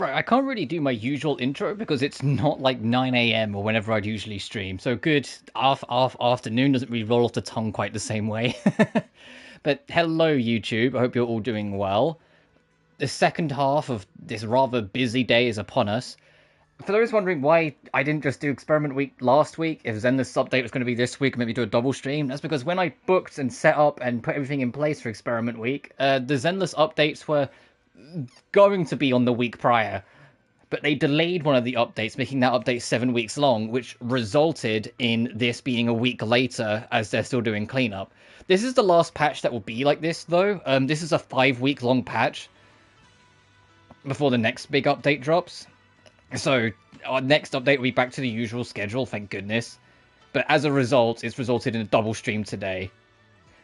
Right, I can't really do my usual intro because it's not like 9 a.m. or whenever I'd usually stream. So good afternoon doesn't really roll off the tongue quite the same way. But hello, YouTube. I hope you're all doing well. The second half of this rather busy day is upon us. For those wondering why I didn't just do Experiment Week last week, if Zenless update was going to be this week, maybe do a double stream, that's because when I booked and set up and put everything in place for Experiment Week, the Zenless updates were going to be on the week prior. But they delayed one of the updates, making that update 7 weeks long, which resulted in this being a week later as they're still doing cleanup. This is the last patch that will be like this, though. This is a 5-week long patch before the next big update drops. So our next update will be back to the usual schedule, thank goodness. But as a result, it's resulted in a double stream today.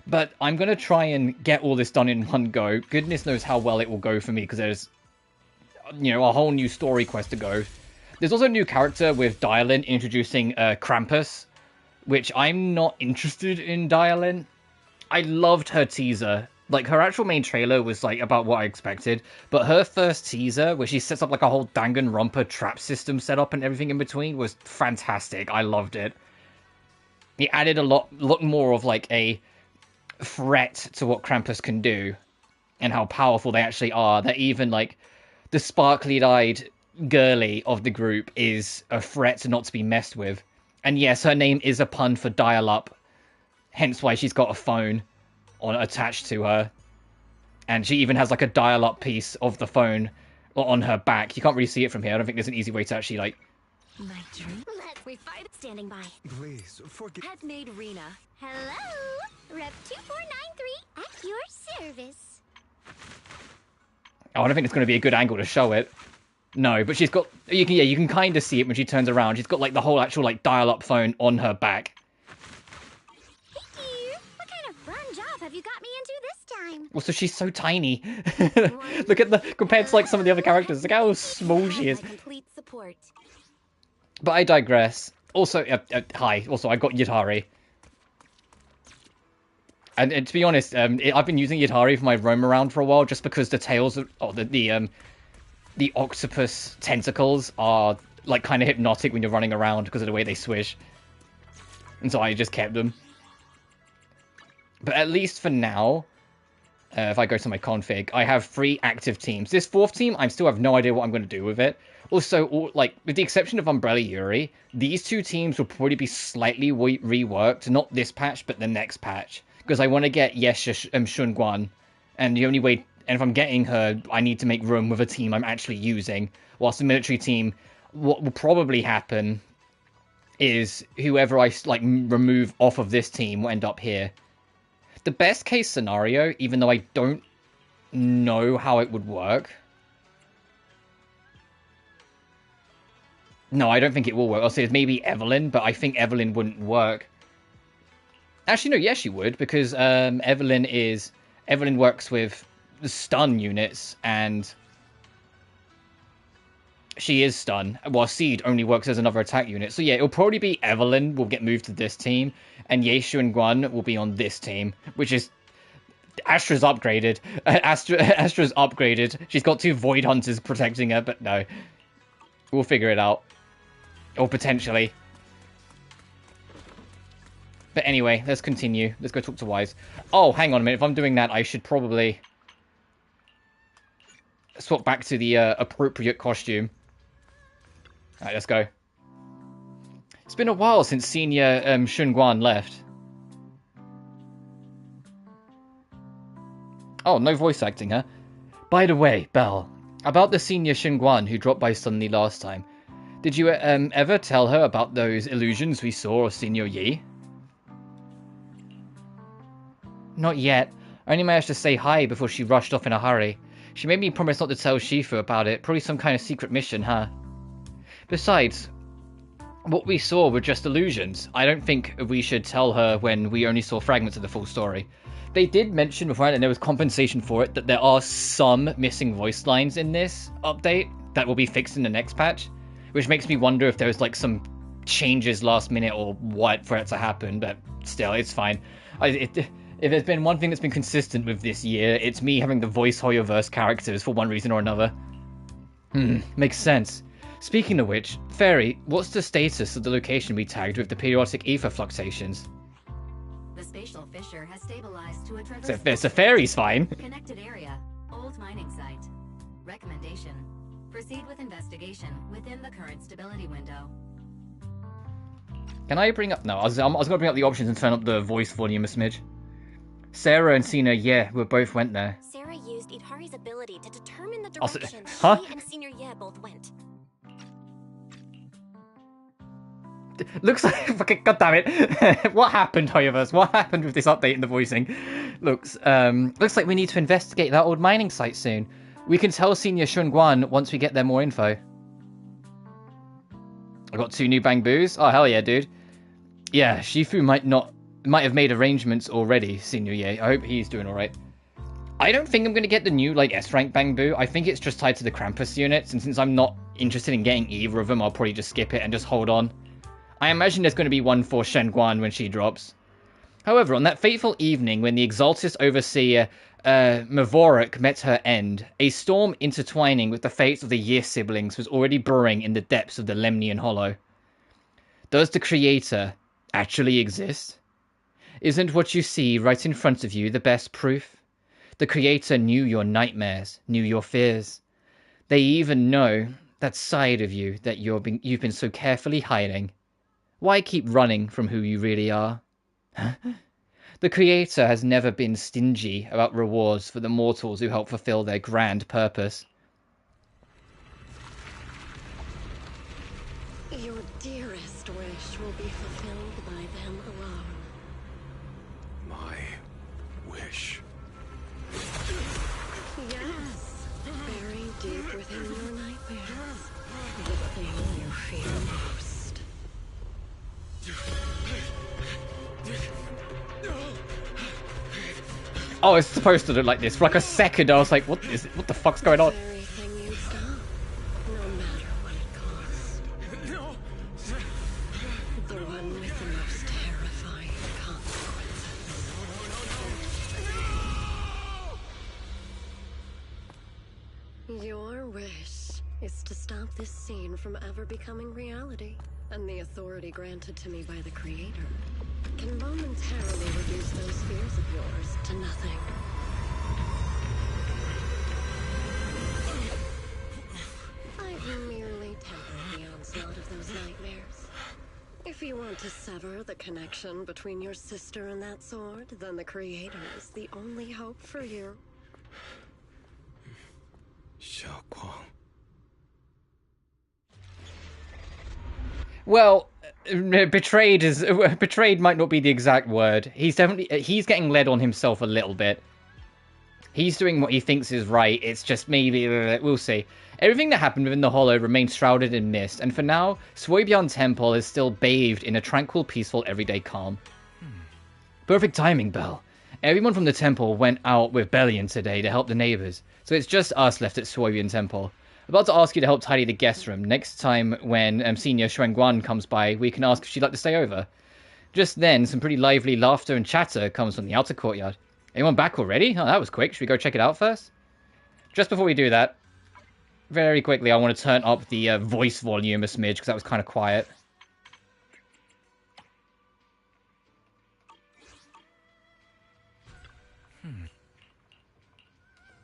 But I'm going to try and get all this done in one go. Goodness knows how well it will go for me, because there's, you know, a whole new story quest to go. There's also a new character with Dial-In introducing Krampus, which I'm not interested in Dial-In. I loved her teaser. Like, her actual main trailer was, like, about what I expected, but her first teaser, where she sets up, like, a whole Danganronpa trap system setup and everything in between, was fantastic. I loved it. It added a lot more of, like, a threat to what Krampus can do, and how powerful they actually are, that even, like, the sparkly-eyed girly of the group is a threat not to be messed with. And yes, her name is a pun for dial-up, hence why she's got a phone attached to her. And she even has like a dial-up piece of the phone on her back. You can't really see it from here. I don't think there's an easy way to actually like... My dream? We fight standing by. Please, forgive... Headmaid Rena. Hello! Rep 2493 at your service. Oh, I don't think it's going to be a good angle to show it. No, but she's got... You can kind of see it when she turns around. She's got like the whole actual like dial-up phone on her back. Hey dear, what kind of fun job have you got me into this time? Also, she's so tiny. Look at the... Compared to like some of the other characters, look how small she is. Complete support. But I digress. Also, hi. Also, I got Yatari. And to be honest, I've been using Yatari for my roam around for a while, just because the tails, the octopus tentacles are like kind of hypnotic when you're running around because of the way they swish. And so I just kept them. But at least for now, if I go to my config, I have 3 active teams. This 4th team, I still have no idea what I'm going to do with it. Also, like, with the exception of Umbrella Yuri, these 2 teams will probably be slightly reworked. Not this patch, but the next patch. Because I want to get Yesha Shunguan, and the only way, and if I'm getting her, I need to make room with a team I'm actually using. Whilst the military team, what will probably happen is whoever I like remove off of this team will end up here. The best case scenario, even though I don't know how it would work. No, I don't think it will work. I'll say it's maybe Evelyn, but I think Evelyn wouldn't work. Actually, no, yes, she would, because Evelyn works with the stun units, and she is stun, while Seed only works as another attack unit. So yeah, it'll probably be Evelyn will get moved to this team, and Yeshu and Guan will be on this team, which is... Astra's upgraded. Astra's upgraded. She's got 2 Void Hunters protecting her, but no. We'll figure it out. Or potentially. But anyway, let's continue. Let's go talk to Wise. Oh, hang on a minute. If I'm doing that, I should probably swap back to the appropriate costume. Alright, let's go. It's been a while since Senior Shunguan left. Oh, no voice acting, huh? By the way, Belle, about the Senior Shunguan who dropped by suddenly last time. Did you ever tell her about those illusions we saw of Senior Yi? Not yet. I only managed to say hi before she rushed off in a hurry. She made me promise not to tell Shifu about it. Probably some kind of secret mission, huh? Besides, what we saw were just illusions. I don't think we should tell her when we only saw fragments of the full story. They did mention before, and there was compensation for it, that there are some missing voice lines in this update that will be fixed in the next patch. Which makes me wonder if there was like some changes last minute or what for it to happen, but still, it's fine. If there's been one thing that's been consistent with this year, it's me having the voice Hoyoverse characters for one reason or another. Makes sense. Speaking of which, Fairy, what's the status of the location we tagged with the periodic ether fluctuations? The spatial fissure has stabilized to a It's a Fairy's fine. connected area. Old mining site. Recommendation. Proceed with investigation within the current stability window. Can I bring up... No, I was going to bring up the options and turn up the voice volume a smidge. Sarah and Sina, yeah, we both went there. Sarah used Idhari's ability to determine the Also- direction huh? she and Senior Ye both went. Looks like... Fucking... God damn it. What happened, Hoyovers? What happened with this update in the voicing? Looks like we need to investigate that old mining site soon. We can tell Senior Shunguan once we get there more info. I got 2 new Bangboos. Oh, hell yeah, dude. Yeah, Shifu might have made arrangements already, Senior Ye. I hope he's doing alright. I don't think I'm going to get the new, like, S-rank Bangbu. I think it's just tied to the Krampus units, and since I'm not interested in getting either of them, I'll probably just skip it and just hold on. I imagine there's going to be one for Shenguan when she drops. However, on that fateful evening when the Exaltus Overseer Mavorik met her end, a storm intertwining with the fates of the Year siblings was already brewing in the depths of the Lemnian Hollow. Does the Creator actually exist? Isn't what you see right in front of you the best proof? The Creator knew your nightmares, knew your fears. They even know that side of you that you've been so carefully hiding. Why keep running from who you really are? The Creator has never been stingy about rewards for the mortals who help fulfill their grand purpose. Your dearest wish will be fulfilled by them alone. My wish. Yes, buried deep within your nightmares. The thing you fear most. Oh, it's supposed to look like this. For like a second, I was like, what the fuck's going on? Very thing you stop, no matter what it costs. The one with the most terrifying consequences. Your wish is to stop this scene from ever becoming reality, and the authority granted to me by the Creator can momentarily reduce those fears of yours to nothing. I've merely tempered the onslaught of those nightmares. If you want to sever the connection between your sister and that sword, then the Creator is the only hope for you. Xiaoguang. Well, betrayed might not be the exact word. He's getting led on himself a little bit. He's doing what he thinks is right. It's just maybe, we'll see. Everything that happened within the Hollow remains shrouded in mist, and for now, Suobian Temple is still bathed in a tranquil, peaceful, everyday calm. Perfect timing, Belle. Everyone from the temple went out with Bellion today to help the neighbors, so it's just us left at Suobian Temple. About to ask you to help tidy the guest room. Next time when Senior Xuanguan comes by, we can ask if she'd like to stay over. Just then, some pretty lively laughter and chatter comes from the outer courtyard. Anyone back already? Oh, that was quick. Should we go check it out first? Just before we do that, very quickly, I want to turn up the voice volume a smidge, because that was kind of quiet.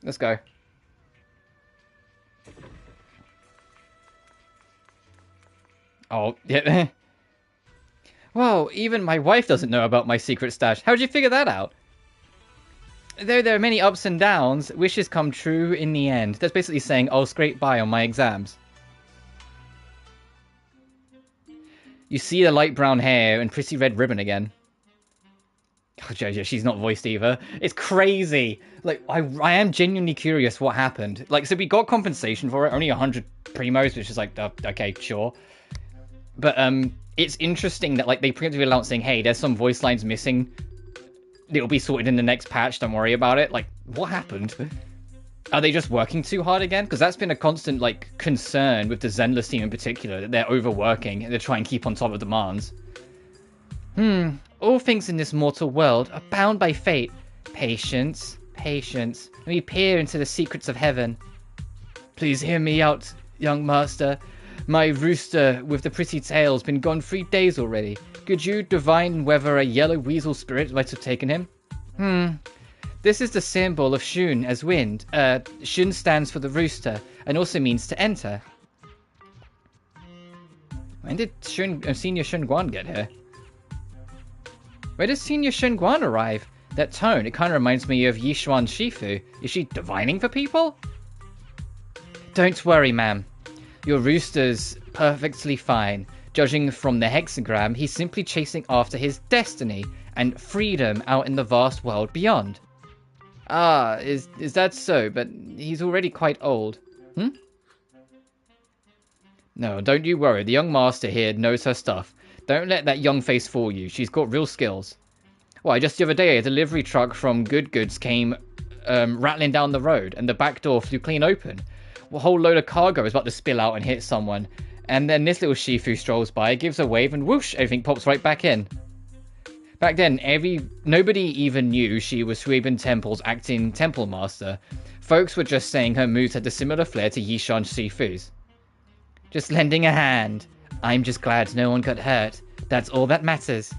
Let's go. Oh, yeah. Well, even my wife doesn't know about my secret stash. How'd you figure that out? Though there are many ups and downs, wishes come true in the end. That's basically saying I'll scrape by on my exams. You see the light brown hair and pretty red ribbon again. Oh, Jojo, she's not voiced either. It's crazy. Like, I am genuinely curious what happened. Like, so we got compensation for it, only 100 primos, which is like, okay, sure. But it's interesting that like they preemptively announced saying, hey, there's some voice lines missing. It'll be sorted in the next patch, don't worry about it. Like, what happened? Are they just working too hard again? Because that's been a constant like concern with the Zenless team in particular, that they're overworking and they try and keep on top of demands. All things in this mortal world are bound by fate. Patience, patience. Let me peer into the secrets of heaven. Please hear me out, young master. My rooster with the pretty tail's been gone 3 days already. Could you divine whether a yellow weasel spirit might have taken him? This is the symbol of Shun as wind. Shun stands for the rooster and also means to enter. When did Senior Shun Guan get here? Where does Senior Shun Guan arrive? That tone, it kind of reminds me of Yishuan Shifu. Is she divining for people? Don't worry, ma'am. Your rooster's perfectly fine. Judging from the hexagram, he's simply chasing after his destiny and freedom out in the vast world beyond. Ah, is that so? But he's already quite old. No, don't you worry. The young master here knows her stuff. Don't let that young face fool you. She's got real skills. Why, just the other day, a delivery truck from Good Goods came rattling down the road, and the back door flew clean open. A whole load of cargo is about to spill out and hit someone. And then this little Shifu strolls by, gives a wave, and whoosh, everything pops right back in. Back then, nobody even knew she was Suibin Temple's acting temple master. Folks were just saying her moves had a similar flair to Yishan Shifu's. Just lending a hand. I'm just glad no one got hurt. That's all that matters.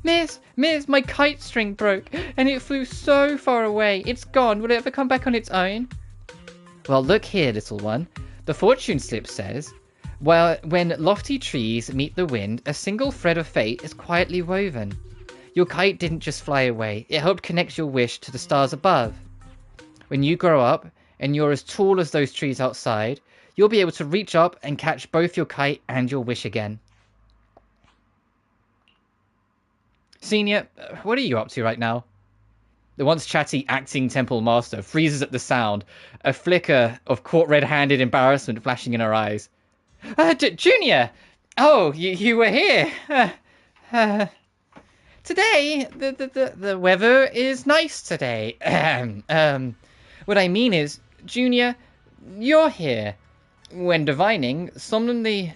Miss, my kite string broke, and it flew so far away. It's gone. Will it ever come back on its own? Well, look here, little one. The fortune slip says, well, when lofty trees meet the wind, a single thread of fate is quietly woven. Your kite didn't just fly away. It helped connect your wish to the stars above. When you grow up, and you're as tall as those trees outside, you'll be able to reach up and catch both your kite and your wish again. Senior, what are you up to right now? The once chatty acting temple master freezes at the sound, a flicker of caught red-handed embarrassment flashing in her eyes. Junior! Oh, you were here! Today, the weather is nice today. What I mean is, Junior, you're here. When divining, solemnity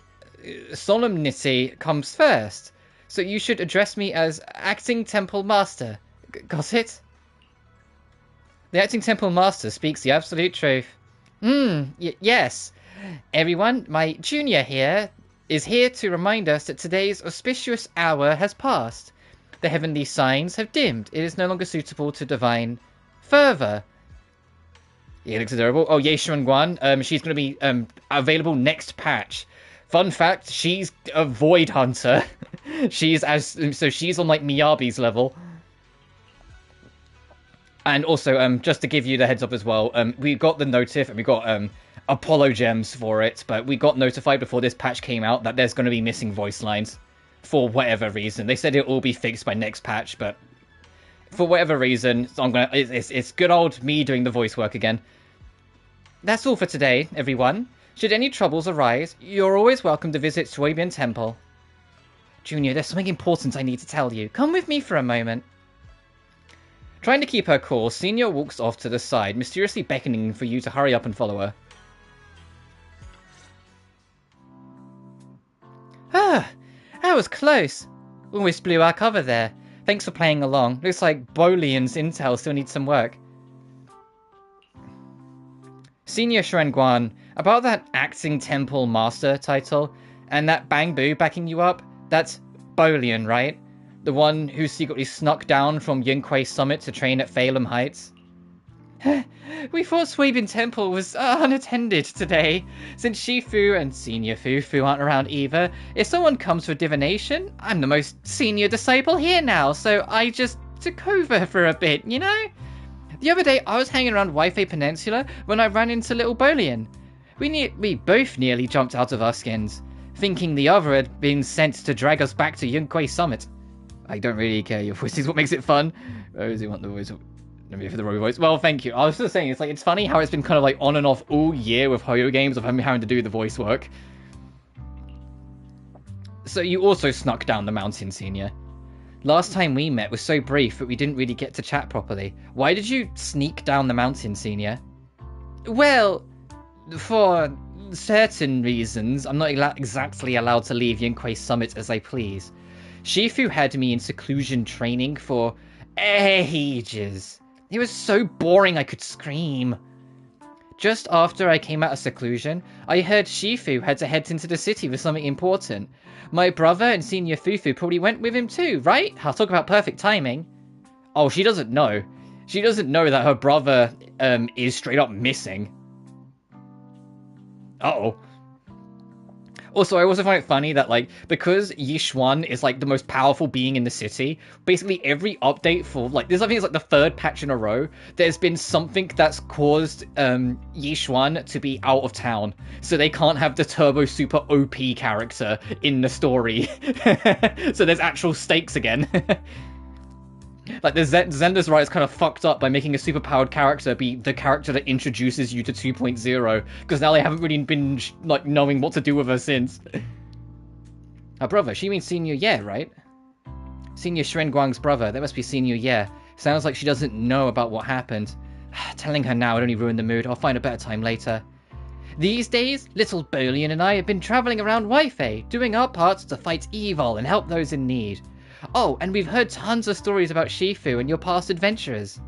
comes first. So you should address me as acting temple master. Got it? The acting temple master speaks the absolute truth. Yes. Everyone, my junior here is here to remind us that today's auspicious hour has passed. The heavenly signs have dimmed. It is no longer suitable to divine further. It looks adorable. Oh, Ye Shun Guan. She's going to be available next patch. Fun fact, she's a Void Hunter. she's on like Miyabi's level. And also, just to give you the heads up as well, we got the notif and we got Apollo gems for it, but we got notified before this patch came out that there's going to be missing voice lines for whatever reason. They said it'll all be fixed by next patch, but for whatever reason, it's good old me doing the voice work again. That's all for today, everyone. Should any troubles arise, you're always welcome to visit Suibin Temple. Junior, there's something important I need to tell you. Come with me for a moment. Trying to keep her cool, Senior walks off to the side, mysteriously beckoning for you to hurry up and follow her. That was close. Almost blew our cover there. Thanks for playing along. Looks like Bolian's intel still needs some work. Senior Guan, about that acting temple master title, and that Bangbu backing you up, that's Bolian, right? The one who secretly snuck down from Yunquei Summit to train at Phalem Heights? We thought Suibin Temple was unattended today. Since Shifu and Senior Fu aren't around either, if someone comes for divination, I'm the most senior disciple here now, so I just took over for a bit, you know? The other day, I was hanging around Waifei Peninsula when I ran into little Bolian. We both nearly jumped out of our skins, thinking the other had been sent to drag us back to Yunquei Summit. I don't really care, your voice is what makes it fun. Or does he want the voice? Let me for the Robbie voice. Well, thank you. I was just saying, it's funny how it's been kind of like on and off all year with Hoyo games of him having to do the voice work. So you also snuck down the mountain, Senior. Last time we met was so brief that we didn't really get to chat properly. Why did you sneak down the mountain, Senior? Well, for certain reasons, I'm not exactly allowed to leave Yunquei Summit as I please. Shifu had me in seclusion training for ages. It was so boring I could scream. Just after I came out of seclusion, I heard Shifu had to head into the city for something important. My brother and Senior Fufu probably went with him too, right? I'll talk about perfect timing. Oh, she doesn't know. She doesn't know that her brother is straight up missing. Uh-oh. Also, I also find it funny that, like, because Yishuan is, like, the most powerful being in the city, basically every update for, like, this I think is, like, the third patch in a row, there's been something that's caused, Yishuan to be out of town. So they can't have the Turbo Super OP character in the story. So there's actual stakes again. Like, the Zenless writers kind of fucked up by making a superpowered character be the character that introduces you to 2.0, because now they haven't really been, like, knowing what to do with her since. Her brother, she means Senior Ye, right? Senior Guang's brother, that must be Senior Ye. Sounds like she doesn't know about what happened. Telling her now would only ruin the mood. I'll find a better time later. These days, little Bolian and I have been travelling around Weifei, doing our parts to fight evil and help those in need. Oh, and we've heard tons of stories about Shifu and your past adventures.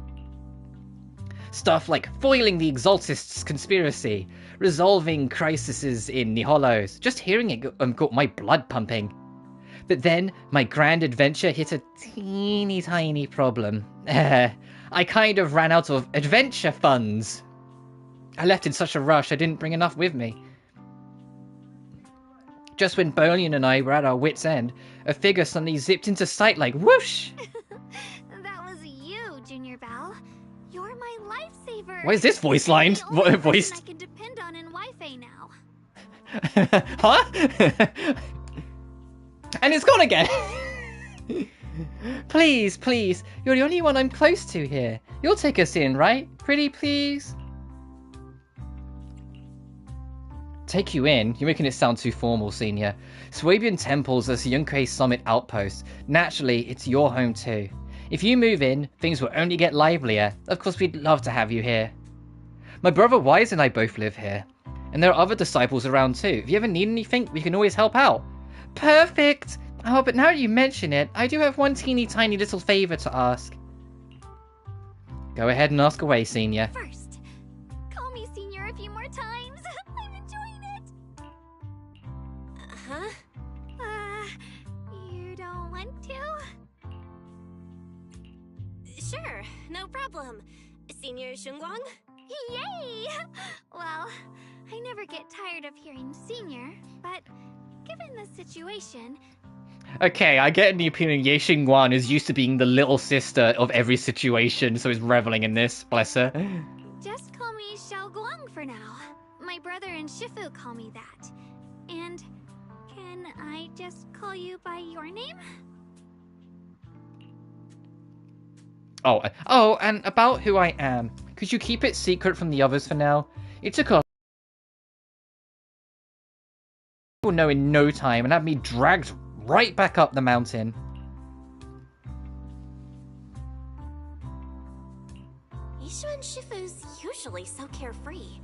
Stuff like foiling the Exaltists' conspiracy, resolving crises in the Hollows. Just hearing it got my blood pumping. But then, my grand adventure hit a teeny tiny problem. I kind of ran out of adventure funds. I left in such a rush I didn't bring enough with me. Just when Bolian and I were at our wits' end, a figure suddenly zipped into sight like whoosh! That was you, Junior Belle. You're my lifesaver. Why is this voice line? What Voice? I can depend on in Wi-Fi now. Huh? And it's gone again! Please, please, you're the only one I'm close to here. You'll take us in, right? Pretty please? Take you in? You're making it sound too formal, Senior. Swabian Temple's a Yunkai Summit outpost. Naturally, it's your home too. If you move in, things will only get livelier. Of course, we'd love to have you here. My brother Wise and I both live here. And there are other disciples around too. If you ever need anything, we can always help out. Perfect! Oh, but now you mention it, I do have one teeny tiny little favour to ask. Go ahead and ask away, Senior. First, call me Senior a few more times. I'm enjoying it. Huh? You don't want to? Sure, no problem. Senior Shunguang? Yay! Well, I never get tired of hearing Senior, but given the situation... Okay, I get in the opinion Ye Xingguan is used to being the little sister of every situation, so is reveling in this, bless her. Just call me Xiao Guang for now. My brother and Shifu call me that. And can I just call you by your name? Oh, and about who I am. Could you keep it secret from the others for now? It took a... People know in no time and had me dragged right back up the mountain. Yishu and Shifu's usually so carefree.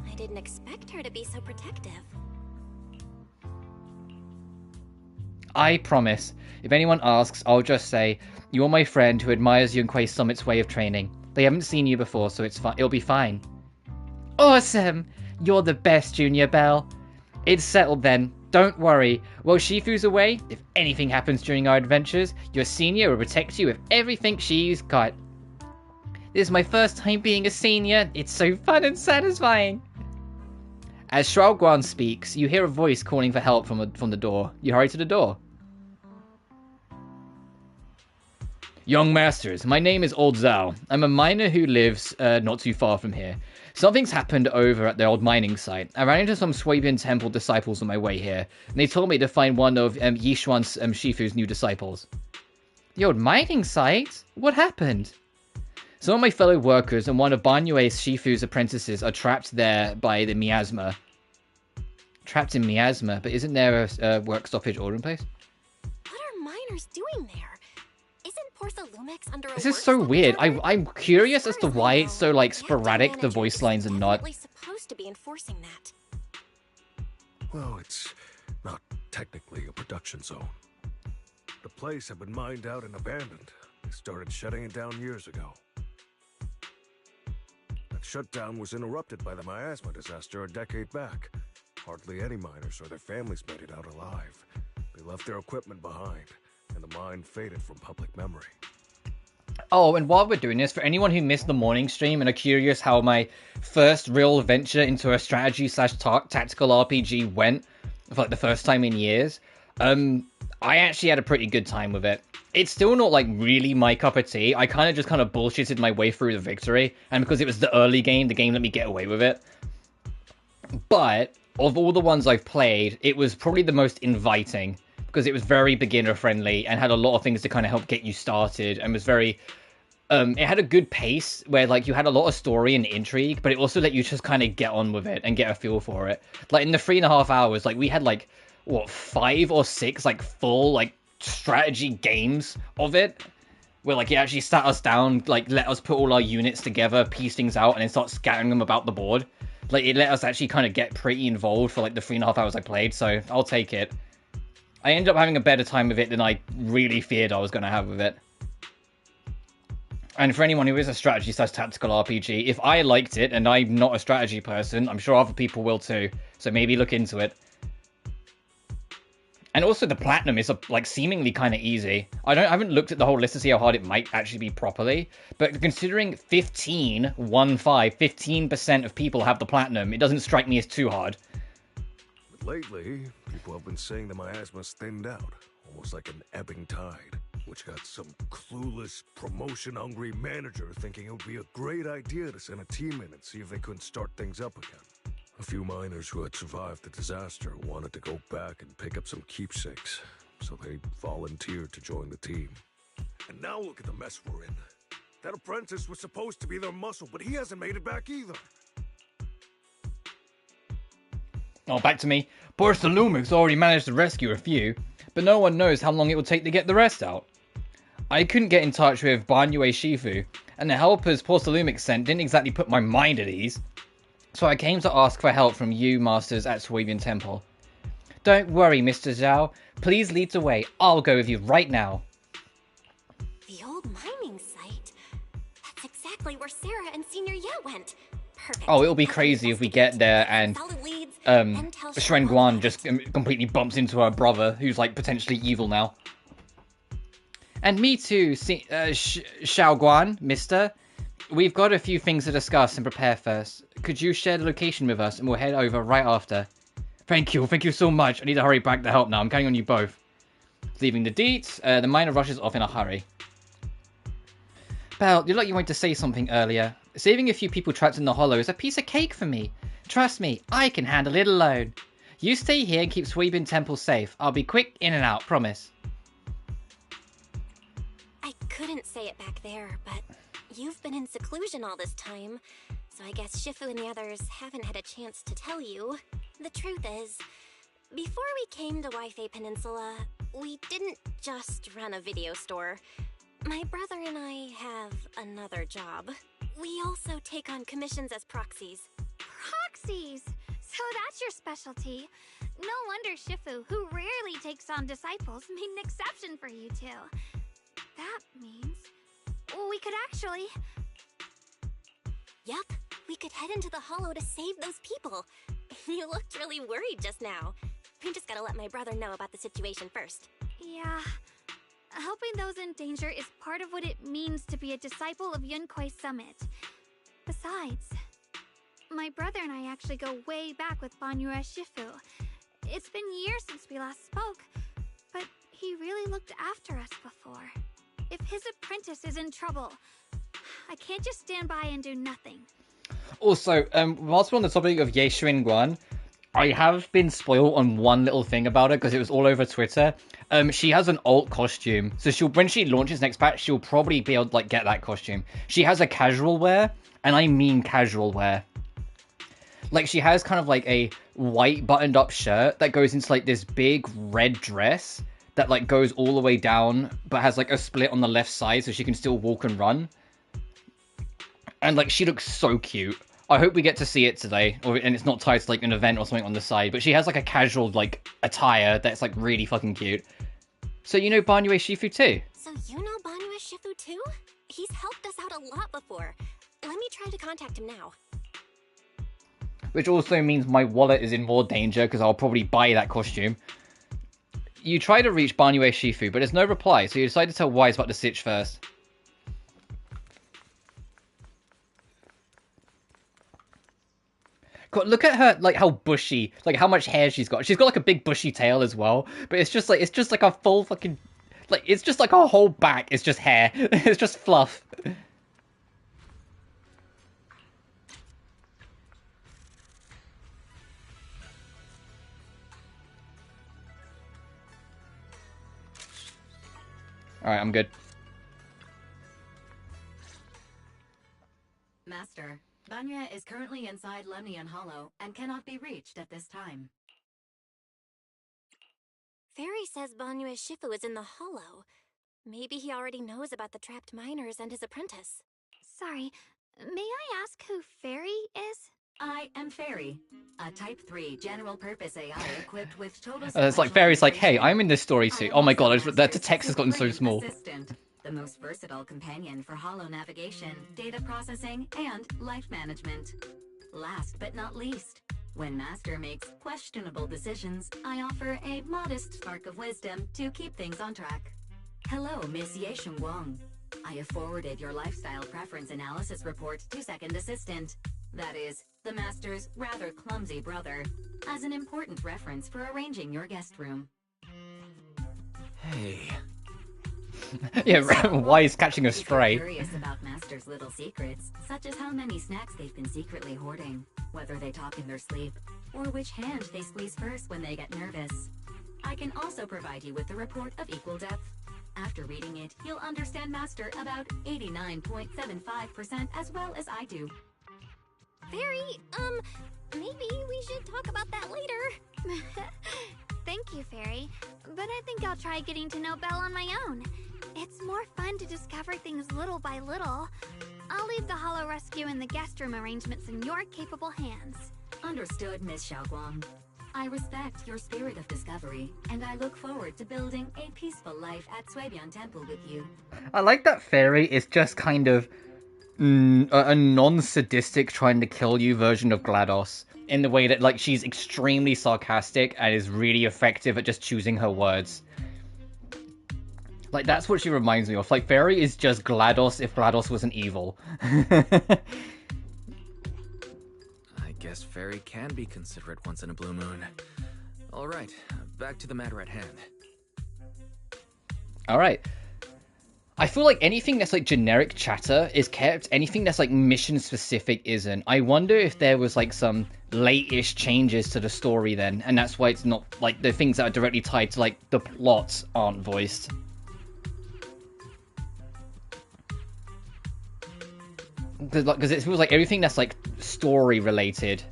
I didn't expect her to be so protective. I promise. If anyone asks, I'll just say, you're my friend who admires Yunquei Summit's way of training. They haven't seen you before, so it'll be fine. Awesome! You're the best, Junior Belle. It's settled then. Don't worry. While Shifu's away, if anything happens during our adventures, your senior will protect you with everything she's got. This is my first time being a senior. It's so fun and satisfying. As Xiao Guan speaks, you hear a voice calling for help from the door. You hurry to the door. Young masters, my name is Old Zhao. I'm a miner who lives not too far from here. Something's happened over at the old mining site. I ran into some Swabian Temple disciples on my way here, and they told me to find one of Yishuan's Shifu's new disciples. The old mining site? What happened? Some of my fellow workers and one of Banyue's Shifu's apprentices are trapped there by the miasma. Trapped in miasma, but isn't there a work stoppage order in place? What are miners doing there? Isn't Porthalumix under a This is work so stoppage weird. order? I'm curious as to As far why I it's so know, like the sporadic, acting the voice lines and not. definitely supposed to be enforcing that. Well, it's not technically a production zone. The place had been mined out and abandoned. They started shutting it down years ago. That shutdown was interrupted by the miasma disaster a decade back. Hardly any miners or their families made it out alive. They left their equipment behind, and the mine faded from public memory. Oh, and while we're doing this, for anyone who missed the morning stream and are curious how my first real venture into a strategy/tactical RPG went for like the first time in years, I actually had a pretty good time with it. It's still not like really my cup of tea. I kind of bullshitted my way through the victory, and because it was the early game, the game let me get away with it. But of all the ones I've played, it was probably the most inviting, because it was very beginner friendly and had a lot of things to kind of help get you started, and was very it had a good pace where like you had a lot of story and intrigue, but it also let you just kind of get on with it and get a feel for it. Like in the 3.5 hours, like we had like what 5 or 6 like full like strategy games of it, where like it actually sat us down, like let us put all our units together, piece things out, and then start scattering them about the board. Like it let us actually kind of get pretty involved for like the 3.5 hours I played, so I'll take it. I ended up having a better time with it than I really feared I was going to have with it. And for anyone who is a strategy/tactical RPG, if I liked it, and I'm not a strategy person, I'm sure other people will too, so maybe look into it. And also the platinum is like seemingly kind of easy. I haven't looked at the whole list to see how hard it might actually be properly, but considering 15% of people have the platinum, it doesn't strike me as too hard. Lately, people have been saying the miasma's thinned out, almost like an ebbing tide, which got some clueless, promotion-hungry manager thinking it would be a great idea to send a team in and see if they couldn't start things up again. A few miners who had survived the disaster wanted to go back and pick up some keepsakes, so they volunteered to join the team. And now look at the mess we're in. That apprentice was supposed to be their muscle, but he hasn't made it back either. Oh, back to me. Borsalumic's already managed to rescue a few, but no one knows how long it will take to get the rest out. I couldn't get in touch with Banyue Shifu, and the helpers Borsalumic sent didn't exactly put my mind at ease. So I came to ask for help from you, masters at Swabian Temple. Don't worry, Mr. Zhao. Please lead the way. I'll go with you right now. The old mining site? That's exactly where Sarah and Senior Ye went. Perfect. Oh, it'll be crazy if we get there and Xuan just completely bumps into her brother, who's like potentially evil now. And me too, Xiaoguan, mister. We've got a few things to discuss and prepare first. Could you share the location with us and we'll head over right after? Thank you so much. I need to hurry back to help now. I'm counting on you both. Leaving the deets, the miner rushes off in a hurry. Belle, you like you wanted to say something earlier. Saving a few people trapped in the hollow is a piece of cake for me. Trust me, I can handle it alone. You stay here and keep Swabian Temple safe. I'll be quick in and out, promise. I couldn't say it back there, but you've been in seclusion all this time, so I guess Shifu and the others haven't had a chance to tell you. The truth is, before we came to Waifei Peninsula, we didn't just run a video store. My brother and I have another job. We also take on commissions as proxies. Proxies! So that's your specialty. No wonder Shifu, who rarely takes on disciples, made an exception for you two. That means we could actually... Yup, we could head into the hollow to save those people. You looked really worried just now. We just gotta let my brother know about the situation first. Yeah. Helping those in danger is part of what it means to be a disciple of Yunkai Summit. Besides, my brother and I actually go way back with Banyue Shifu. It's been years since we last spoke, but he really looked after us before. If his apprentice is in trouble, I can't just stand by and do nothing. Also, whilst we're on the topic of Ye Xuanguan, I have been spoiled on one little thing about her because it was all over Twitter. She has an alt costume, so when she launches next patch, she'll probably be able to like get that costume. She has a casual wear, and I mean casual wear. Like she has kind of like a white buttoned up shirt that goes into like this big red dress that like goes all the way down, but has like a split on the left side so she can still walk and run. And like she looks so cute. I hope we get to see it today, and it's not tied to like an event or something on the side, but she has like a casual like attire that's like really fucking cute. So you know Banyue Shifu too? So you know Banyue Shifu too? He's helped us out a lot before. Let me try to contact him now. Which also means my wallet is in more danger because I'll probably buy that costume. You try to reach Banyue Shifu, but there's no reply, so you decide to tell Wise about the sitch first. God, look at her, like how bushy, like how much hair she's got. She's got like a big bushy tail as well, but it's just like a full fucking, like it's just like a whole back. It's just hair. It's just fluff. All right, I'm good. Master, Banya is currently inside Lemnian Hollow and cannot be reached at this time. Fairy says Banyue Shifu is in the hollow. Maybe he already knows about the trapped miners and his apprentice. Sorry, may I ask who Fairy is? I am Fairy, a Type 3 general-purpose AI equipped with total... It's like Fairy's like, hey, I'm in this story too. Oh my god, that text has gotten so small. Assistant, the most versatile companion for hollow navigation, data processing, and life management. Last but not least, when Master makes questionable decisions, I offer a modest spark of wisdom to keep things on track. Hello, Miss Yeshun Wang. I have forwarded your lifestyle preference analysis report to Second Assistant. That is, the Master's rather clumsy brother, as an important reference for arranging your guest room. Hey. Yeah, Wise catching a stray. If you're curious about Master's little secrets, such as how many snacks they've been secretly hoarding, whether they talk in their sleep, or which hand they squeeze first when they get nervous, I can also provide you with a report of equal depth. After reading it, you'll understand Master about 89.75% as well as I do. Fairy, maybe we should talk about that later. Thank you, Fairy, but I think I'll try getting to know Belle on my own. It's more fun to discover things little by little. I'll leave the Hollow Rescue and the guest room arrangements in your capable hands. Understood, Miss Xiaoguang. I respect your spirit of discovery, and I look forward to building a peaceful life at Suebian Temple with you. I like that Fairy is just kind of a non-sadistic trying to kill you version of GLaDOS, in the way that like she's extremely sarcastic and is really effective at just choosing her words. Like that's what she reminds me of. Like Fairy is just GLaDOS if GLaDOS wasn't evil. I guess Fairy can be considerate once in a blue moon. Alright, back to the matter at hand. Alright. I feel like anything that's like generic chatter is kept, anything that's like mission specific isn't. I wonder if there was like some late-ish changes to the story then, and that's why it's not like the things that are directly tied to like the plots aren't voiced. Because it feels like everything that's like story related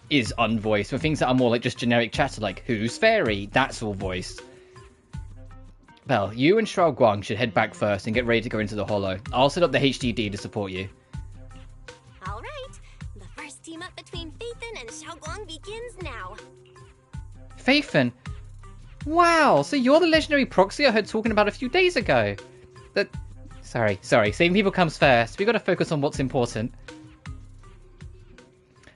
is unvoiced, but things that are more like just generic chatter, like who's Fairy, that's all voiced. Belle, you and Xiao Guang should head back first and get ready to go into the Hollow. I'll set up the HDD to support you. Alright, the first team up between Phaethon and Xiaoguang begins now. Phaethon? Wow, so you're the legendary proxy I heard talking about a few days ago. Sorry, saving people comes first. We gotta focus on what's important.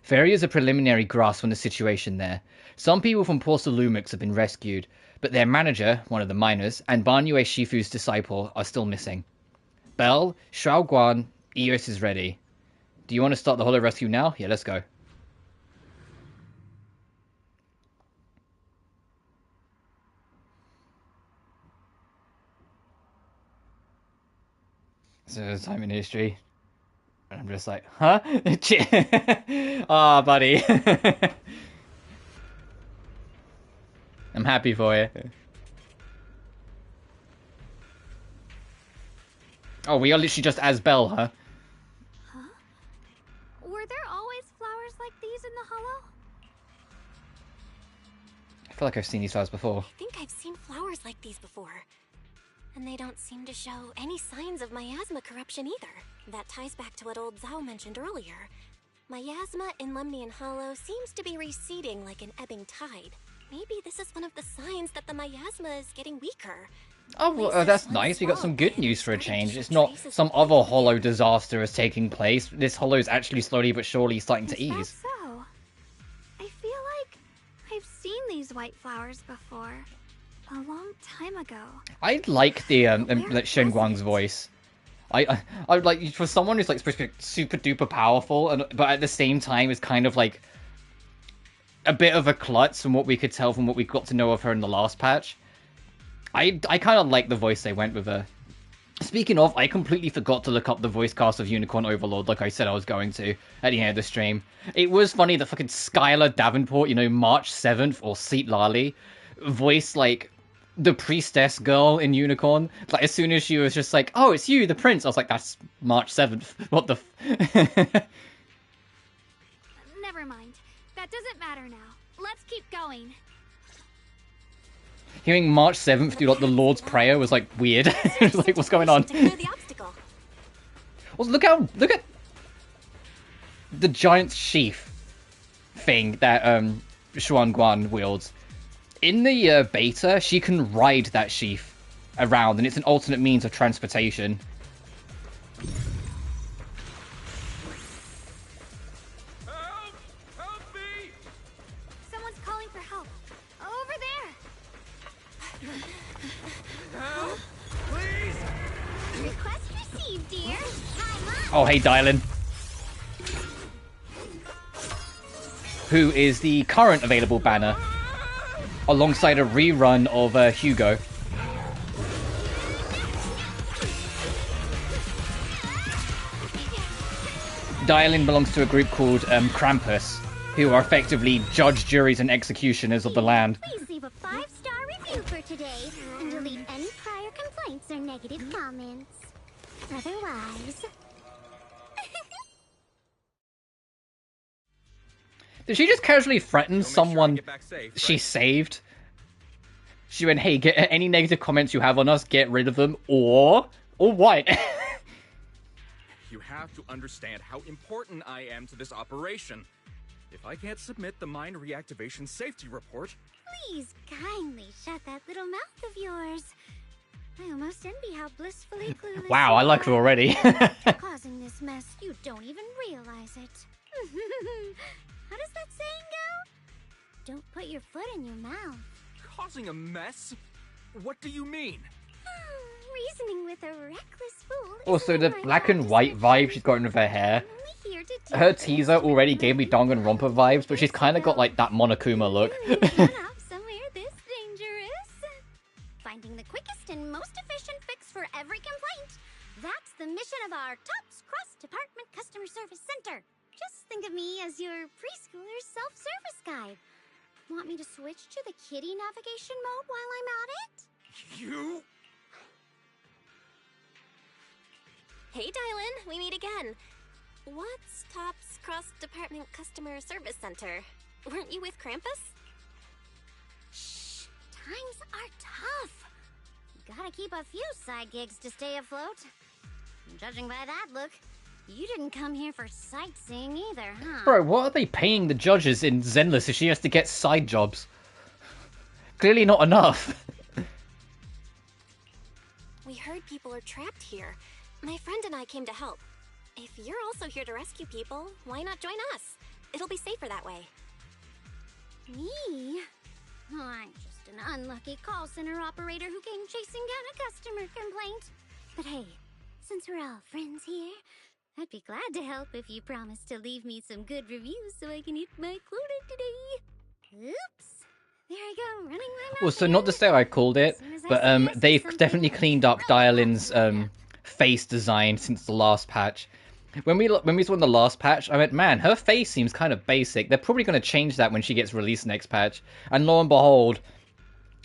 Fairy is a preliminary grasp on the situation there. Some people from Porcel Lumix have been rescued, but their manager, one of the miners, and Banyue Shifu's disciple are still missing. Belle, Xiao Guan, Eos is ready. Do you want to start the Hollow Rescue now? Yeah, let's go. So, time in history. And I'm just like, huh? Ah, buddy. I'm happy for you. Oh, we are literally just as Belle, huh? Huh? Were there always flowers like these in the Hollow? I feel like I've seen these flowers before. I think I've seen flowers like these before. And they don't seem to show any signs of miasma corruption either. That ties back to what old Zhao mentioned earlier. Miasma in Lemnian Hollow seems to be receding like an ebbing tide. Maybe this is one of the signs that the miasma is getting weaker. Oh, well, that's nice. We got some good news for a change. It's not some other hollow disaster is taking place. This hollow is actually slowly but surely starting to Is that ease. so? I feel like I've seen these white flowers before. A long time ago. I like the Shen Guang's voice. I like, for someone who's like supposed to be super duper powerful, but at the same time is kind of like a bit of a klutz from what we could tell from what we got to know of her in the last patch. I kind of like the voice they went with her. Speaking of, I completely forgot to look up the voice cast of Unicorn Overlord like I said I was going to at the end of the stream. It was funny that fucking Skylar Davenport, you know, March 7th, or Seat Lali, voiced like the priestess girl in Unicorn. Like, as soon as she was just like, oh, it's you, the prince, I was like, that's March 7th. What the Never mind. That doesn't matter now. Let's keep going. Hearing March 7th do like the Lord's Prayer was like weird. It was like, what's going on? Well, look at the giant sheath thing that Xuan Guan wields. In the beta, she can ride that sheath around, and it's an alternate means of transportation. Help! Help me! Someone's calling for help. Over there! Help! Please! Request received, dear. Oh, hey, Dylan. Who is the current available banner, alongside a rerun of Hugo. Dylan belongs to a group called Krampus, who are effectively judge, juries, and executioners of the land. Please leave a 5-star review for today and delete any prior complaints or negative comments. Otherwise... Did she just casually threaten someone she saved? She went, hey, get any negative comments you have on us, get rid of them, or what? You have to understand how important I am to this operation. If I can't submit the mine reactivation safety report... Please kindly shut that little mouth of yours. I almost envy how blissfully clueless Wow, I like her already. You're causing this mess, you don't even realize it. How does that saying go? Don't put your foot in your mouth. Causing a mess? What do you mean? Reasoning with a reckless fool. Also, the black and white vibe she's got with her hair. Her teaser already gave me Danganronpa vibes, but she's kind of got like that Monokuma look. Somewhere this dangerous. Finding the quickest and most efficient fix for every complaint. That's the mission of our TOPS cross-department customer service center. Just think of me as your preschooler self-service guide. Want me to switch to the kitty navigation mode while I'm at it? You? Hey, Dylan, we meet again. What's TOPS Cross-Department Customer Service Center? Weren't you with Krampus? Shh, times are tough. Gotta keep a few side gigs to stay afloat. Judging by that look, you didn't come here for sightseeing either, huh? Bro, what are they paying the judges in Zenless if she has to get side jobs? Clearly not enough. We heard people are trapped here. My friend and I came to help. If you're also here to rescue people, why not join us? It'll be safer that way. Me? Oh, I'm just an unlucky call center operator who came chasing down a customer complaint. But hey, since we're all friends here, I'd be glad to help if you promise to leave me some good reviews so I can hit my quota today. Oops. There I go, running my mouth. Well, so not to say I called it, but they've definitely cleaned up Dialin's face design since the last patch. When we saw in the last patch, I went, man, her face seems kind of basic. They're probably going to change that when she gets released next patch. And lo and behold,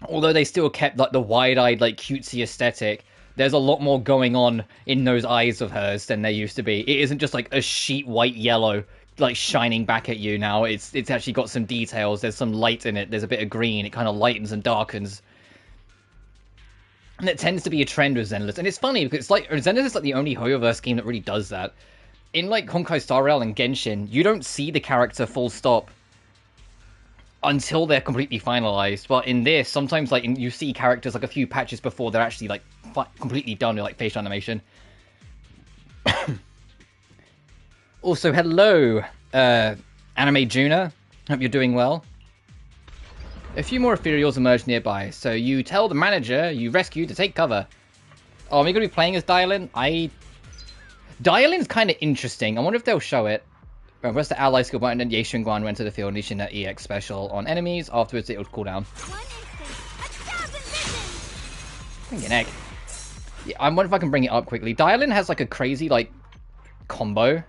although they still kept like the wide-eyed, like cutesy aesthetic, there's a lot more going on in those eyes of hers than there used to be. It isn't just like a sheet white yellow like shining back at you now. It's actually got some details. There's some light in it. There's a bit of green. It kind of lightens and darkens. And it tends to be a trend with Zenless. And it's funny because it's like Zenless is like the only Hoyoverse game that really does that. In like Honkai Star Rail and Genshin, you don't see the character full stop. until they're completely finalized. But in this, sometimes like you see characters like a few patches before they're actually like completely done with like facial animation. Also, hello, Anime Juna. Hope you're doing well. A few more ethereals emerge nearby, so you tell the manager you rescued to take cover. Oh, am I going to be playing as Dialin? Dialin's kind of interesting. I wonder if they'll show it. Press the ally skill button and Ye Xingguan will enter the field, unleashing that EX special on enemies. Afterwards, it'll cool down. Heck. Yeah, I wonder if I can bring it up quickly. Dialin has like a crazy like combo.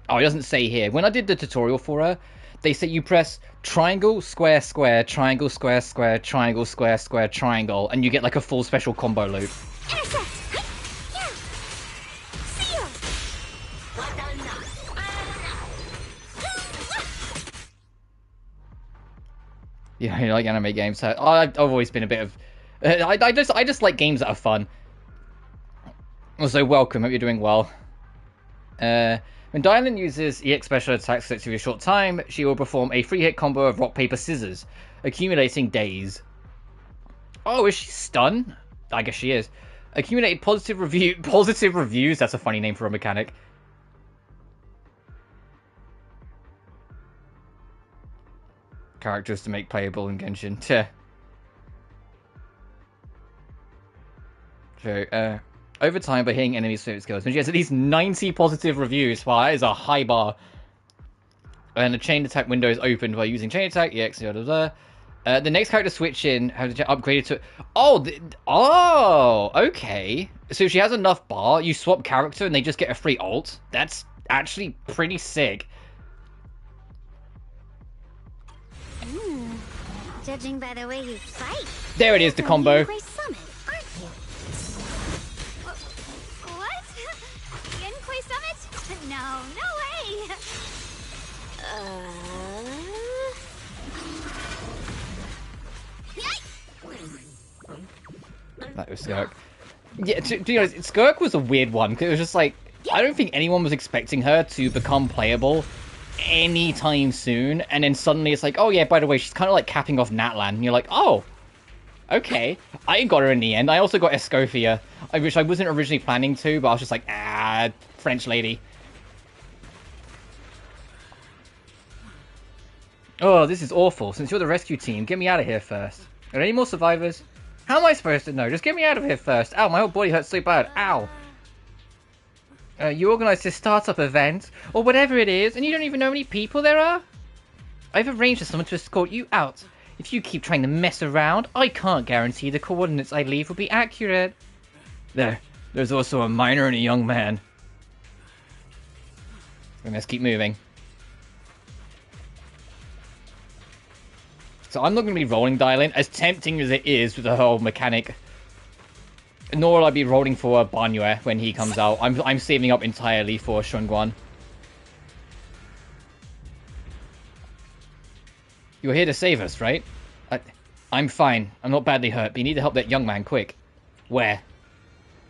Oh, it doesn't say here. When I did the tutorial for her, they say you press triangle, square, square, triangle, square, square, triangle, square, square, triangle, and you get like a full special combo loop. Yeah, you like anime games. So I've always been a bit of... I just like games that are fun. Also, welcome. Hope you're doing well. When Diamond uses EX special attacks for a short time, she will perform a 3-hit combo of rock, paper, scissors, accumulating days. Oh, is she stunned? I guess she is. Accumulated positive reviews. That's a funny name for a mechanic. Characters to make playable in Genshin. So, over time, by hitting enemies with skills, when she has at least 90 positive reviews, wow, that is a high bar. And the chain attack window is opened by using chain attack, EX, blah, blah, blah. The next character switch in, how to upgrade it to... Oh, okay. So if she has enough bar, you swap character and they just get a free ult. That's actually pretty sick. Judging by the way you fight. There it is, the combo. What? Yenquay Summit? No way! That was Skirk. Yeah, to be honest, Skirk was a weird one, because it was just like, I don't think anyone was expecting her to become playable anytime soon, and then suddenly it's like, oh yeah, by the way, she's kind of like capping off Natlan, and you're like, oh, okay. I got her in the end. I also got Escofia, which I wasn't originally planning to, but I was just like, French lady. Oh, this is awful. Since you're the rescue team, get me out of here first. Are there any more survivors? How am I supposed to know? Just get me out of here first. Ow, my whole body hurts so bad. Ow. You organised this startup event, or whatever it is, and you don't even know how many people there are? I've arranged for someone to escort you out. If you keep trying to mess around, I can't guarantee the coordinates I leave will be accurate. There's also a minor and a young man. And let's keep moving. So I'm not going to be rolling Dialin, as tempting as it is with the whole mechanic. Nor will I be rolling for Banyue when he comes out. I'm saving up entirely for Shunguan. You're here to save us, right? I'm fine. I'm not badly hurt, but you need to help that young man quick. Where?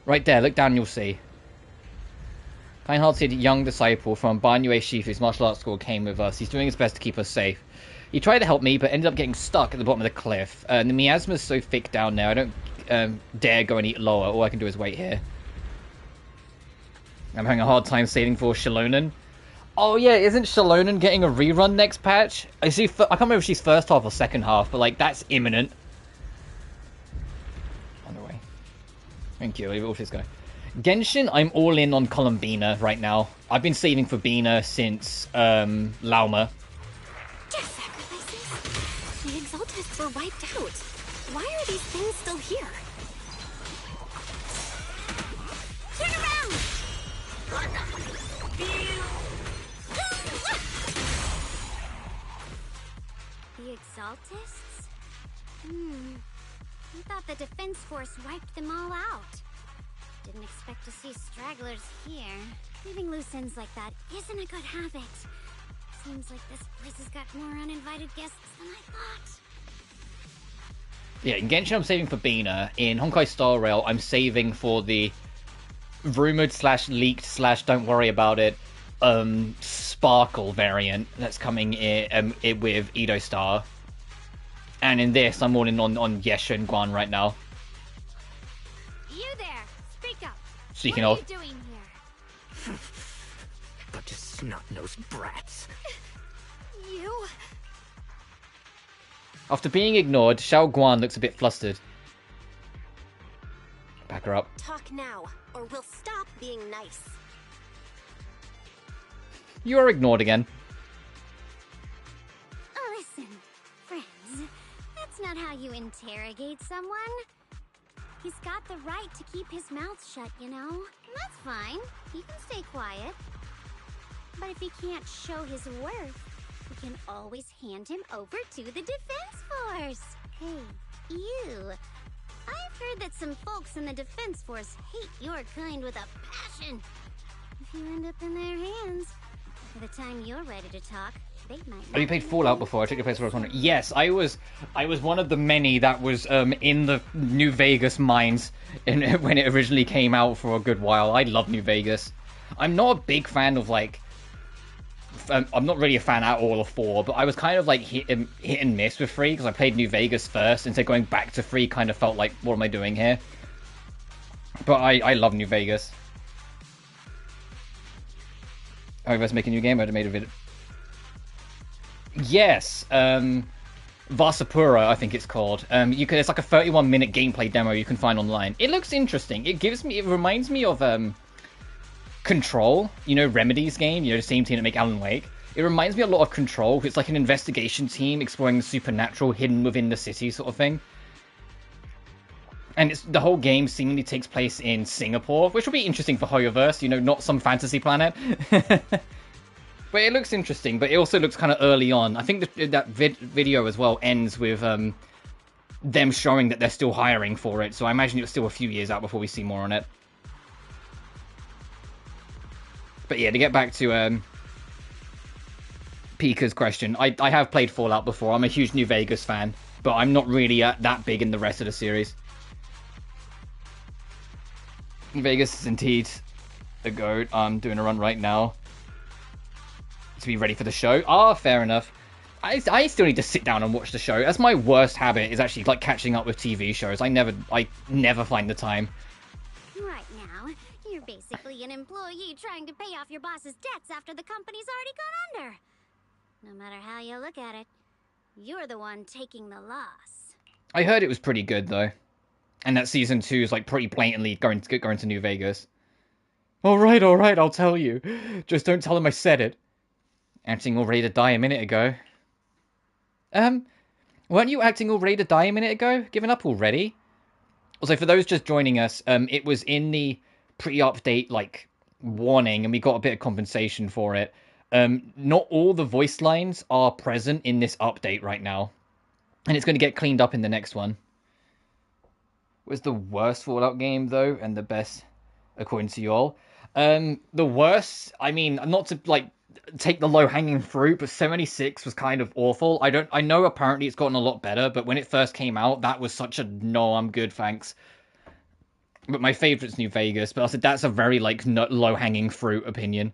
Right there, look down and you'll see. Kind-hearted young disciple from Banyue Shifu's martial arts school came with us. He's doing his best to keep us safe. He tried to help me, but ended up getting stuck at the bottom of the cliff. The miasma's so thick down there, I don't dare go any lower. All I can do is wait here. I'm having a hard time saving for Shalonen. Oh yeah, isn't Shalonen getting a rerun next patch? I can't remember if she's first half or second half, but like that's imminent. On the way. Thank you. Leave it off this guy. Genshin, I'm all in on Columbina right now. I've been saving for Bina since Lauma. The Exaltists were wiped out. Why are these things still here? Turn around! The Exaltists? I thought the defense force wiped them all out. Didn't expect to see stragglers here. Leaving loose ends like that isn't a good habit. Seems like this place has got more uninvited guests than I thought. Yeah, in Genshin I'm saving for Bina. In Honkai Star Rail I'm saving for the rumored / leaked / don't worry about it Sparkle variant that's coming with Edo Star. And in this, I'm all in on Yesha and Guan right now. You there, speak up. Speaking what of. are you doing here? Bunch of snot-nosed brats. You? After being ignored, Xiao Guan looks a bit flustered. Back her up. Talk now, or we'll stop being nice. You are ignored again. Listen, friends, that's not how you interrogate someone. He's got the right to keep his mouth shut, you know? That's fine. He can stay quiet. But if he can't show his worth, we can always hand him over to the Defense Force. Hey, you. I've heard that some folks in the Defense Force hate your kind with a passion. If you end up in their hands, by the time you're ready to talk, they might. Have you played Fallout before? I took your place where I was wondering. Yes, I was one of the many that was in the New Vegas mines when it originally came out for a good while. I love New Vegas. I'm not a big fan of like. I'm not really a fan at all of 4, but I was kind of like hit and miss with 3 because I played New Vegas first, and so going back to 3 kind of felt like, what am I doing here? But I love New Vegas. Oh, you guys making a new game? I'd have made a video. Yes, Vasapura, I think it's called. It's like a 31-minute gameplay demo you can find online. It looks interesting. It reminds me of Control, you know, Remedy's game, you know, the same team that make Alan Wake. It reminds me a lot of Control. It's like an investigation team exploring the supernatural hidden within the city sort of thing. And the whole game seemingly takes place in Singapore, which will be interesting for Hoyoverse, you know, not some fantasy planet. But it looks interesting, but it also looks kind of early on. I think that video as well ends with them showing that they're still hiring for it, so I imagine it's still a few years out before we see more on it. But yeah, to get back to Pika's question, I have played Fallout before. I'm a huge New Vegas fan, but I'm not really that big in the rest of the series. New Vegas is indeed a goat. I'm doing a run right now to be ready for the show. Fair enough. I still need to sit down and watch the show. That's my worst habit, is actually like catching up with TV shows. I never find the time. Right now, you're basically an employee trying to pay off your boss's debts after the company's already gone under. No matter how you look at it, you're the one taking the loss. I heard it was pretty good, though. And that season 2 is like pretty blatantly going to New Vegas. Alright, I'll tell you. Just don't tell him I said it. Acting all ready to die a minute ago. Weren't you acting all ready to die a minute ago? Given up already? Also, for those just joining us, it was in the pre-update, like, warning, and we got a bit of compensation for it. Not all the voice lines are present in this update right now. And it's going to get cleaned up in the next one. Was the worst Fallout game, though, and the best, according to y'all? The worst, I mean, not to, like, take the low-hanging fruit, but 76 was kind of awful. I know apparently it's gotten a lot better, but when it first came out, that was such a, no, I'm good, thanks. But my favorite's New Vegas, but I said that's a very, like, low-hanging fruit opinion.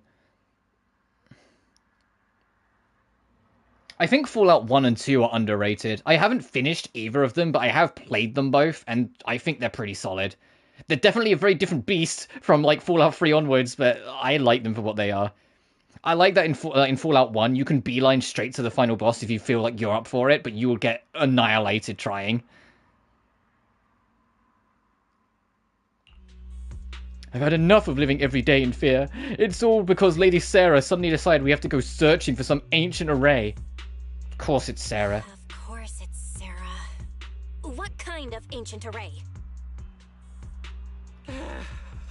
I think Fallout 1 and 2 are underrated. I haven't finished either of them, but I have played them both, and I think they're pretty solid. They're definitely a very different beast from, like, Fallout 3 onwards, but I like them for what they are. I like that in Fallout 1, you can beeline straight to the final boss if you feel like you're up for it, but you will get annihilated trying. I've had enough of living every day in fear. It's all because Lady Sarah suddenly decided we have to go searching for some ancient array. Of course it's Sarah. Of course it's Sarah. What kind of ancient array?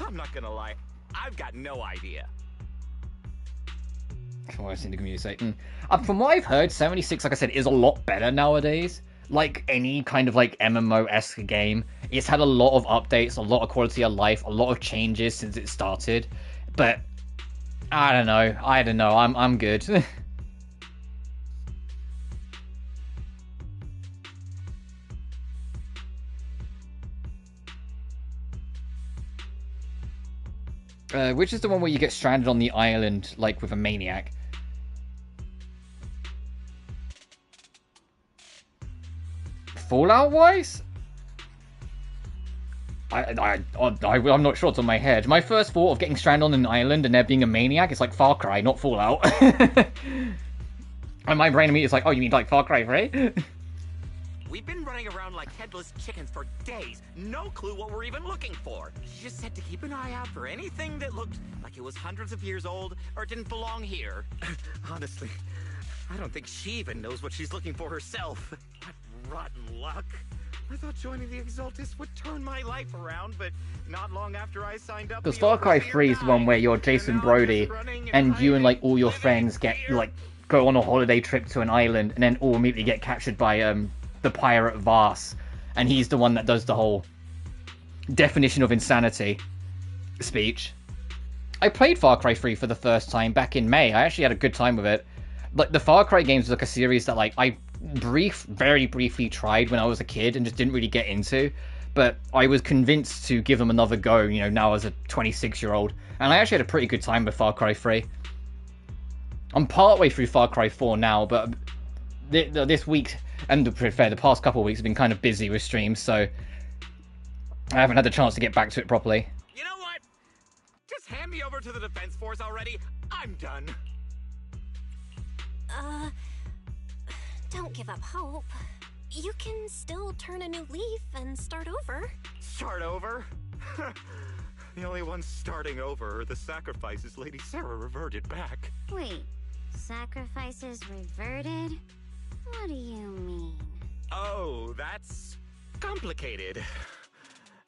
I'm not gonna lie, I've got no idea. From what I've seen the community say. From what I've heard, 76, like I said, is a lot better nowadays. Like any kind of like MMO-esque game. It's had a lot of updates, a lot of quality of life, a lot of changes since it started. But I don't know. I'm good. Which is the one where you get stranded on the island, like, with a maniac? Fallout-wise? I'm not sure it's on my head. My first thought of getting stranded on an island and there being a maniac is like Far Cry, not Fallout. And my brain immediately is like, oh, you mean like Far Cry 3? We've been running around like headless chickens for days. No clue what we're even looking for. She just said to keep an eye out for anything that looked like it was hundreds of years old or didn't belong here. Honestly, I don't think she even knows what she's looking for herself. What rotten luck. I thought joining the Exaltis would turn my life around, but not long after I signed up... Because Far Cry 3 is the one where you're Jason Brody, and you and, like, all your friends get, like, go on a holiday trip to an island, and then all immediately get captured by, the pirate Vars. And he's the one that does the whole definition of insanity speech. I played Far Cry 3 for the first time back in May. I actually had a good time with it. Like, the Far Cry games was like a series that, like, I very briefly tried when I was a kid and just didn't really get into, but I was convinced to give them another go, you know, now as a 26-year-old, and I actually had a pretty good time with Far Cry 3. I'm partway through Far Cry 4 now, but this week, and to be fair, the past couple of weeks have been kind of busy with streams, so I haven't had the chance to get back to it properly. You know what? Just hand me over to the Defense Force already. I'm done. Don't give up hope. You can still turn a new leaf and start over. Start over? The only ones starting over are the sacrifices Lady Sarah reverted back. Wait, sacrifices reverted? What do you mean? Oh, that's complicated.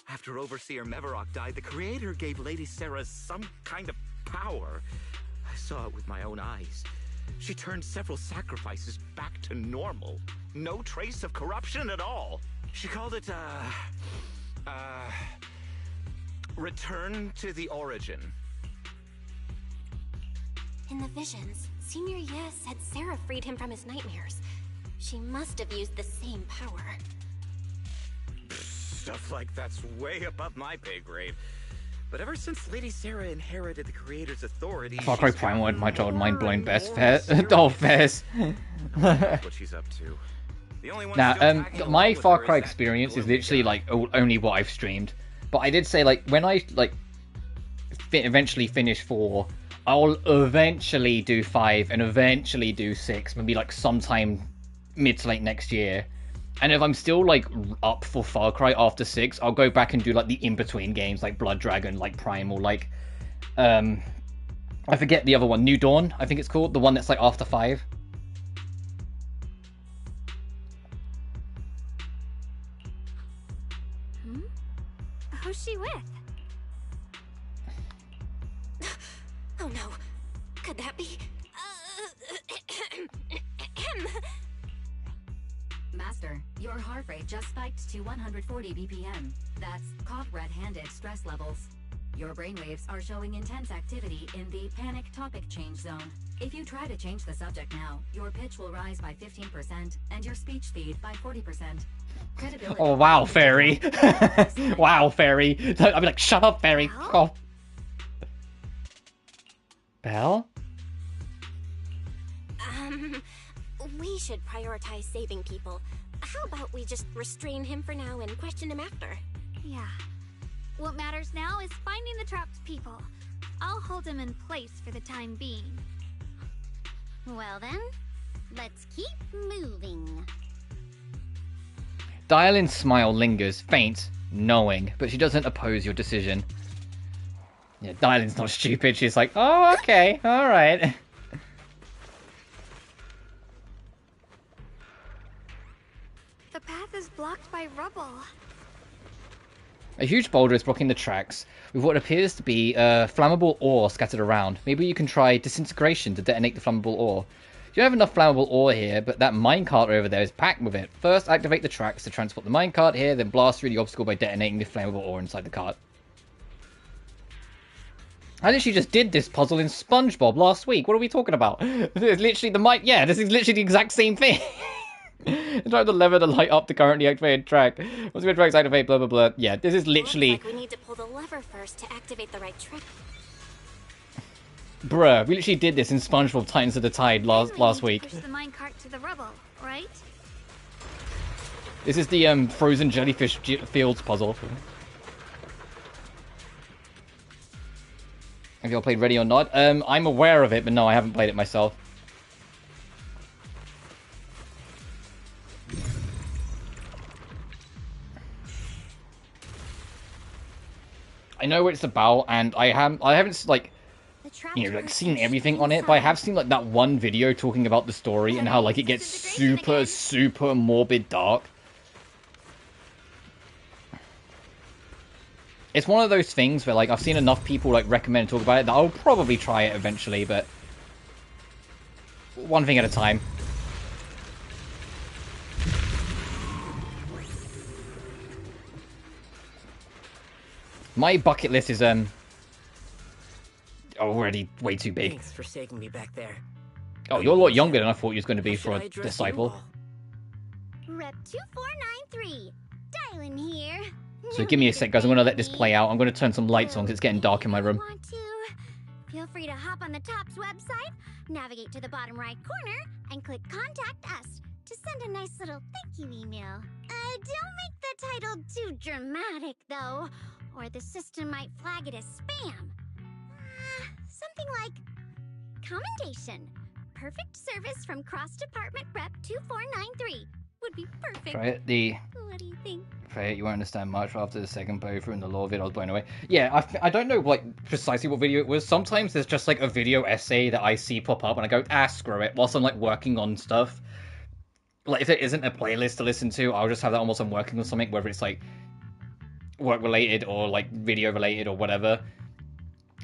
After Overseer Mevarok died, the Creator gave Lady Sarah some kind of power. I saw it with my own eyes. She turned several sacrifices back to normal. No trace of corruption at all. She called it, return to the origin. In the visions, Senior Ye said Sarah freed him from his nightmares. She must have used the same power. Stuff like that's way above my pay grade. But ever since Lady Sarah inherited the Creator's authority, Far Cry Primal had my child mind blown best Fairs. What she's up to. The only one Now, my Far Cry experience is literally like only what I've streamed. But I did say, like, when I like eventually finish 4, I'll eventually do 5 and eventually do 6, maybe like sometime mid to late next year. And if I'm still, like, up for Far Cry after 6, I'll go back and do, like, the in-between games, like Blood Dragon, like Primal, like, I forget the other one, New Dawn, I think it's called, the one that's, like, after 5. Who's she with? Oh no, could that be? Master, your heart rate just spiked to 140 BPM. That's caught red-handed stress levels. Your brainwaves are showing intense activity in the panic topic change zone. If you try to change the subject now, your pitch will rise by 15% and your speech speed by 40%. Credibility. Oh, wow, Fairy. Wow, Fairy. I'll be like, shut up, Fairy. Oh. Belle? We should prioritize saving people. How about we just restrain him for now and question him after? Yeah. What matters now is finding the trapped people. I'll hold him in place for the time being. Well then, let's keep moving. Dialin's smile lingers, faint, knowing, but she doesn't oppose your decision. Yeah, Dialin's not stupid. She's like, oh, okay, alright. The path is blocked by rubble. A huge boulder is blocking the tracks, with what appears to be flammable ore scattered around. Maybe you can try disintegration to detonate the flammable ore. You don't have enough flammable ore here, but that minecart over there is packed with it. First, activate the tracks to transport the minecart here, then blast through the obstacle by detonating the flammable ore inside the cart. I literally just did this puzzle in SpongeBob last week. What are we talking about? This is literally the yeah, this is literally the exact same thing. Drive the lever to light up the currently activated track. Once the tracks activate, blah blah blah. Yeah, this is literally. Looks like we need to pull the lever first to activate the right track. Bruh, we literally did this in SpongeBob Titans of the Tide last week. Push the minecart to the rubble, right? This is the frozen jellyfish fields puzzle. Have you all played Ready or Not? I'm aware of it, but no, I haven't played it myself. I know what it's about, and I haven't like, you know, like seen everything on it, but I have seen like that one video talking about the story and how like it gets super morbid dark. It's one of those things where like I've seen enough people like recommend and talk about it that I'll probably try it eventually, but one thing at a time. My bucket list is already way too big. Thanks for saving me back there. Oh, you're a lot younger than I thought you was going to be for a disciple. Rep 2493, Dylan here. So give me a sec, guys. I'm going to let this play out. I'm going to turn some lights on because it's getting dark in my room. Want to? Feel free to hop on the Top's website, navigate to the bottom right corner, and click Contact Us to send a nice little thank you email. Don't make the title too dramatic, though, or the system might flag it as spam. Something like commendation. Perfect service from cross-department rep 2493 would be perfect. Try it. What do you think? Try it. You won't understand much after the second playthrough and the lore of it. I was blown away. Yeah, I don't know like precisely what video it was. Sometimes there's just like a video essay that I see pop up and I go, screw it. Whilst I'm like working on stuff. Like if there isn't a playlist to listen to, I'll just have that almost I'm working on something, whether it's like work related or like video related or whatever.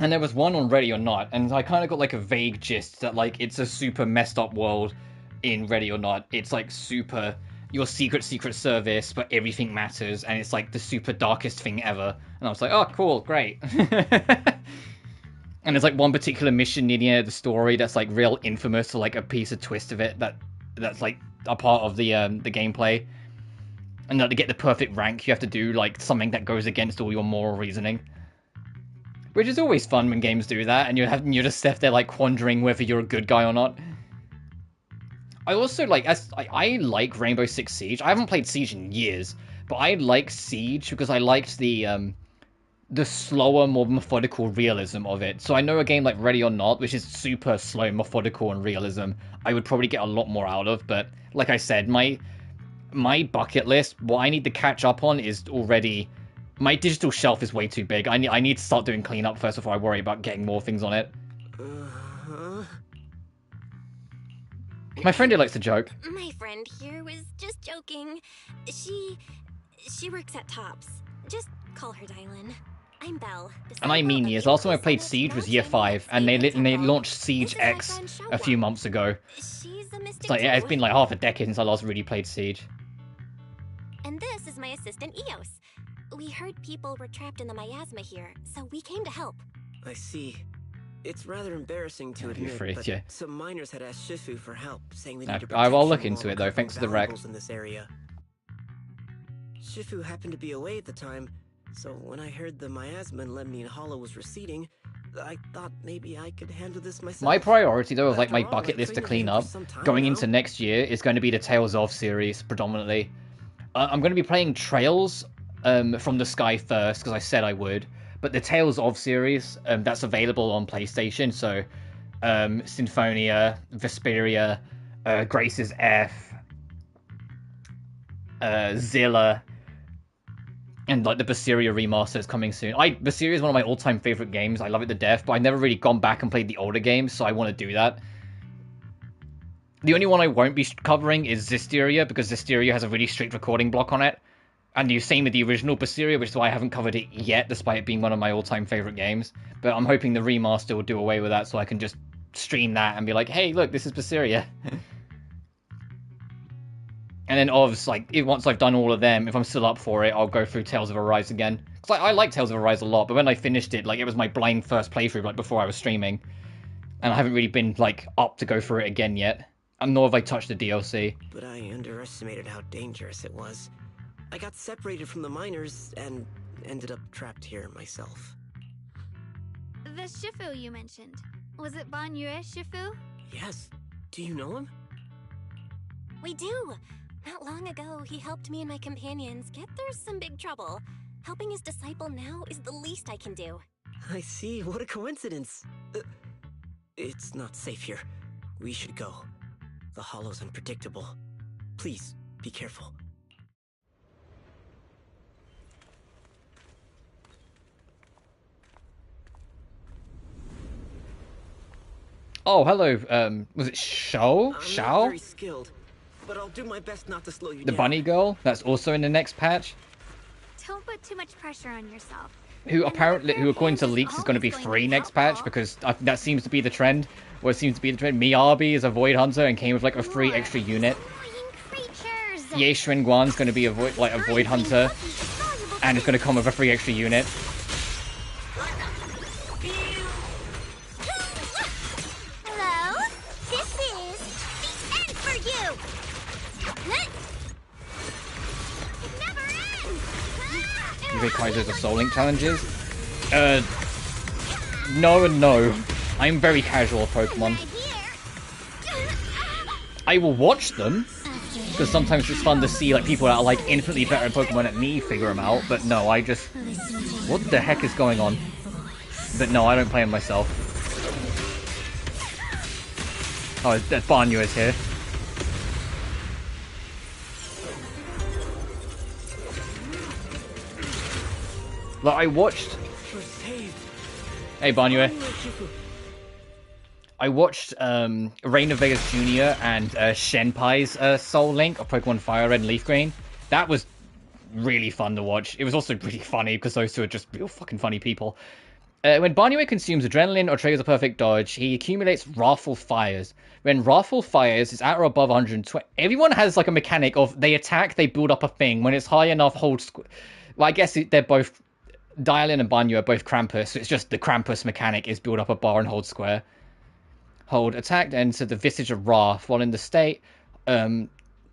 And there was one on Ready or Not, and I kind of got like a vague gist that like it's a super messed up world in Ready or Not. It's like super your secret service, but everything matters, and it's like the super darkest thing ever. And I was like, oh cool, great. And there's like one particular mission near the end of the story that's like real infamous for like a piece of twist of it that's like a part of the gameplay. And that to get the perfect rank, you have to do like something that goes against all your moral reasoning. Which is always fun when games do that, and you're just left there like wondering whether you're a good guy or not. I also like I like Rainbow Six Siege. I haven't played Siege in years, but I like Siege because I liked the slower, more methodical realism of it. So I know a game like Ready or Not, which is super slow, methodical, and realism, I would probably get a lot more out of. But like I said, my bucket list, what I need to catch up on is already. My digital shelf is way too big. I need to start doing cleanup first before I worry about getting more things on it. My friend here likes to joke. My friend here was just joking. She works at Tops. Just call her Dylan. I'm Belle. And I mean years. Last time I played Siege was year 5, and they launched Siege X a few months ago. So yeah, it's been like half a decade since I last really played Siege. And this is my assistant Eos. We heard people were trapped in the miasma here, so we came to help. I see. It's rather embarrassing to admit, but some miners had asked Shifu for help, saying they need to I'll look into it though, thanks to the rec. In this area. Shifu happened to be away at the time, so when I heard the miasma and Lemnian Hollow was receding, I thought maybe I could handle this myself. My priority though, of like my bucket list to clean up, going into next year, is going to be the Tales of series, predominantly. I'm going to be playing Trails from the Sky first, because I said I would. But the Tales of series, that's available on PlayStation, so Symphonia, Vesperia, Grace's F, Zilla, and like the Berseria remaster is coming soon. Berseria is one of my all-time favorite games. I love it to death, but I've never really gone back and played the older games, so I want to do that. The only one I won't be covering is Zestiria, because Zestiria has a really strict recording block on it. And the same with the original Berseria, which is why I haven't covered it yet, despite it being one of my all-time favorite games. But I'm hoping the remaster will do away with that, so I can just stream that and be like, hey, look, this is Berseria. And then, obviously, like, once I've done all of them, if I'm still up for it, I'll go through Tales of Arise again. Because I like Tales of Arise a lot, but when I finished it, like, it was my blind first playthrough, like, before I was streaming. And I haven't really been, like, up to go through it again yet. And nor have I touched the DLC. But I underestimated how dangerous it was. I got separated from the miners and ended up trapped here myself. The Shifu you mentioned. Was it Banyue, Shifu? Yes. Do you know him? We do. Not long ago, he helped me and my companions get through some big trouble. Helping his disciple now is the least I can do. I see. What a coincidence. It's not safe here. We should go. The hollow's unpredictable. Please, be careful. Oh, hello. Was it Shao? I'm Shao? not very skilled, but I'll do my best not to slow you The down. bunny girl? That's also in the next patch. Don't put too much pressure on yourself. Who apparently, who according to leaks, is going to be free next patch because that seems to be the trend. What seems to be the trend. Miyabi is a Void Hunter and came with like a free extra unit. Ye Guan's going to be a Void Hunter, and it's going to come with a free extra unit. Hello? This is the end for you! It never ends! You think Kaiser's are Soul Link challenges? No and no. I'm very casual with Pokemon. I will watch them, because sometimes it's fun to see like people that are like infinitely better at Pokemon than me figure them out, but no, I just... What the heck is going on? But no, I don't play them myself. Oh, that Banyu is here. Like, I watched... Hey, Banyu. I watched Reign of Vegas Jr. and Shenpai's Soul Link of Pokemon Fire Red and Leaf Green. That was really fun to watch. It was also really funny because those two are just real fucking funny people. When Banyu consumes adrenaline or triggers a perfect dodge, he accumulates Wrathful Fires. When Wrathful Fires is at or above 120... Everyone has like a mechanic of they attack, they build up a thing. When it's high enough, hold... Well, I guess they're both... Dialin and Banyu are both Krampus, so it's just the Krampus mechanic is build up a bar and hold square. Hold attack, enter the Visage of Wrath. While in the state,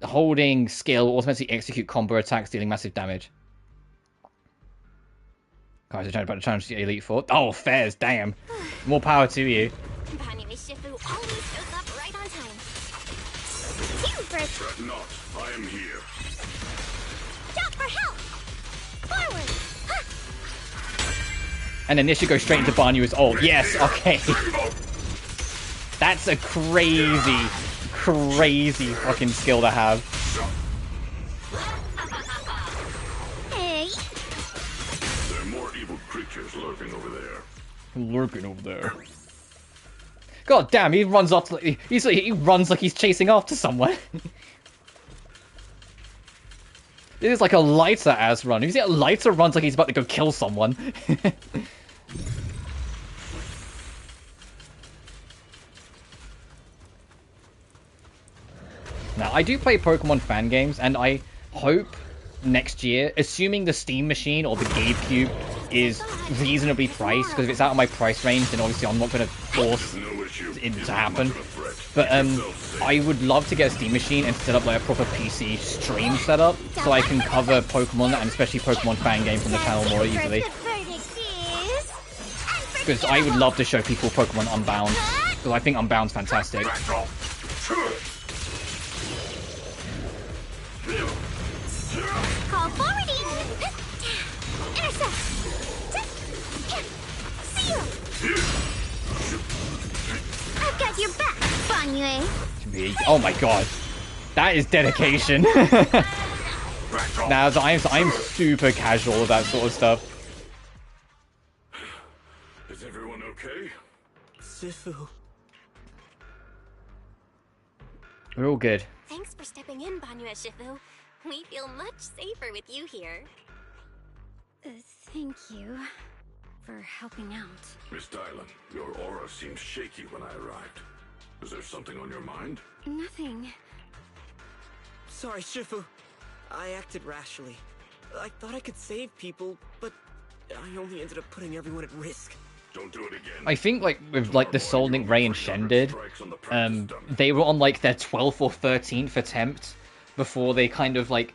holding skill automatically execute combo attacks, dealing massive damage. Guys, are about to challenge the Elite Four. Oh, Fairs, damn. More power to you. Banyu Shifu always shows up right on time. Fret not, I am here. Stop for help! Forward! And then this should go straight into Banyu's ult. Yes, okay. That's a crazy, crazy fucking skill to have. Hey! There are more evil creatures lurking over there. Lurking over there. God damn, he runs up like he runs like he's chasing after someone. This is like a lighter ass run. You see a lighter runs like he's about to go kill someone. Now, I do play Pokemon fan games, and I hope next year, assuming the Steam machine or the GameCube is reasonably priced, because if it's out of my price range, then obviously I'm not going to force it to happen. But I would love to get a Steam machine and set up like a proper PC stream setup, so I can cover Pokemon, and especially Pokemon fan games on the channel more easily. Because I would love to show people Pokemon Unbound, because I think Unbound's fantastic. Call forwarding! Intercept! Seal! I've got your back, Banyu. Oh my god. That is dedication. Now, I'm super casual with that sort of stuff. Is everyone okay? Shifu. We're all good. Thanks for stepping in, Banyu Shifu. We feel much safer with you here. Thank you for helping out. Miss Dylan, your aura seemed shaky when I arrived. Is there something on your mind? Nothing. Sorry, Shifu. I acted rashly. I thought I could save people, but I only ended up putting everyone at risk. Don't do it again. I think like with like the Soul Link Ray and Shen did, they were on like their 12th or 13th attempt before they kind of like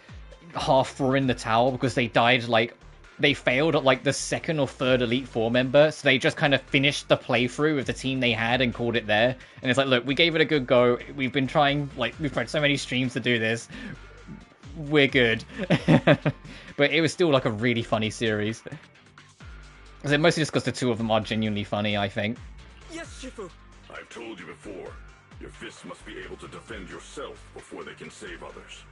half threw in the towel because they died like they failed at like the second or third Elite Four member, so they just kind of finished the playthrough with the team they had and called it there. And it's like, look, we gave it a good go. We've been trying, like, we've tried so many streams to do this. We're good. But it was still like a really funny series. Mostly just because the two of them are genuinely funny, I think. Yes, Shifu! I've told you before, your fists must be able to defend yourself before they can save others.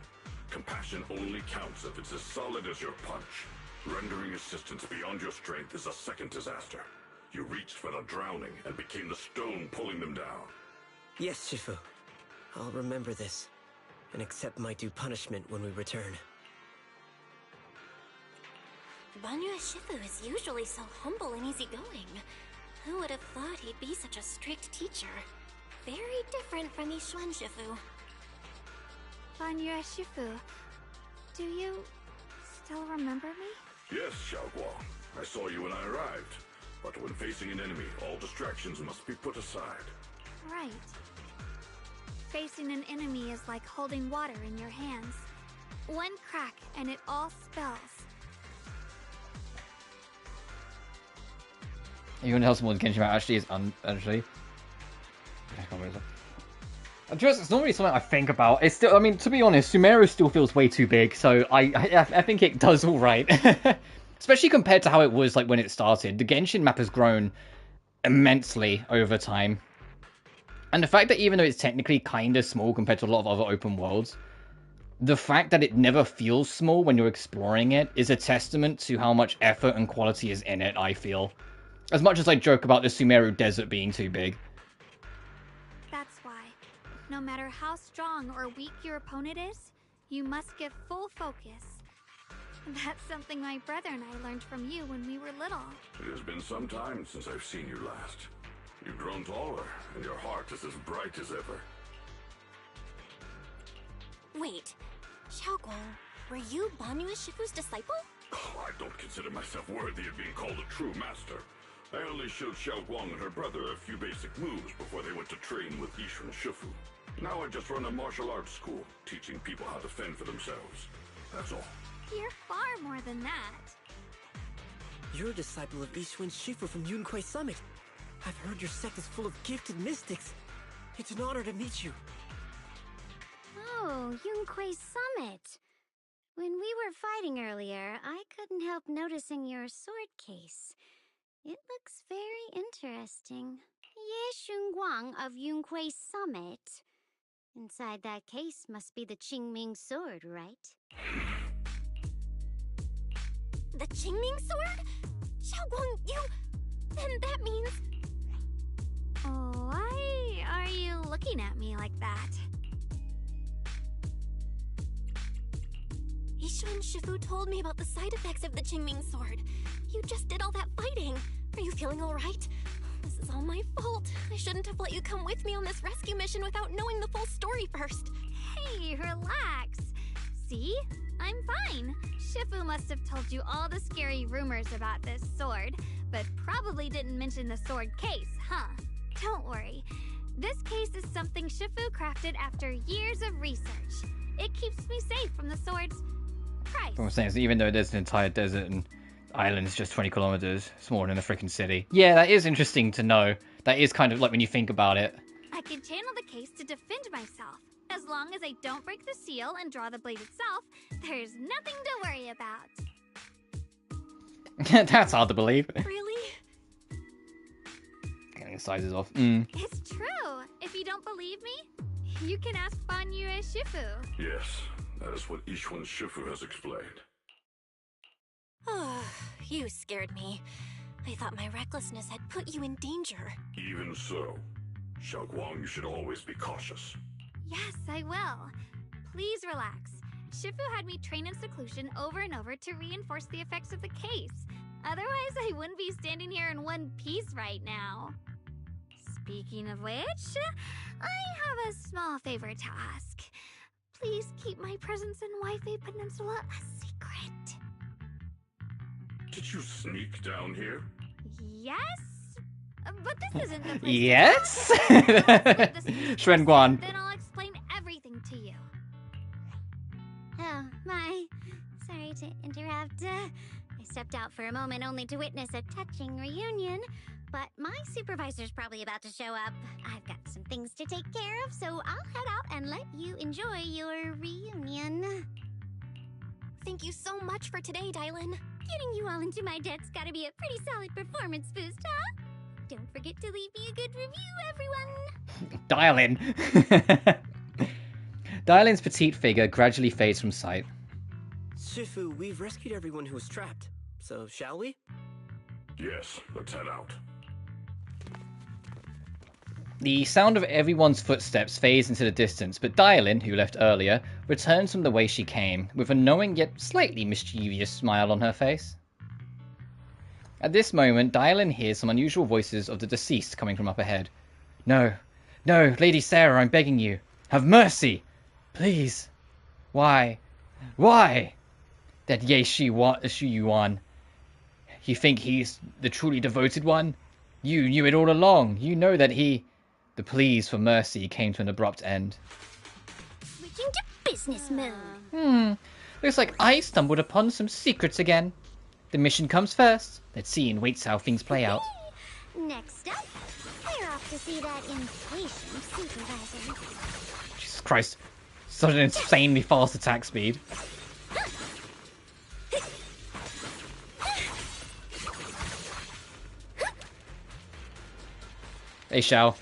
Compassion only counts if it's as solid as your punch. Rendering assistance beyond your strength is a second disaster. You reached for the drowning and became the stone pulling them down. Yes, Shifu. I'll remember this, and accept my due punishment when we return. Banyu Shifu is usually so humble and easygoing. Who would have thought he'd be such a strict teacher? Very different from Yishuan Shifu. Banyu Shifu, do you still remember me? Yes, Xiaoguang. I saw you when I arrived. But when facing an enemy, all distractions must be put aside. Right. Facing an enemy is like holding water in your hands. One crack and it all spills. You want to tell someone Genshin Impact actually is actually. It's not really something I think about. It's still, I mean, to be honest, Sumeru still feels way too big, so I think it does all right. Especially compared to how it was like when it started. The Genshin map has grown immensely over time. And the fact that even though it's technically kind of small compared to a lot of other open worlds, the fact that it never feels small when you're exploring it is a testament to how much effort and quality is in it, I feel. As much as I joke about the Sumeru Desert being too big. That's why, no matter how strong or weak your opponent is, you must give full focus. That's something my brother and I learned from you when we were little. It has been some time since I've seen you last. You've grown taller, and your heart is as bright as ever. Wait, Xiaoguang, were you Banyu Shifu's disciple? Oh, I don't consider myself worthy of being called a true master. I only showed Xiaoguang and her brother a few basic moves before they went to train with Yishuan Shifu. Now I just run a martial arts school, teaching people how to fend for themselves. That's all. You're far more than that. You're a disciple of Yishuan Shifu from Yunquai Summit. I've heard your sect is full of gifted mystics. It's an honor to meet you. Oh, Yunquai Summit. When we were fighting earlier, I couldn't help noticing your sword case. It looks very interesting. Ye Shunguang of Yunquai Summit. Inside that case must be the Qingming sword, right? The Qingming sword? Xiaoguang, you... Then that means... Why are you looking at me like that? Yishuan Shifu told me about the side effects of the Qingming sword. You just did all that fighting. Are you feeling all right? This is all my fault. I shouldn't have let you come with me on this rescue mission without knowing the full story first. Hey, relax. See? I'm fine. Shifu must have told you all the scary rumors about this sword, but probably didn't mention the sword case, huh? Don't worry. This case is something Shifu crafted after years of research. It keeps me safe from the sword's price. What I'm saying is, even though there's an entire desert and island's just 20 kilometers smaller than a freaking city. Yeah, that is interesting to know. That is kind of like when you think about it. I can channel the case to defend myself. As long as I don't break the seal and draw the blade itself, there's nothing to worry about. That's hard to believe. Really? Getting the sizes off. It's true. If you don't believe me, you can ask Banyu Shifu. Yes, that is what Yishuan Shifu has explained. Oh, you scared me. I thought my recklessness had put you in danger. Even so, Xiaoguang, you should always be cautious. Yes, I will. Please relax. Shifu had me train in seclusion over and over to reinforce the effects of the case. Otherwise, I wouldn't be standing here in one piece right now. Speaking of which, I have a small favor to ask. Please keep my presence in Wi-Fi Peninsula a secret. Did you sneak down here? Yes? But this isn't the place. Yes? Xuanguan. Then I'll explain everything to you. Oh, my. Sorry to interrupt. I stepped out for a moment only to witness a touching reunion, but my supervisor's probably about to show up. I've got some things to take care of, so I'll head out and let you enjoy your reunion. Thank you so much for today, Dylan. Getting you all into my debt's gotta be a pretty solid performance boost, huh? Don't forget to leave me a good review, everyone! Dylan! Dylan's petite figure gradually fades from sight. Shifu, we've rescued everyone who was trapped, so shall we? Yes, let's head out. The sound of everyone's footsteps fades into the distance, but Dylan, who left earlier, returns from the way she came, with a knowing yet slightly mischievous smile on her face. At this moment, Dylan hears some unusual voices of the deceased coming from up ahead. No, no, Lady Sarah, I'm begging you. Have mercy! Please. Why? Why? That Ye Shi Yuan. You think he's the truly devoted one? You knew it all along. You know that he... The pleas for mercy came to an abrupt end. Switching to business mode. Looks like I stumbled upon some secrets again. The mission comes first. Let's see and wait how things play out. Next up, we're off to see that impatient supervisor. Jesus Christ. Such an insanely fast attack speed. Hey, Shao.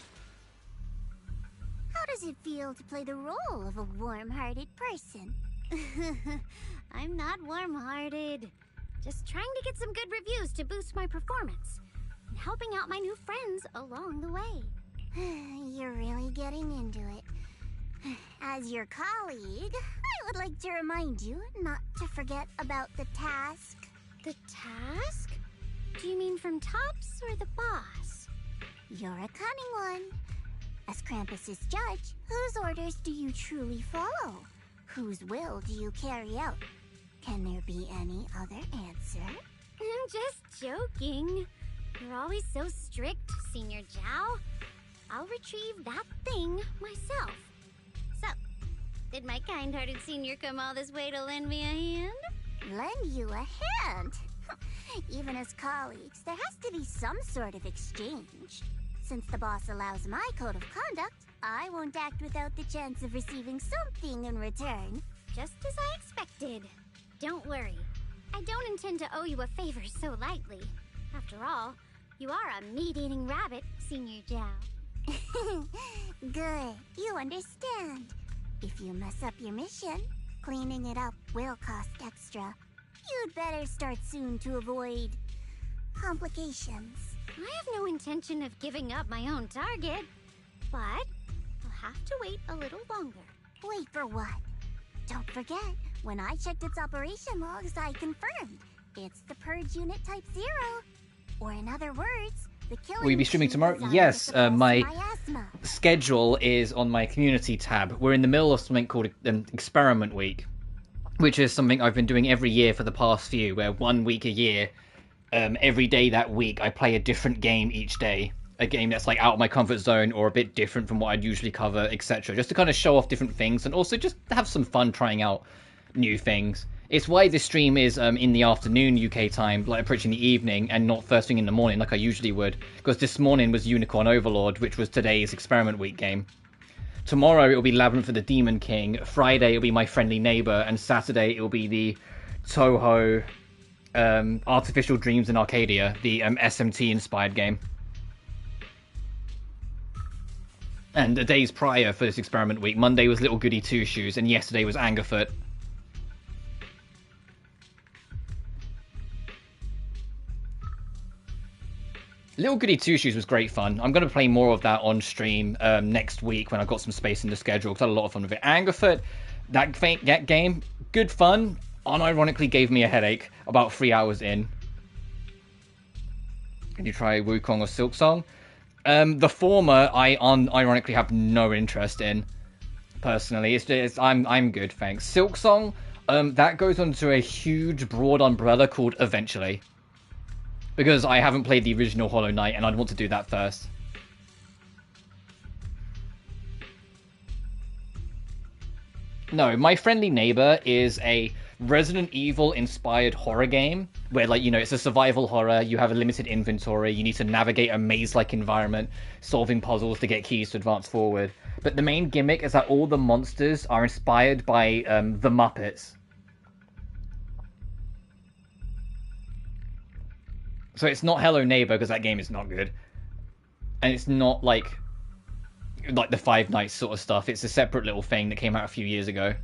How does it feel to play the role of a warm-hearted person? I'm not warm-hearted. Just trying to get some good reviews to boost my performance. And helping out my new friends along the way. You're really getting into it. As your colleague, I would like to remind you not to forget about the task. The task? Do you mean from Tops or the boss? You're a cunning one. As Krampus's judge, whose orders do you truly follow? Whose will do you carry out? Can there be any other answer? I'm just joking. You're always so strict, Senior Zhao. I'll retrieve that thing myself. So, did my kind-hearted senior come all this way to lend me a hand? Lend you a hand? Even as colleagues, there has to be some sort of exchange. Since the boss allows my code of conduct, I won't act without the chance of receiving something in return. Just as I expected. Don't worry. I don't intend to owe you a favor so lightly. After all, you are a meat-eating rabbit, Senior Zhao. Good. You understand. If you mess up your mission, cleaning it up will cost extra. You'd better start soon to avoid complications. I have no intention of giving up my own target, but I'll have to wait a little longer. Wait for what? Don't forget, when I checked its operation logs, I confirmed. It's the Purge Unit Type 0. Or in other words, the killing Will you be streaming machine tomorrow? designed Yes, to suppress my miasma. schedule is on my community tab. We're in the middle of something called Experiment Week, which is something I've been doing every year for the past few, where 1 week a year, every day that week, I play a different game each day. A game that's like out of my comfort zone or a bit different from what I'd usually cover, etc. Just to kind of show off different things and also just have some fun trying out new things. It's why this stream is in the afternoon UK time, like approaching the evening, and not first thing in the morning like I usually would. Because this morning was Unicorn Overlord, which was today's Experiment Week game. Tomorrow it'll be Labyrinth of the Demon King. Friday it'll be My Friendly Neighbor, and Saturday it'll be the Toho Artificial Dreams in Arcadia, the SMT inspired game. And the days prior for this Experiment Week, Monday was Little Goody Two Shoes, and yesterday was Angerfoot. Little Goody Two Shoes was great fun. I'm going to play more of that on stream next week when I've got some space in the schedule, because I had a lot of fun with it. Angerfoot, that game, good fun, unironically gave me a headache about 3 hours in. Can you try Wukong or Silksong? The former, I unironically have no interest in, personally. I'm good, thanks. Silksong, that goes onto a huge, broad umbrella called Eventually. Because I haven't played the original Hollow Knight, and I'd want to do that first. No, My Friendly Neighbor is a Resident Evil inspired horror game where, like, you know, it's a survival horror, you have a limited inventory, you need to navigate a maze-like environment, solving puzzles to get keys to advance forward. But the main gimmick is that all the monsters are inspired by the Muppets. So it's not Hello Neighbor, because that game is not good. And it's not like the Five Nights sort of stuff. It's a separate little thing that came out a few years ago.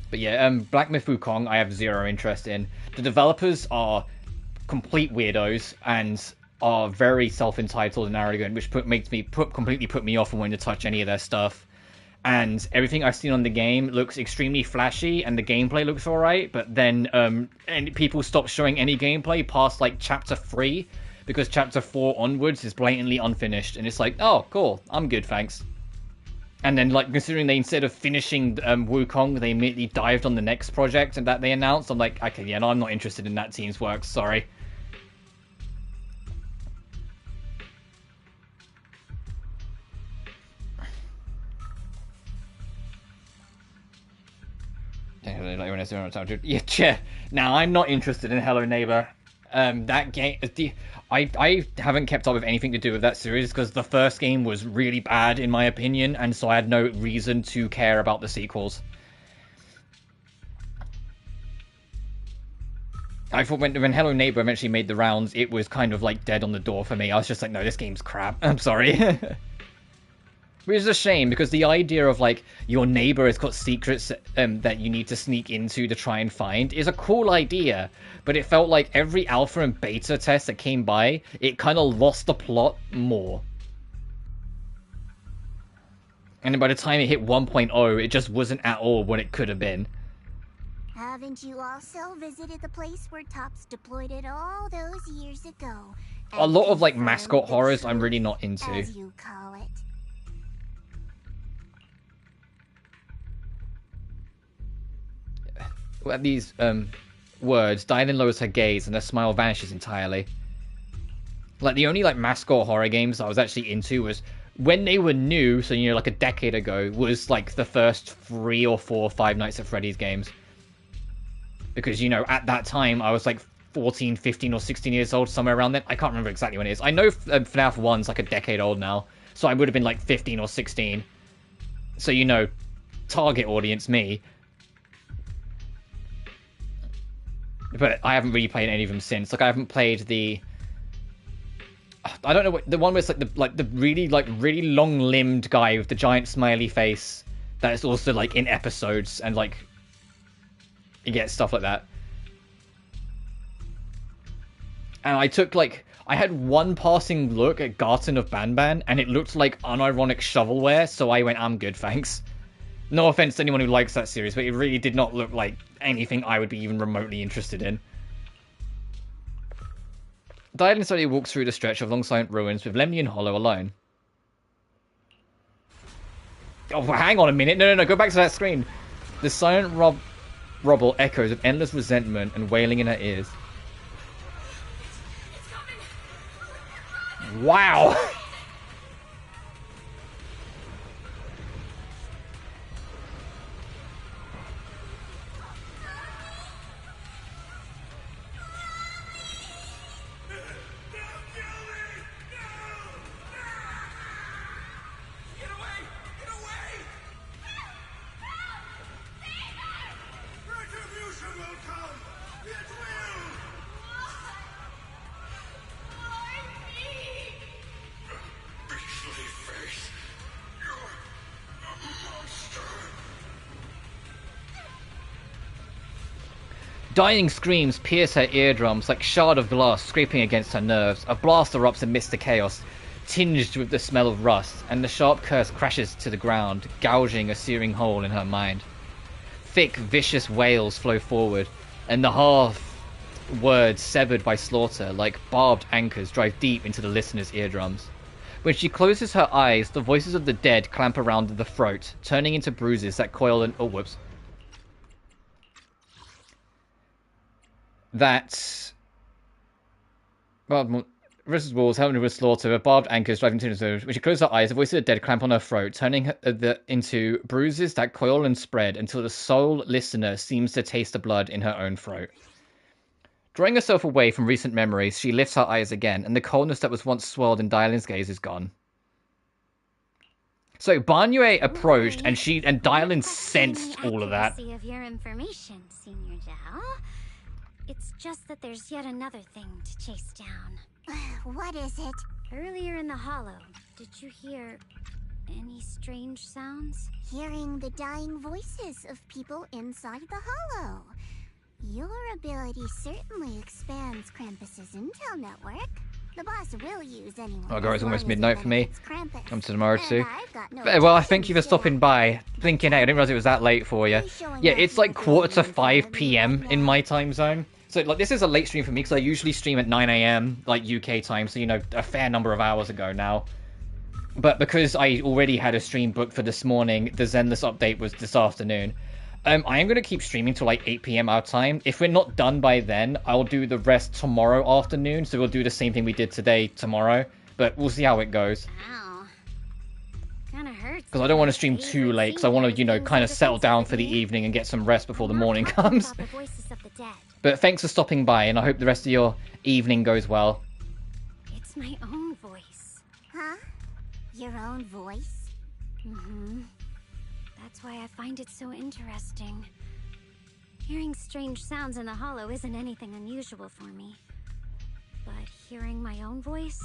But yeah, Black Myth Wukong I have zero interest in. The developers are complete weirdos and are very self-entitled and arrogant, which completely put me off from wanting to touch any of their stuff. And everything I've seen on the game looks extremely flashy, and the gameplay looks alright, but then and people stop showing any gameplay past, like, Chapter 3, because Chapter 4 onwards is blatantly unfinished, and it's like, oh, cool, I'm good, thanks. And then, like, considering they, instead of finishing Wukong, they immediately dived on the next project and that they announced, I'm like, okay, yeah, no, I'm not interested in that team's work, sorry. Yeah, now I'm not interested in Hello Neighbor. That game, I haven't kept up with anything to do with that series because the first game was really bad in my opinion, and so I had no reason to care about the sequels. I thought when Hello Neighbor eventually made the rounds, it was kind of like dead on the door for me. I was just like, no, this game's crap. I'm sorry. Which is a shame, because the idea of, like, your neighbor has got secrets that you need to sneak into to try and find is a cool idea, but it felt like every alpha and beta test that came by, it kind of lost the plot more. And then by the time it hit 1.0, it just wasn't at all what it could have been. Haven't you also visited the place where Tops deployed it all those years ago? A lot of, like, mascot horrors I'm really not into. As you call it. At these words, Dylan lowers her gaze and her smile vanishes entirely. Like, the only, like, mascot horror games I was actually into was when they were new, so, you know, like a decade ago, was, like, the first 3 or 4 Five Nights at Freddy's games. Because, you know, at that time, I was, like, 14, 15, or 16 years old, somewhere around then. I can't remember exactly when it is. I know FNAF 1's, like, a decade old now, so I would have been, like, 15 or 16. So, you know, target audience, me. But I haven't really played any of them since. Like, I haven't played the... I don't know what... The one where it's the really long-limbed guy with the giant smiley face that is also, like, in episodes and, like... You get stuff like that. And I took, like... I had one passing look at Garten of Banban, and it looked like unironic shovelware, so I went, I'm good, thanks. No offense to anyone who likes that series, but it really did not look like anything I would be even remotely interested in. Dylan slowly walks through the stretch of long silent ruins with Lemmy and Hollow alone. Oh, hang on a minute. No, go back to that screen. The silent rubble echoes of endless resentment and wailing in her ears. Wow! Dying screams pierce her eardrums like shard of glass scraping against her nerves. A blast erupts amidst the chaos, tinged with the smell of rust, and the sharp curse crashes to the ground, gouging a searing hole in her mind. Thick, vicious wails flow forward, and the half words severed by slaughter, like barbed anchors, drive deep into the listener's eardrums. When she closes her eyes, the voices of the dead clamp around the throat, turning into bruises that coil and... Oh, whoops. That... Well, Versus walls, helping with slaughter, barbed anchors driving to the when she closes her eyes, the voice of the dead clamp on her throat, turning into bruises that coil and spread until the sole listener seems to taste the blood in her own throat. Drawing herself away from recent memories, she lifts her eyes again, and the coldness that was once swirled in Dylan's gaze is gone. So Banyue approached, and Dylan sensed all of that. Of your information, Senior Dao. It's just that there's yet another thing to chase down. What is it? Earlier in the hollow, did you hear any strange sounds? Hearing the dying voices of people inside the hollow. Your ability certainly expands Krampus's intel network. The boss will use anyone. Oh god, it's almost midnight for me. I'm to tomorrow too. No well, I thank you for stopping by. Thinking, hey, I didn't realize it was that late for you. Yeah, it's like 4:45 p.m. in my time zone. So, like, this is a late stream for me because I usually stream at 9 a.m. like UK time. So, you know, a fair number of hours ago now. But because I already had a stream booked for this morning, the Zenless update was this afternoon. I am going to keep streaming till like 8 p.m. our time. If we're not done by then, I'll do the rest tomorrow afternoon. So we'll do the same thing we did today tomorrow. But we'll see how it goes. Ow. Kinda hurts. Because I don't want to stream too late. Because I want to, you know, kind of settle down for the evening and get some rest before the morning comes. But thanks for stopping by, and I hope the rest of your evening goes well. It's my own voice. Huh? Your own voice? Mm-hmm. That's why I find it so interesting. Hearing strange sounds in the hollow isn't anything unusual for me. But hearing my own voice,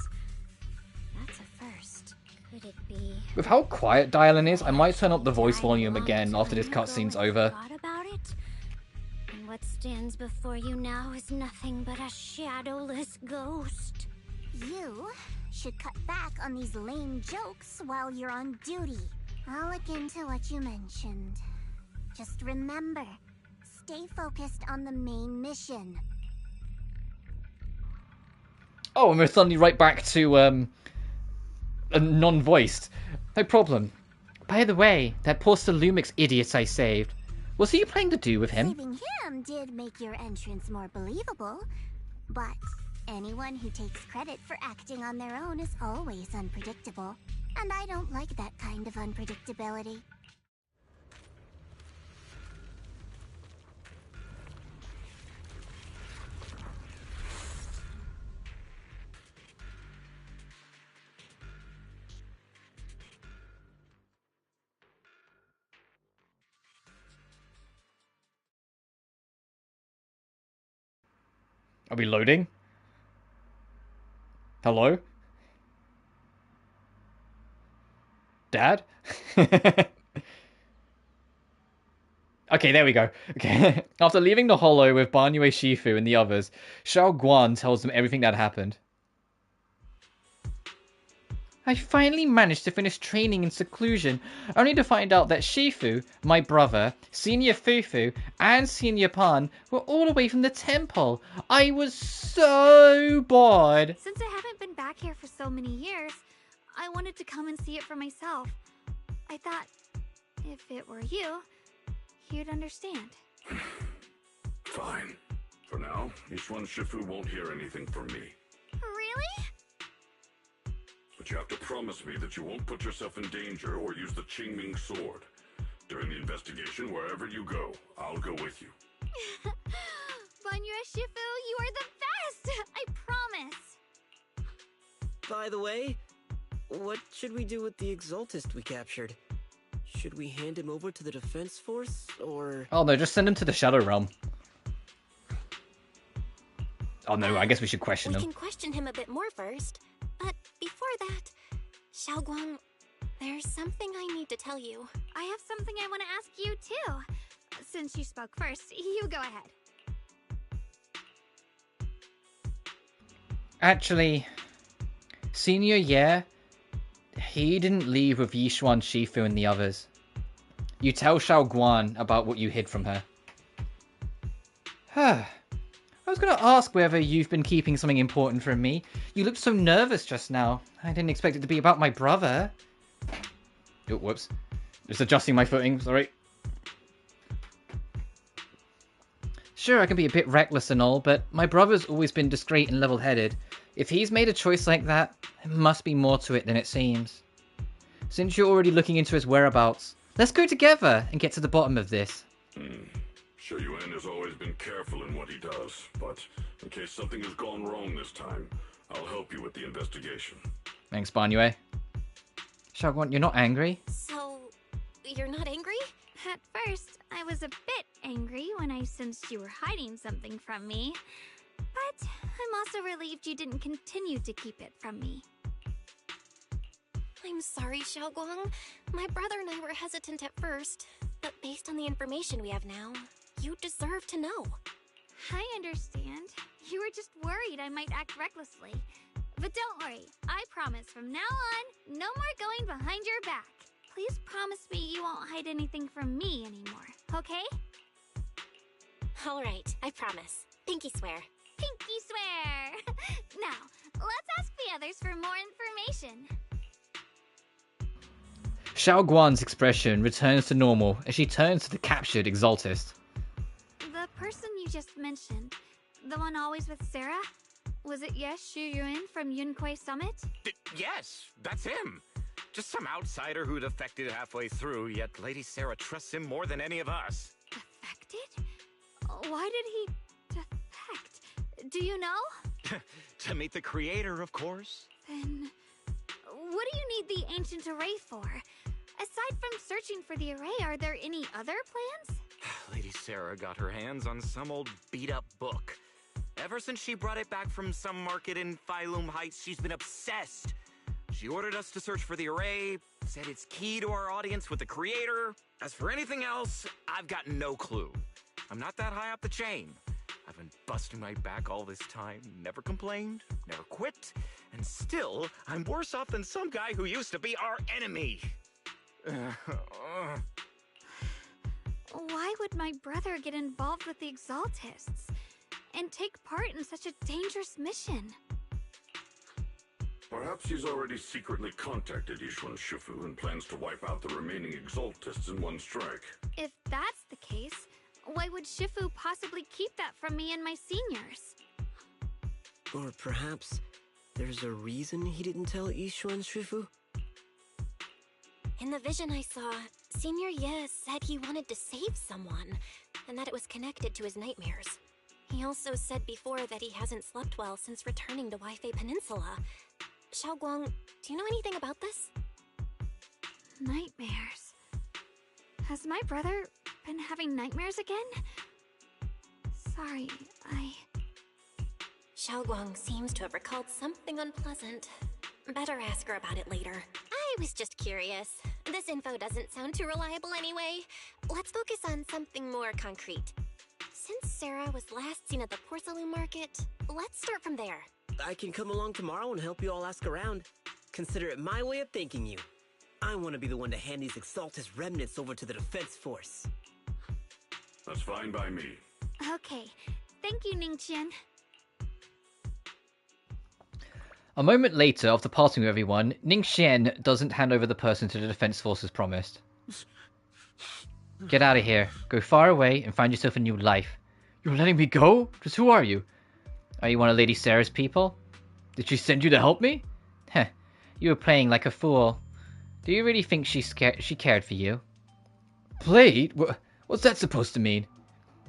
that's a first. Could it be... With how quiet Dylan is, I might turn up the voice volume again after this cutscene's over. About it? And what stands before you now is nothing but a shadowless ghost. You should cut back on these lame jokes while you're on duty. I'll look into what you mentioned. Just remember, stay focused on the main mission. Oh, and we're suddenly right back to, a non-voiced. No problem. By the way, that poor Lumix idiot I saved. Was he playing to do with him? Saving him did make your entrance more believable, but anyone who takes credit for acting on their own is always unpredictable. And I don't like that kind of unpredictability. Are we loading? Hello? Dad? Okay, there we go. Okay. After leaving the hollow with Banyue Shifu and the others, Xiao Guan tells them everything that happened. I finally managed to finish training in seclusion, only to find out that Shifu, my brother, Senior Fufu, and Senior Pan were all away from the temple. I was so bored. Since I haven't been back here for so many years, I wanted to come and see it for myself. I thought, if it were you, you'd understand. Fine. For now, Yishuan Shifu won't hear anything from me. Really? But you have to promise me that you won't put yourself in danger or use the Qingming sword. During the investigation, wherever you go, I'll go with you. Banyue Shifu, you are the best! I promise! By the way, what should we do with the Exaltist we captured? Should we hand him over to the defense force, or... Oh no, just send him to the Shadow Realm. Oh no, I guess we should question him. We can question him a bit more first. But before that, Xiaoguang, there's something I need to tell you. I have something I want to ask you too. Since you spoke first, you go ahead. Actually, Senior Ye, he didn't leave with Yishuan Shifu and the others. You tell Xiao Guan about what you hid from her. I was going to ask whether you've been keeping something important from me. You looked so nervous just now. I didn't expect it to be about my brother. Oh, whoops. Just adjusting my footing, sorry. Sure, I can be a bit reckless and all, but my brother's always been discreet and level-headed. If he's made a choice like that, there must be more to it than it seems. Since you're already looking into his whereabouts, let's go together and get to the bottom of this. Sure, Yuen has always been careful in what he does, but in case something has gone wrong this time, I'll help you with the investigation. Thanks, Banyue. Xiaoguan, you're not angry? So, you're not angry? At first, I was a bit angry when I sensed you were hiding something from me. But I'm also relieved you didn't continue to keep it from me. I'm sorry, Xiaoguang. My brother and I were hesitant at first, but based on the information we have now, you deserve to know. I understand. You were just worried I might act recklessly. But don't worry, I promise from now on, no more going behind your back. Please promise me you won't hide anything from me anymore, okay? Alright, I promise. Pinky swear. Pinky swear! Now, let's ask the others for more information. Xiaoguan's expression returns to normal as she turns to the captured Exaltist. The person you just mentioned, the one always with Sarah? Was it Shu Yuen from Yunquai Summit? Yes, that's him. Just some outsider who defected halfway through, yet Lady Sarah trusts him more than any of us. Defected? Why did he defect? Do you know? To meet the creator, of course. Then, what do you need the ancient array for? Aside from searching for the array, are there any other plans? Lady Sarah got her hands on some old beat-up book. Ever since she brought it back from some market in Phylum Heights, she's been obsessed. She ordered us to search for the array, said it's key to our audience with the creator. As for anything else, I've got no clue. I'm not that high up the chain. I've been busting my back all this time, never complained, never quit, and still, I'm worse off than some guy who used to be our enemy. Why would my brother get involved with the Exaltists and take part in such a dangerous mission? Perhaps he's already secretly contacted Yishuan Shifu and plans to wipe out the remaining Exaltists in one strike. If that's the case, why would Shifu possibly keep that from me and my seniors? Or perhaps there's a reason he didn't tell Yishuan Shifu? In the vision I saw, Senior Ye said he wanted to save someone, and that it was connected to his nightmares. He also said before that he hasn't slept well since returning to Waifei Peninsula. Xiaoguang, do you know anything about this? Nightmares. Has my brother been having nightmares again? Sorry, Xiaoguang seems to have recalled something unpleasant. Better ask her about it later. I was just curious. This info doesn't sound too reliable anyway. Let's focus on something more concrete. Since Sarah was last seen at the porcelain market, let's start from there. I can come along tomorrow and help you all ask around. Consider it my way of thanking you. I want to be the one to hand these Exaltist remnants over to the defense force. That's fine by me. Okay. Thank you, Ningqian. A moment later, after parting with everyone, Ningxian doesn't hand over the person to the defense force as promised. Get out of here. Go far away and find yourself a new life. You're letting me go? Just who are you? Are you one of Lady Sarah's people? Did she send you to help me? Heh, you were playing like a fool. Do you really think she cared for you? Played? What's that supposed to mean?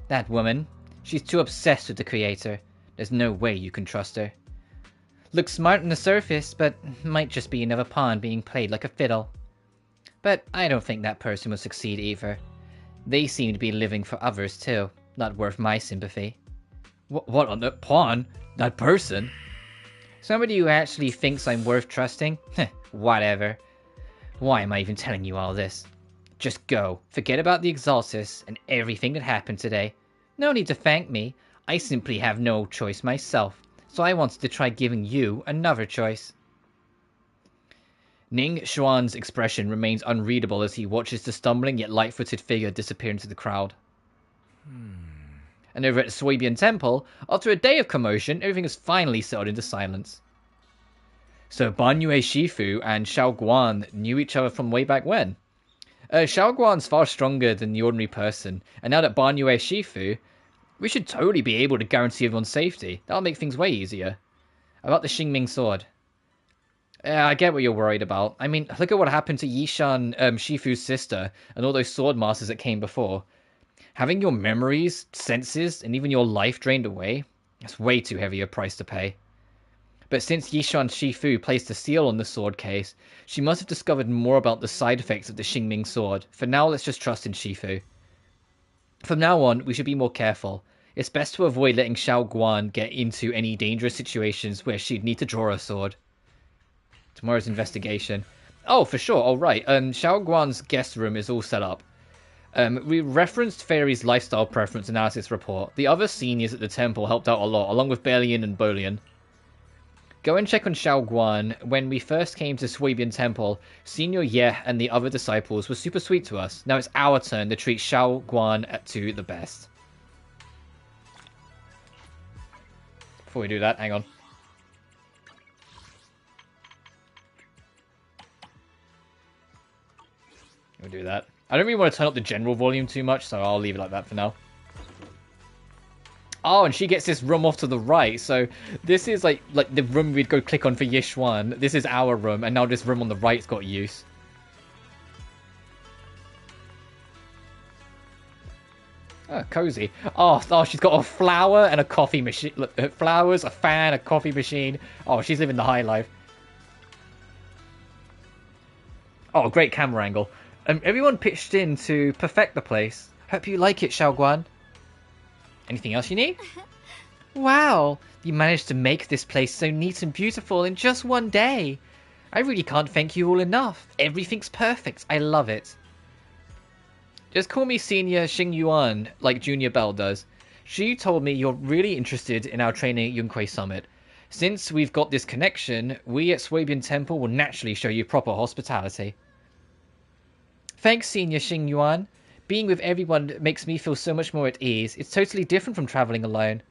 That woman. She's too obsessed with the creator. There's no way you can trust her. Looks smart on the surface, but might just be another pawn being played like a fiddle. But I don't think that person will succeed either. They seem to be living for others too. Not worth my sympathy. What on the pawn? That person? Somebody who actually thinks I'm worth trusting? Whatever. Why am I even telling you all this? Just go. Forget about the Exaltus and everything that happened today. No need to thank me. I simply have no choice myself. So I wanted to try giving you another choice. Ning Xuan's expression remains unreadable as he watches the stumbling yet light-footed figure disappear into the crowd. And over at the Swabian Temple, after a day of commotion, everything is finally settled into silence. So Banyue Shifu and Xiaoguan knew each other from way back when. Xiaoguan's far stronger than the ordinary person, and now that Banyue Shifu We should totally be able to guarantee everyone's safety. That'll make things way easier. About the Xingming sword. Yeah, I get what you're worried about. I mean, look at what happened to Yishan, Shifu's sister, and all those sword masters that came before. Having your memories, senses, and even your life drained away, that's way too heavy a price to pay. But since Yishan Shifu placed a seal on the sword case, she must have discovered more about the side effects of the Xingming sword. For now, let's just trust in Shifu. From now on, we should be more careful. It's best to avoid letting Xiao Guan get into any dangerous situations where she'd need to draw a sword. Tomorrow's investigation. Oh, for sure. All right. Xiao Guan's guest room is all set up. We referenced Fairy's lifestyle preference analysis report. The other seniors at the temple helped out a lot, along with Belian and Bolian. Go and check on Xiao Guan. When we first came to Swabian Temple, Senior Ye and the other disciples were super sweet to us. Now it's our turn to treat Xiao Guan to the best. Before we do that, hang on. We'll do that. I don't really want to turn up the general volume too much, so I'll leave it like that for now. Oh, and she gets this room off to the right, so this is like the room we'd go click on for Yishuan. This is our room, and now this room on the right's got use. Oh, cozy. Oh, she's got a flower and a coffee machine. Look, flowers, a fan, a coffee machine. Oh, she's living the high life. Oh, great camera angle. Everyone pitched in to perfect the place. Hope you like it, Xiao Guan. Anything else you need? Wow, you managed to make this place so neat and beautiful in just one day. I really can't thank you all enough. Everything's perfect. I love it. Just call me Senior Xing Yuan, like Junior Bell does. She told me you're really interested in our training at Yunquei Summit. Since we've got this connection, we at Swabian Temple will naturally show you proper hospitality. Thanks, Senior Xing Yuan. Being with everyone makes me feel so much more at ease. It's totally different from traveling alone.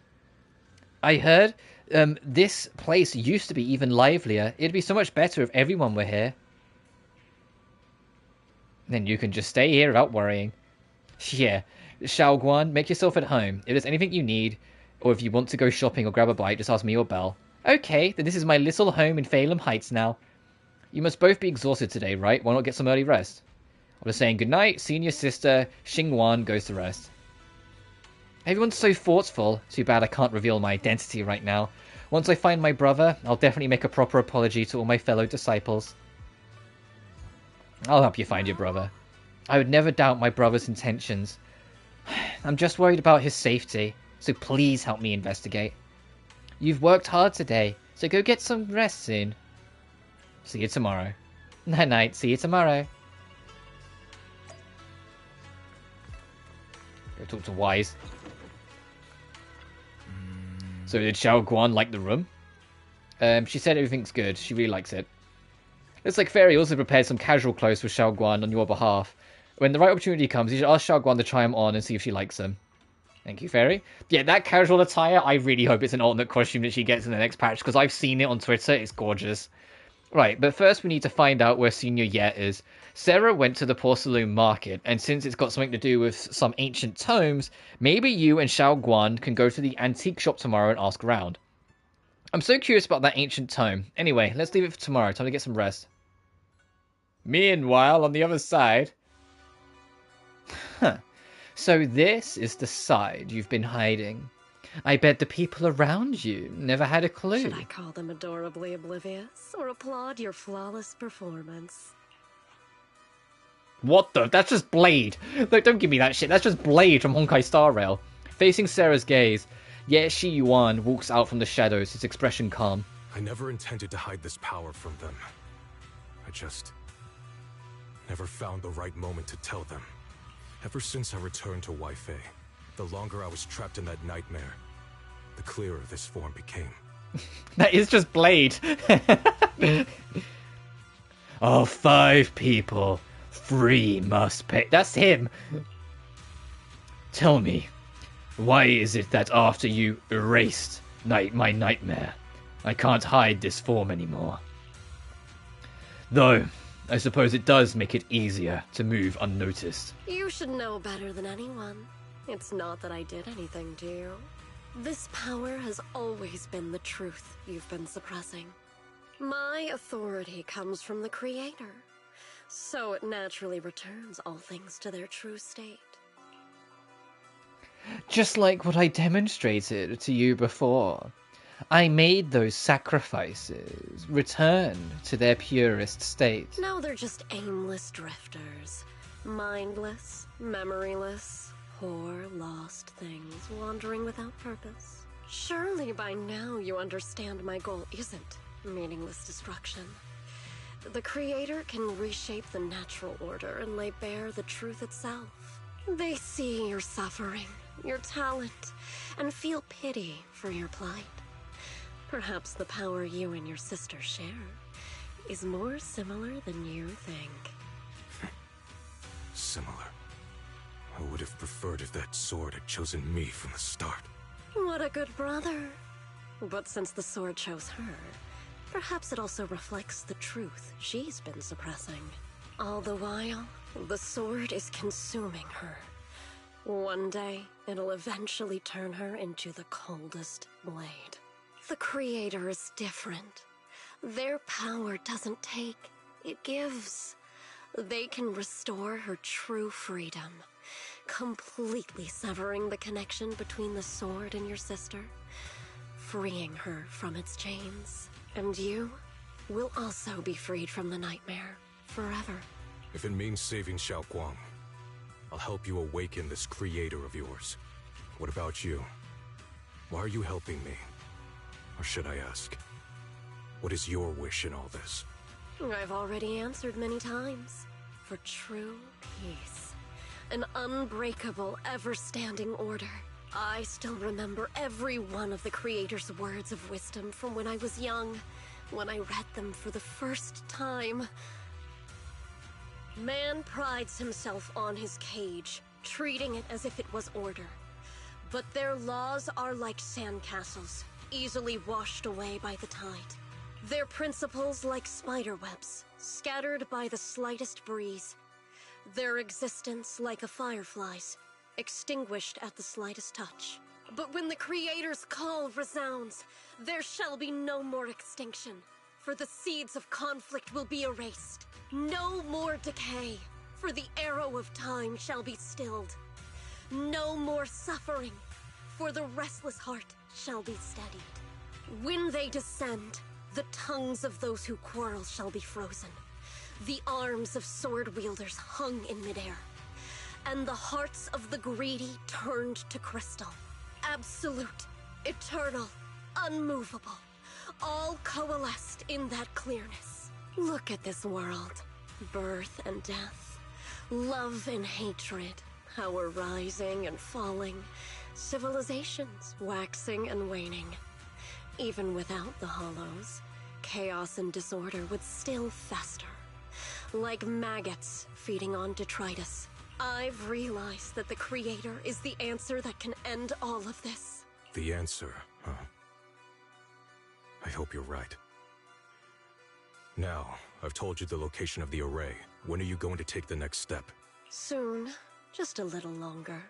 I heard this place used to be even livelier. It'd be so much better if everyone were here. Then you can just stay here without worrying. Yeah, Xiao Guan, make yourself at home. If there's anything you need, or if you want to go shopping or grab a bite, just ask me or Belle. Okay, then this is my little home in Phelan Heights now. You must both be exhausted today, right? Why not get some early rest? I was saying goodnight, senior sister Xingwan goes to rest. Everyone's so thoughtful. Too bad I can't reveal my identity right now. Once I find my brother, I'll definitely make a proper apology to all my fellow disciples. I'll help you find your brother. I would never doubt my brother's intentions. I'm just worried about his safety, so please help me investigate. You've worked hard today, so go get some rest soon. See you tomorrow. Night-night, see you tomorrow. Go talk to Wise. So did Xiao Guan like the room? She said everything's good. She really likes it. Looks like Fairy also prepared some casual clothes for Xiao Guan on your behalf. When the right opportunity comes, you should ask Xiao Guan to try them on and see if she likes them. Thank you, Fairy. Yeah, that casual attire, I really hope it's an alternate costume that she gets in the next patch, because I've seen it on Twitter. It's gorgeous. Right, but first we need to find out where Senior Yet is. Sarah went to the Porcelain Market, and since it's got something to do with some ancient tomes, maybe you and Xiao Guan can go to the antique shop tomorrow and ask around. I'm so curious about that ancient tome. Anyway, let's leave it for tomorrow. Time to get some rest. Meanwhile, on the other side... Huh. So this is the side you've been hiding. I bet the people around you never had a clue. Should I call them adorably oblivious, or applaud your flawless performance? What the? That's just Blade. Look, don't give me that shit. That's just Blade from Honkai Star Rail. Facing Sarah's gaze, Ye Shi Yuan walks out from the shadows, his expression calm. I never intended to hide this power from them. I just never found the right moment to tell them. Ever since I returned to Wi-Fi, the longer I was trapped in that nightmare, the clearer this form became. That is just Blade. Oh, 5 people. 3 must pay. That's him. Tell me, why is it that after you erased my nightmare, I can't hide this form anymore? Though, I suppose it does make it easier to move unnoticed. You should know better than anyone. It's not that I did anything to you. This power has always been the truth you've been suppressing. My authority comes from the Creator, so it naturally returns all things to their true state. Just like what I demonstrated to you before. I made those sacrifices return to their purest state. Now they're just aimless drifters. Mindless, memoryless, poor, lost things wandering without purpose. Surely by now you understand my goal isn't meaningless destruction. The Creator can reshape the natural order and lay bare the truth itself. They see your suffering, your talent, and feel pity for your plight. Perhaps the power you and your sister share is more similar than you think. Similar. I would have preferred if that sword had chosen me from the start. What a good brother. But since the sword chose her, perhaps it also reflects the truth she's been suppressing. All the while, the sword is consuming her. One day, it'll eventually turn her into the coldest blade. The Creator is different. Their power doesn't take, it gives. They can restore her true freedom, completely severing the connection between the sword and your sister, freeing her from its chains. And you will also be freed from the nightmare forever. If it means saving Xiaoguang, I'll help you awaken this Creator of yours. What about you? Why are you helping me? Or should I ask, what is your wish in all this? I've already answered many times. For true peace. An unbreakable, ever-standing order. I still remember every one of the Creator's words of wisdom from when I was young, when I read them for the first time. Man prides himself on his cage, treating it as if it was order. But their laws are like sandcastles, easily washed away by the tide. Their principles like spiderwebs, scattered by the slightest breeze. Their existence like a firefly's, extinguished at the slightest touch. But when the Creator's call resounds, there shall be no more extinction, for the seeds of conflict will be erased. No more decay, for the arrow of time shall be stilled. No more suffering, for the restless heart shall be steadied. When they descend, the tongues of those who quarrel shall be frozen, the arms of sword wielders hung in midair, and the hearts of the greedy turned to crystal. Absolute, eternal, unmovable, all coalesced in that clearness. Look at this world. Birth and death, love and hatred, power rising and falling, civilizations waxing and waning. Even without the Hollows, chaos and disorder would still fester, like maggots feeding on detritus. I've realized that the Creator is the answer that can end all of this. The answer, huh? I hope you're right. Now, I've told you the location of the array. When are you going to take the next step? Soon. Just a little longer.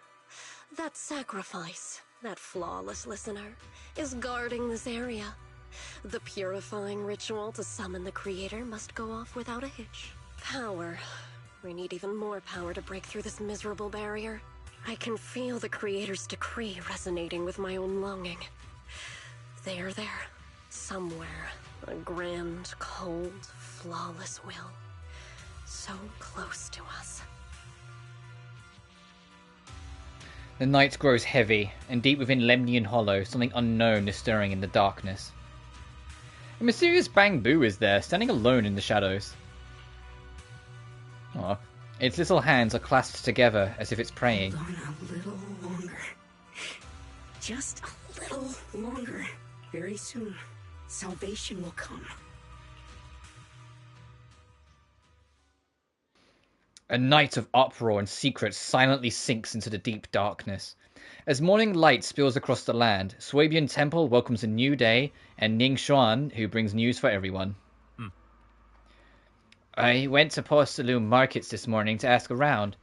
That sacrifice, that flawless listener, is guarding this area. The purifying ritual to summon the Creator must go off without a hitch. Power. We need even more power to break through this miserable barrier. I can feel the Creator's decree resonating with my own longing. They are there. Somewhere. A grand, cold, flawless will. So close to us. The night grows heavy, and deep within Lemnian Hollow, something unknown is stirring in the darkness. A mysterious bamboo is there, standing alone in the shadows. Aw. Its little hands are clasped together as if it's praying. Hold on a little longer. Just a little longer. Very soon, salvation will come. A night of uproar and secrets silently sinks into the deep darkness. As morning light spills across the land, Swabian Temple welcomes a new day, and Ning Xuan, who brings news for everyone. I went to Porcelain Markets this morning to ask around.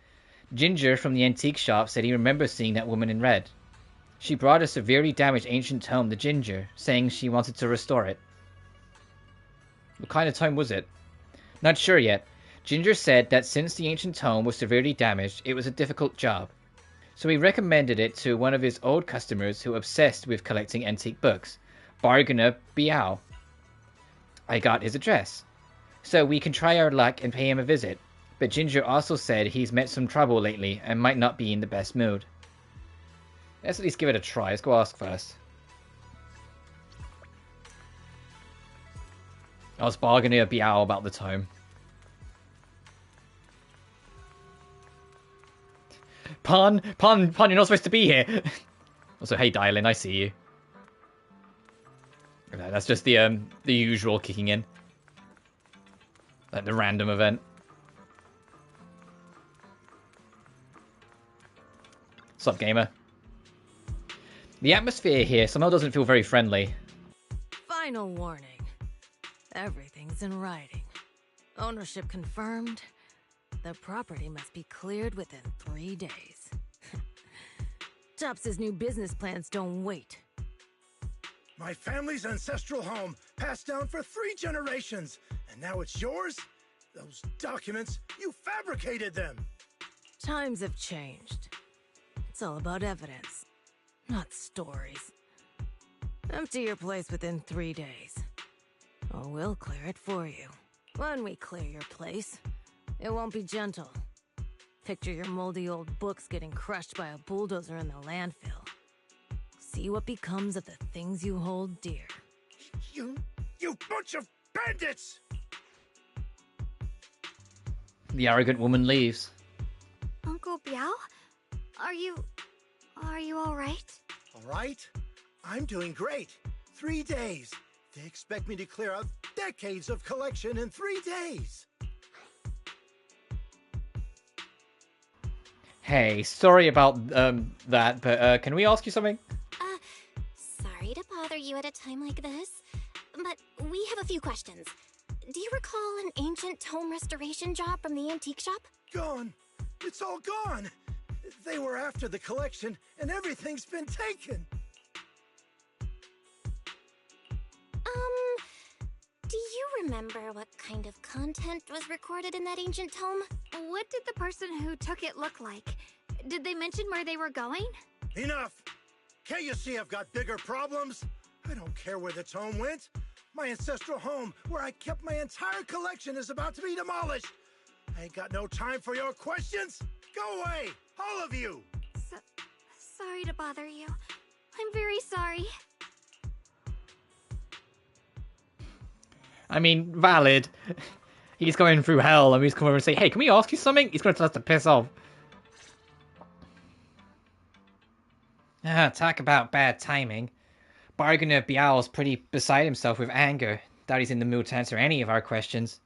Ginger from the antique shop said he remembers seeing that woman in red. She brought a severely damaged ancient tome to Ginger, saying she wanted to restore it. What kind of tome was it? Not sure yet. Ginger said that since the ancient tome was severely damaged, it was a difficult job. So he recommended it to one of his old customers who obsessed with collecting antique books, Bargainer Biao. I got his address. So we can try our luck and pay him a visit. But Ginger also said he's met some trouble lately and might not be in the best mood. Let's at least give it a try. Let's go ask first. I was bargaining a Biao about the tome. Pun, you're not supposed to be here. Also, hey, Dialin, I see you. Okay, that's just the usual kicking in. Like the random event. What's up, gamer? The atmosphere here somehow doesn't feel very friendly. Final warning. Everything's in writing. Ownership confirmed. The property must be cleared within 3 days. Tops' new business plans don't wait. My family's ancestral home, passed down for 3 generations, and now it's yours? Those documents, you fabricated them! Times have changed. It's all about evidence, not stories. Empty your place within 3 days, or we'll clear it for you. When we clear your place, it won't be gentle. Picture your moldy old books getting crushed by a bulldozer in the landfill. See what becomes of the things you hold dear. You bunch of bandits! The arrogant woman leaves. Uncle Biao? Are you alright? Alright? I'm doing great. 3 days. They expect me to clear out decades of collection in 3 days. Hey, sorry about that, but can we ask you something? Sorry to bother you at a time like this, but we have a few questions. Do you recall an ancient tome restoration job from the antique shop? Gone. It's all gone. They were after the collection, and everything's been taken. Do you remember what kind of content was recorded in that ancient tome? What did the person who took it look like? Did they mention where they were going? Enough! Can't you see I've got bigger problems? I don't care where the tome went. My ancestral home, where I kept my entire collection, is about to be demolished. I ain't got no time for your questions. Go away, all of you! Sorry to bother you. I'm very sorry. I mean, valid. He's going through hell, and he's come over and say, hey, can we ask you something? He's going to tell us to piss off. Talk about bad timing. Bargainer Biao's pretty beside himself with anger. Doubt he's in the mood to answer any of our questions.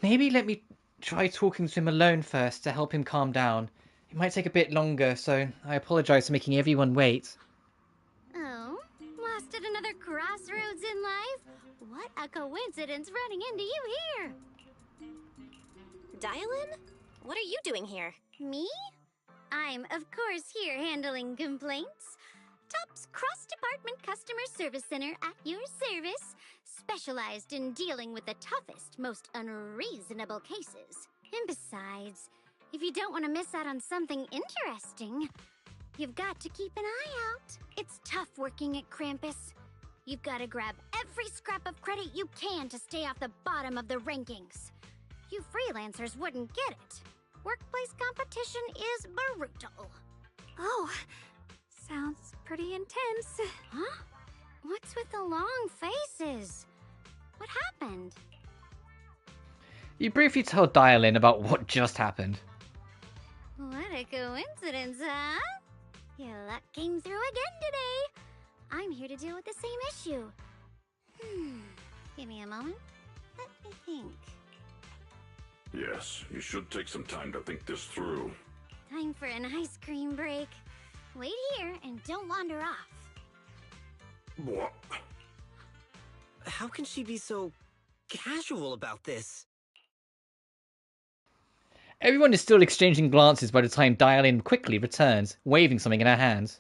Maybe let me try talking to him alone first to help him calm down. It might take a bit longer, so I apologize for making everyone wait. Oh, lost at another crossroads in life? What a coincidence running into you here! Dialin? What are you doing here? Me? I'm, of course, here handling complaints. Top's cross-department customer service center at your service, specialized in dealing with the toughest, most unreasonable cases. And besides, if you don't want to miss out on something interesting, you've got to keep an eye out. It's tough working at Krampus. You've got to grab every scrap of credit you can to stay off the bottom of the rankings. You freelancers wouldn't get it. Workplace competition is brutal. Oh, sounds pretty intense. Huh? What's with the long faces? What happened? You briefly told Dialin about what just happened. What a coincidence, huh? Your luck came through again today. I'm here to deal with the same issue. Give me a moment. Let me think. Yes, you should take some time to think this through. Time for an ice cream break. Wait here and don't wander off. What? How can she be so casual about this? Everyone is still exchanging glances by the time Dialin quickly returns, waving something in her hands.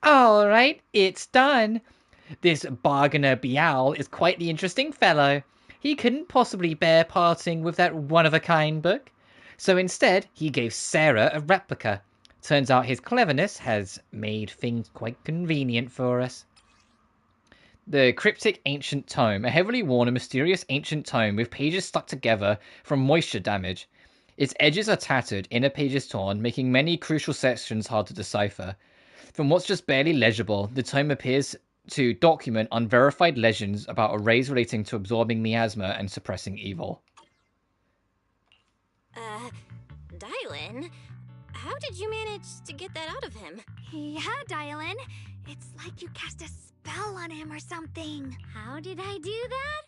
Alright, it's done. This bargainer Bial is quite the interesting fellow. He couldn't possibly bear parting with that one-of-a-kind book. So instead, he gave Sarah a replica. Turns out his cleverness has made things quite convenient for us. The cryptic ancient tome, a heavily worn and mysterious ancient tome with pages stuck together from moisture damage. Its edges are tattered, inner pages torn, making many crucial sections hard to decipher. From what's just barely legible, the tome appears to document unverified legends about arrays relating to absorbing miasma and suppressing evil. Dylan? How did you manage to get that out of him? Yeah, Dylan. It's like you cast a spell on him or something. How did I do that?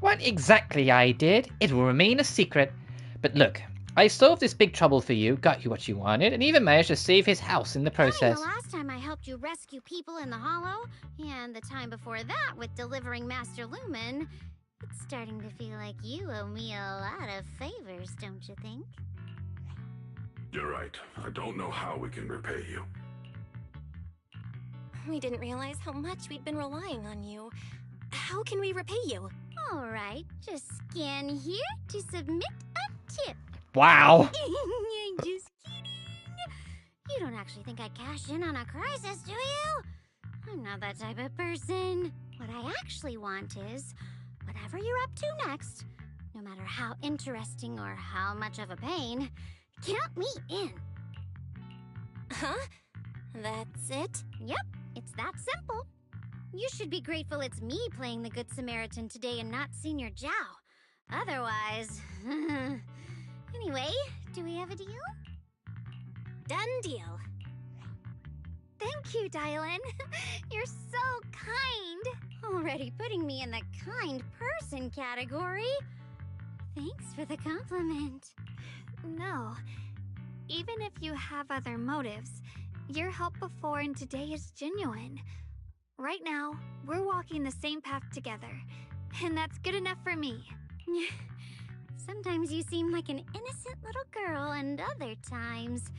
What exactly I did, it will remain a secret. But look, I solved this big trouble for you, got you what you wanted, and even managed to save his house in the process. The last time I helped you rescue people in the Hollow, and the time before that with delivering Master Lumen, it's starting to feel like you owe me a lot of favors, don't you think? You're right. I don't know how we can repay you. We didn't realize how much we'd been relying on you. How can we repay you? Alright, just scan here to submit a tip. Wow! Just kidding. You don't actually think I'd cash in on a crisis, do you? I'm not that type of person. What I actually want is, whatever you're up to next, no matter how interesting or how much of a pain, count me in. Huh? That's it? Yep, it's that simple. You should be grateful it's me playing the Good Samaritan today and not Senior Zhao. Otherwise... Anyway, do we have a deal? Done deal. Thank you, Dylan. You're so kind. Already putting me in the kind person category. Thanks for the compliment. No. Even if you have other motives, your help before and today is genuine. Right now, we're walking the same path together, and that's good enough for me. Sometimes you seem like an innocent little girl, and other times,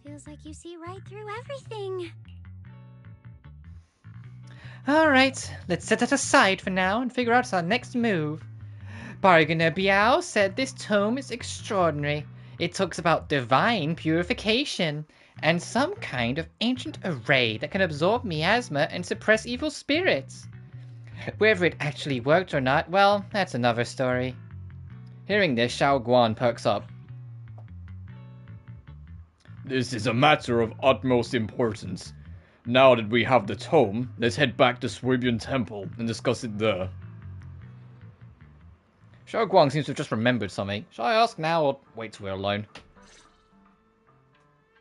feels like you see right through everything. Alright, let's set that aside for now and figure out our next move. Bargainer Biao said this tome is extraordinary. It talks about divine purification and some kind of ancient array that can absorb miasma and suppress evil spirits. Whether it actually worked or not, well, that's another story. Hearing this, Xiao Guan perks up. This is a matter of utmost importance. Now that we have the tome, let's head back to Swabian Temple and discuss it there. Xiao Guang seems to have just remembered something. Shall I ask now or wait till we're alone?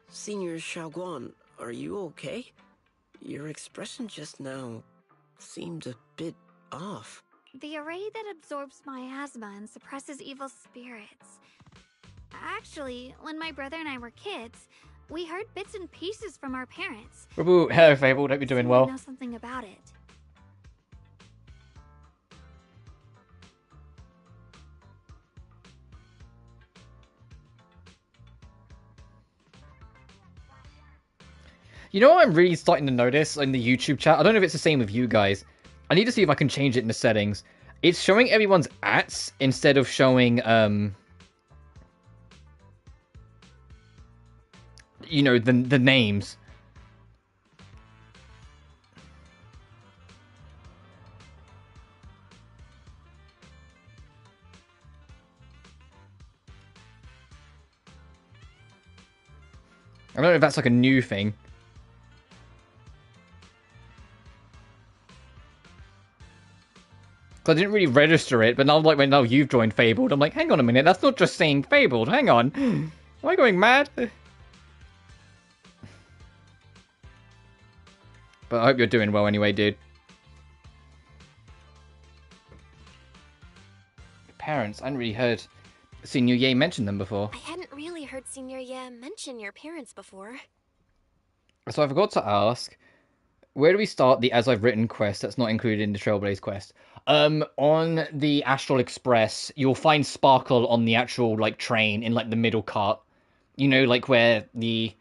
Senior Xiaoguan, are you okay? Your expression just now seemed a bit off. The array that absorbs miasma and suppresses evil spirits. Actually, when my brother and I were kids, we heard bits and pieces from our parents. Hello, Fable. Hope you're doing well. We know something about it. You know what I'm really starting to notice in the YouTube chat? I don't know if it's the same with you guys. I need to see if I can change it in the settings. It's showing everyone's ats instead of showing, you know, the names. I don't know if that's like a new thing. I didn't really register it, but now, like, when now you've joined Fabled, I'm like, hang on a minute, that's not just saying Fabled, hang on. Am I going mad? But I hope you're doing well anyway, dude. Parents, I hadn't really heard Senior Ye mention them before. I hadn't really heard Senior Ye mention your parents before. So I forgot to ask, where do we start the As I've Written quest that's not included in the Trailblaze quest? On the Astral Express, you'll find Sparkle on the actual like train in like the middle cart. You know, like where the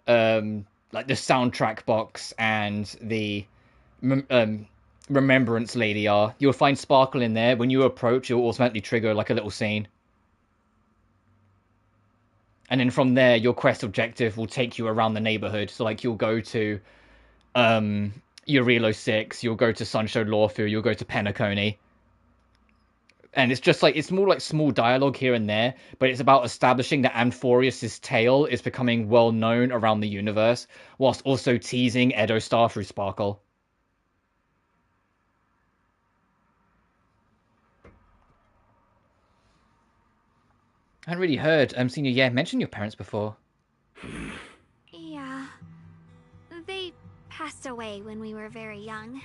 like the soundtrack box and the Remembrance Lady are. You'll find Sparkle in there. When you approach, it'll automatically trigger like a little scene. And then from there, your quest objective will take you around the neighborhood. So like you'll go to Urilo 6, you'll go to Sunshow Lawfu, you'll go to Penacony. And it's just like, it's more like small dialogue here and there, but it's about establishing that Amphorius' tale is becoming well known around the universe, whilst also teasing Edo Star through Sparkle. I hadn't really heard Senior Ye mention your parents before. Yeah. They passed away when we were very young.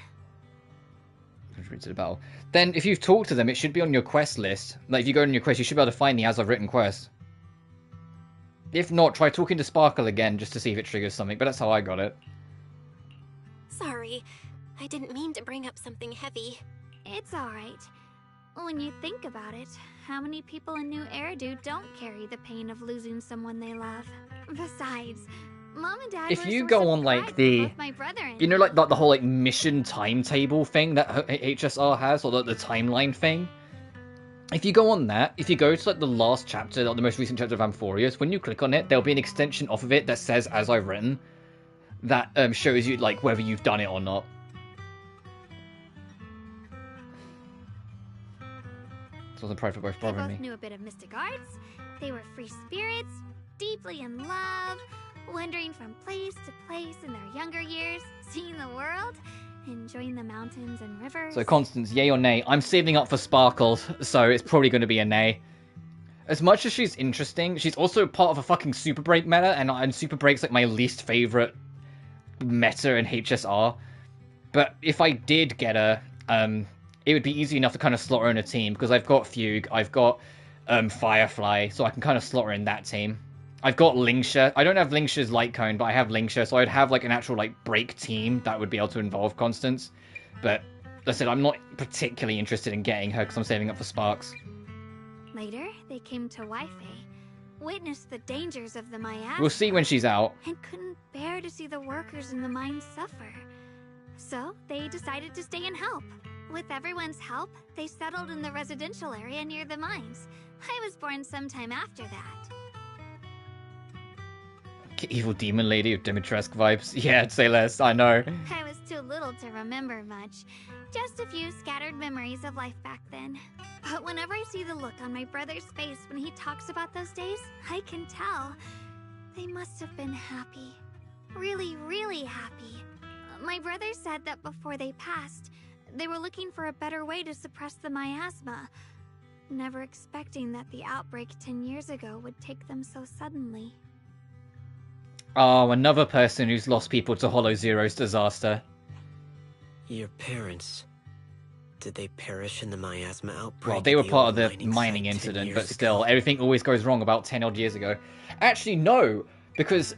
To the battle. Then, if you've talked to them, it should be on your quest list. Like, if you go on your quest, you should be able to find the As I've Written quest. If not, try talking to Sparkle again, just to see if it triggers something, but that's how I got it. Sorry, I didn't mean to bring up something heavy. It's alright. When you think about it, how many people in New Eridu don't carry the pain of losing someone they love? Besides, Mom and Dad If were a you source go of on, like, pride for the... both my brother and You know, me. like, the whole, like, mission timetable thing that HSR has, or the timeline thing? If you go on that, if you go to, like, the last chapter, like, the most recent chapter of Amphorius, when you click on it, there'll be an extension off of it that says, As I've Written, that shows you, like, whether you've done it or not. So I was pride for both They brother and both me. knew a bit of mystic arts. They were free spirits, deeply in love, wandering from place to place in their younger years, seeing the world, enjoying the mountains and rivers. So, Constance, yay or nay? I'm saving up for Sparkle, so it's probably going to be a nay. As much as she's interesting, she's also part of a fucking Super Break meta, and Super Break's like my least favorite meta in HSR. But if I did get her, it would be easy enough to kind of slot her in a team, because I've got Fugue, I've got Firefly, so I can kind of slot her in that team. I've got Lingsha. I don't have Lingsha's Light Cone, but I have Lingsha, so I'd have like an actual like break team that would be able to involve Constance. But as I said, I'm not particularly interested in getting her because I'm saving up for Sparks. Later, they came to Wi-Fi, witnessed the dangers of the miasma. We'll see when she's out. And couldn't bear to see the workers in the mines suffer. So, they decided to stay and help. With everyone's help, they settled in the residential area near the mines. I was born sometime after that. Evil demon lady of Dimitrescu vibes. Yeah, I'd say less, I know. I was too little to remember much. Just a few scattered memories of life back then. But whenever I see the look on my brother's face when he talks about those days, I can tell. They must have been happy. Really, really happy. My brother said that before they passed, they were looking for a better way to suppress the miasma. Never expecting that the outbreak 10 years ago would take them so suddenly. Oh, another person who's lost people to Hollow Zero's disaster. Your parents... Did they perish in the miasma outbreak? Well, they were at part of the old mining site 10 incident, years but ago? still, everything always goes wrong about 10 odd years ago. Actually, no, because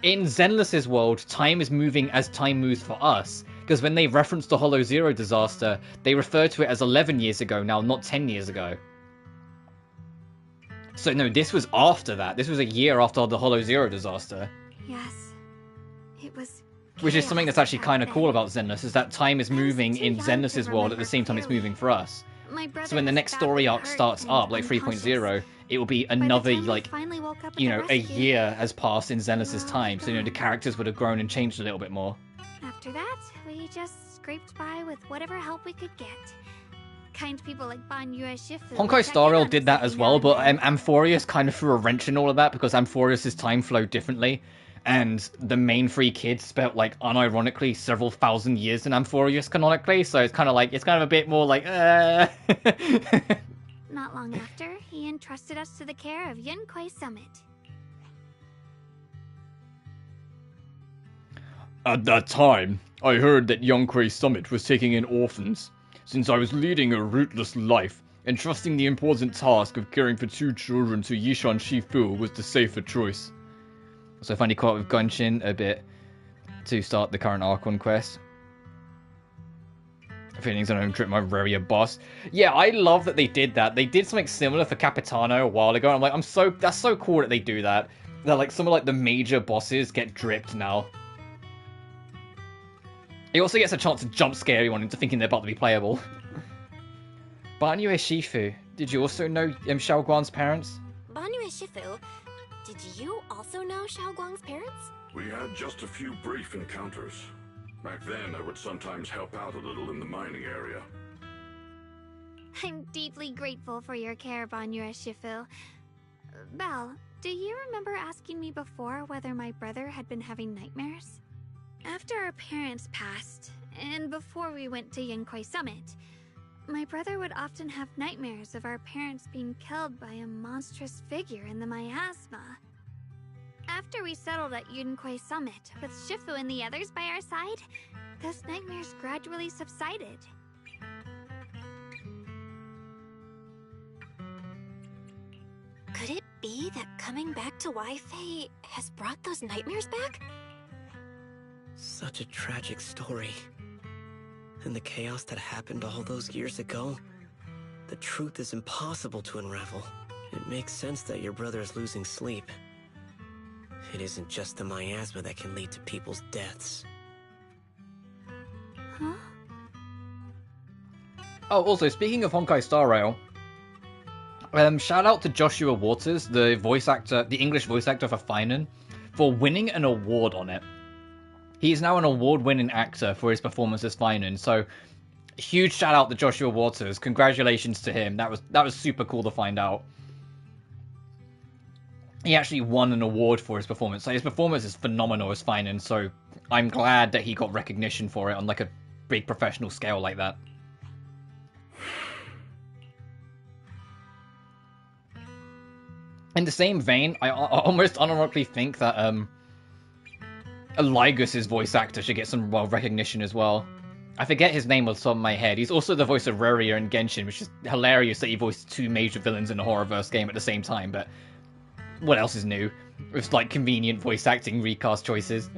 in Zenless's world, time is moving as time moves for us. Because when they reference the Hollow Zero disaster, they refer to it as 11 years ago now, not 10 years ago. So no, this was after that. This was a year after the Hollow Zero disaster. Yes, it was. Which is something that's actually kind of cool about Zenless, is that time is moving in Zenless's world at the same time it's moving for us. So when the next story arc starts up, like 3.0, it will be another, like, you know, a year has passed in Zenless's time. So, you know, the characters would have grown and changed a little bit more. After that, we just scraped by with whatever help we could get. Kind people like Banyue Shifu. Honkai Star Rail did that as well, but Amphorius kind of threw a wrench in all of that because Amphorius' time flowed differently. And the main three kids spent, like, unironically, several thousand years in Amphorius canonically, so it's kind of like, it's kind of a bit more like, Not long after, he entrusted us to the care of Yunquei Summit. At that time, I heard that Yunquei Summit was taking in orphans. Since I was leading a rootless life, entrusting the important task of caring for 2 children to Yishan Shifu was the safer choice. So I finally caught up with Gunshin a bit to start the current Archon quest. Feelings on own trip, my warrior boss. Yeah, I love that they did that. They did something similar for Capitano a while ago. I'm like, that's so cool that they do that. That like some of like the major bosses get dripped now. He also gets a chance to jump scare everyone into thinking they're about to be playable. Banyue Shifu, did you also know Xiao Guan's parents? Banyue Shifu, did you also know Xiao Guang's parents? We had just a few brief encounters. Back then, I would sometimes help out a little in the mining area. I'm deeply grateful for your care, Banyue Shifu. Belle, do you remember asking me before whether my brother had been having nightmares? After our parents passed, and before we went to Yenkoi Summit, my brother would often have nightmares of our parents being killed by a monstrous figure in the miasma. After we settled at Yenkoi Summit, with Shifu and the others by our side, those nightmares gradually subsided. Could it be that coming back to Wi-Fi has brought those nightmares back? Such a tragic story. And the chaos that happened all those years ago, the truth is impossible to unravel. It makes sense that your brother is losing sleep. It isn't just the miasma that can lead to people's deaths. Huh? Oh, also, speaking of Honkai Star Rail, shout out to Joshua Waters, the voice actor, the English voice actor for Finan, for winning an award on it. He is now an award-winning actor for his performance as Finan, so huge shout out to Joshua Waters. Congratulations to him. That was super cool to find out. He actually won an award for his performance. So his performance is phenomenal as Finan, so I'm glad that he got recognition for it on like a big professional scale like that. In the same vein, I almost unironically think that Ligus' voice actor should get some recognition as well. I forget his name off the top of my head. He's also the voice of Reria in Genshin, which is hilarious that he voiced two major villains in a horrorverse game at the same time, but what else is new? It's like convenient voice acting recast choices.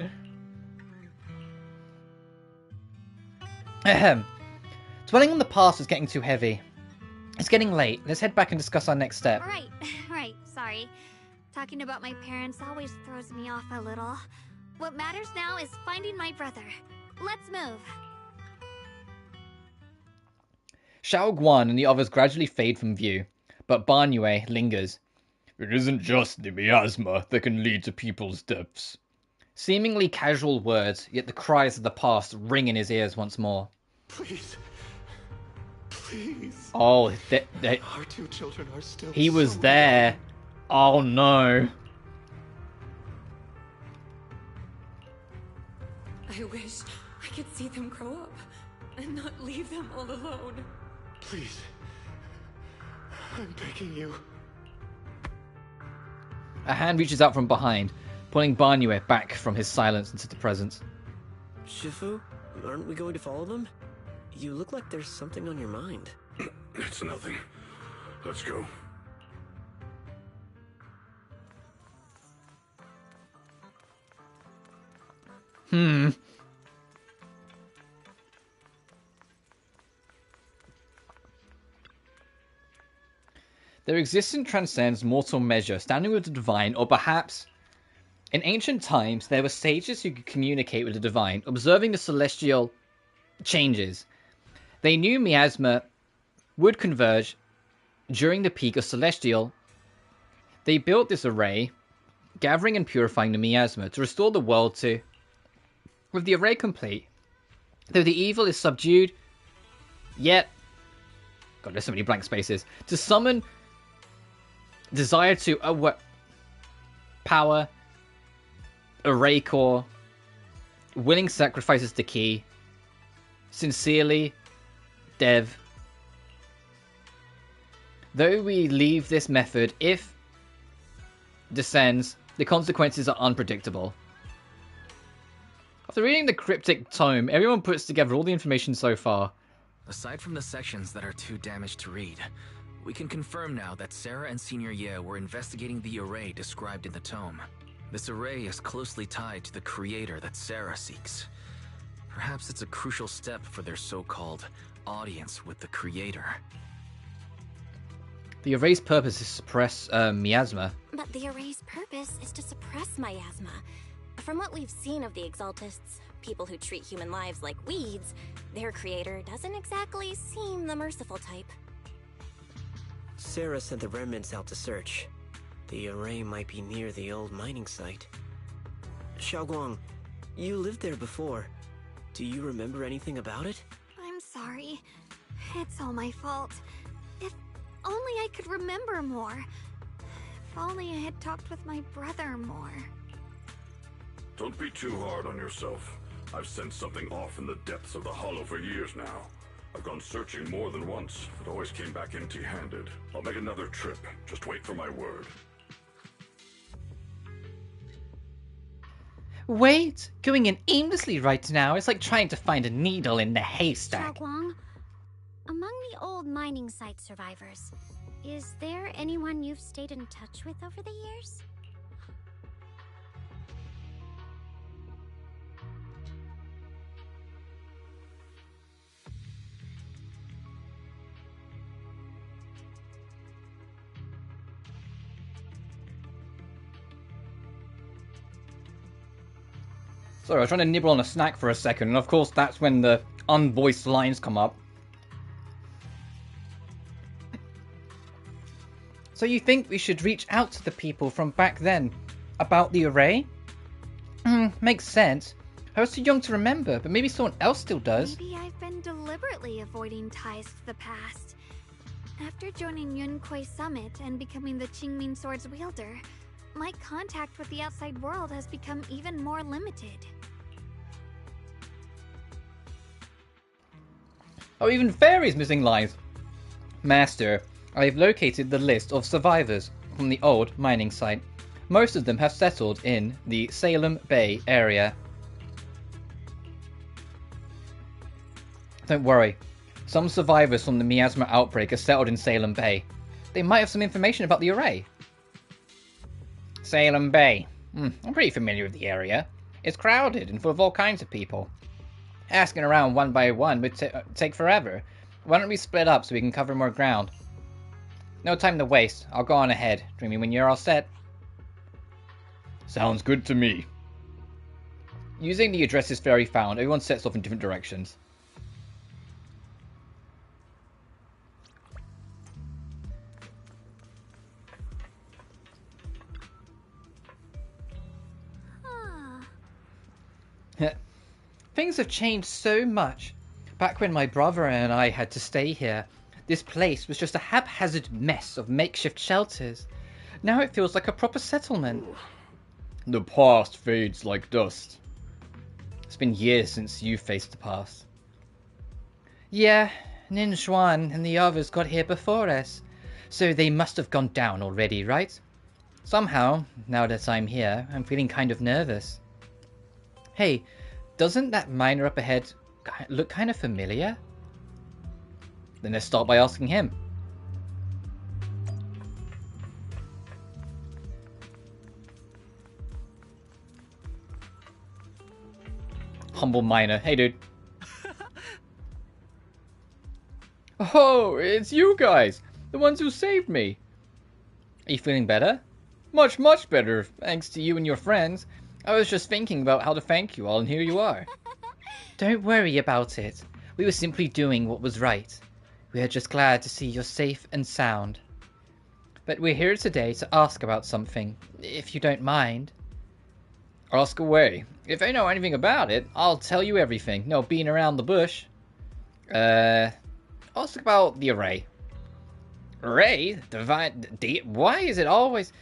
Ahem. Dwelling on the past is getting too heavy. It's getting late. Let's head back and discuss our next step. Right, sorry. Talking about my parents always throws me off a little. What matters now is finding my brother. Let's move. Xiao Guan and the others gradually fade from view, but Banyue lingers. It isn't just the miasma that can lead to people's deaths. Seemingly casual words, yet the cries of the past ring in his ears once more. Please. Please. Oh, our two children are still he was there. Oh no. I wish I could see them grow up and not leave them all alone. Please. I'm begging you. A hand reaches out from behind, pulling Banyue back from his silence into the present. Shifu, aren't we going to follow them? You look like there's something on your mind. It's nothing. Let's go. Their existence transcends mortal measure, standing with the divine, or perhaps... In ancient times, there were sages who could communicate with the divine, observing the celestial changes. They knew miasma would converge during the peak of celestial. They built this array, gathering and purifying the miasma to restore the world to... With the array complete, though the evil is subdued, yet... God, there's so many blank spaces. To summon... Desire to power, array core, willing sacrifices to key, sincerely, Dev. Though we leave this method, if descends, the consequences are unpredictable. After reading the cryptic tome, everyone puts together all the information so far. Aside from the sections that are too damaged to read, we can confirm now that Sarah and Senior Ye were investigating the array described in the tome. This array is closely tied to the creator that Sarah seeks. Perhaps it's a crucial step for their so-called audience with the creator. The array's purpose is to suppress miasma. But the array's purpose is to suppress miasma. From what we've seen of the Exaltists, people who treat human lives like weeds, their creator doesn't exactly seem the merciful type. Sarah sent the remnants out to search. The array might be near the old mining site. Xiaoguang, you lived there before. Do you remember anything about it? I'm sorry. It's all my fault. If only I could remember more. If only I had talked with my brother more. Don't be too hard on yourself. I've sensed something off in the depths of the hollow for years now. I've gone searching more than once, but always came back empty-handed. I'll make another trip. Just wait for my word. Wait! Going in aimlessly right now is like trying to find a needle in the haystack. Xiaoguang, among the old mining site survivors, is there anyone you've stayed in touch with over the years? Sorry, I was trying to nibble on a snack for a second, and of course that's when the unvoiced lines come up. So you think we should reach out to the people from back then about the array? Makes sense. I was too young to remember, but maybe someone else still does. Maybe I've been deliberately avoiding ties to the past. After joining Yunquei Summit and becoming the Qingming Sword's wielder, my contact with the outside world has become even more limited. Oh, even fairies missing lines. Master, I have located the list of survivors from the old mining site. Most of them have settled in the Salem Bay area. Don't worry. Some survivors from the miasma outbreak are settled in Salem Bay. They might have some information about the array. Salem Bay. I'm pretty familiar with the area. It's crowded and full of all kinds of people. Asking around one by one would take forever. Why don't we split up so we can cover more ground? No time to waste. I'll go on ahead. Dream me when you're all set. Sounds good to me. Using the addresses Fairy found, everyone sets off in different directions. Things have changed so much. Back when my brother and I had to stay here, this place was just a haphazard mess of makeshift shelters. Now it feels like a proper settlement. The past fades like dust. It's been years since you faced the past. Yeah, Nin Xuan and the others got here before us, so they must have gone down already, right? Somehow, now that I'm here, I'm feeling kind of nervous. Hey, doesn't that miner up ahead look kind of familiar? Then let's start by asking him. Humble miner. Hey, dude. Oh, it's you guys! The ones who saved me! Are you feeling better? Much, much better, thanks to you and your friends. I was just thinking about how to thank you all, and here you are. Don't worry about it. We were simply doing what was right. We are just glad to see you're safe and sound. But we're here today to ask about something, if you don't mind. Ask away. If I know anything about it, I'll tell you everything. No being around the bush. Ask about the array. Array? Why is it always...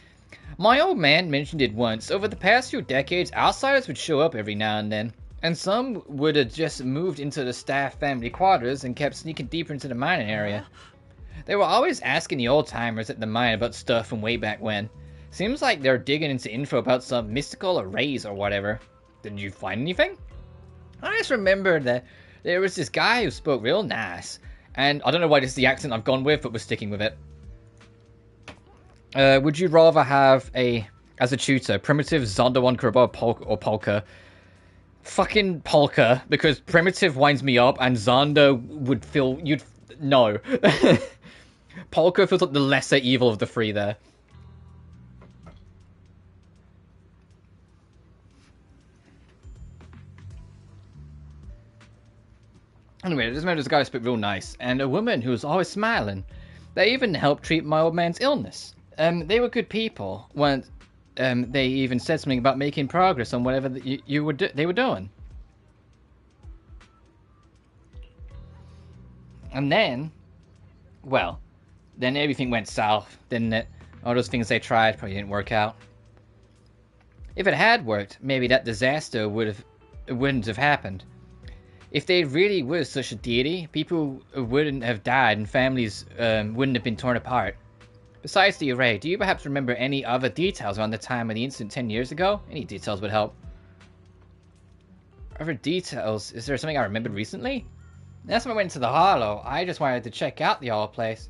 My old man mentioned it once. Over the past few decades, outsiders would show up every now and then. And some would have just moved into the staff family quarters and kept sneaking deeper into the mining area. They were always asking the old-timers at the mine about stuff from way back when. Seems like they're digging into info about some mystical arrays or whatever. Did you find anything? I just remember that there was this guy who spoke real nice. And I don't know why this is the accent I've gone with, but we're sticking with it. Would you rather have as a tutor, primitive Zonderwan or Polka, Fucking Polka, because Primitive winds me up, and Xander would feel... No. Polka feels like the lesser evil of the three there. Anyway, this man, this guy spoke real nice, and a woman who was always smiling. They even helped treat my old man's illness. They were good people. When they even said something about making progress on whatever they were doing. And then, well, then everything went south, didn't it? All those things they tried probably didn't work out. If it had worked, maybe that disaster wouldn't have happened. If they really were such a deity, people wouldn't have died and families wouldn't have been torn apart. Besides the array, do you perhaps remember any other details around the time of the incident 10 years ago? Any details would help. Other details? Is there something I remembered recently? That's when I went to the Hollow. I just wanted to check out the old place.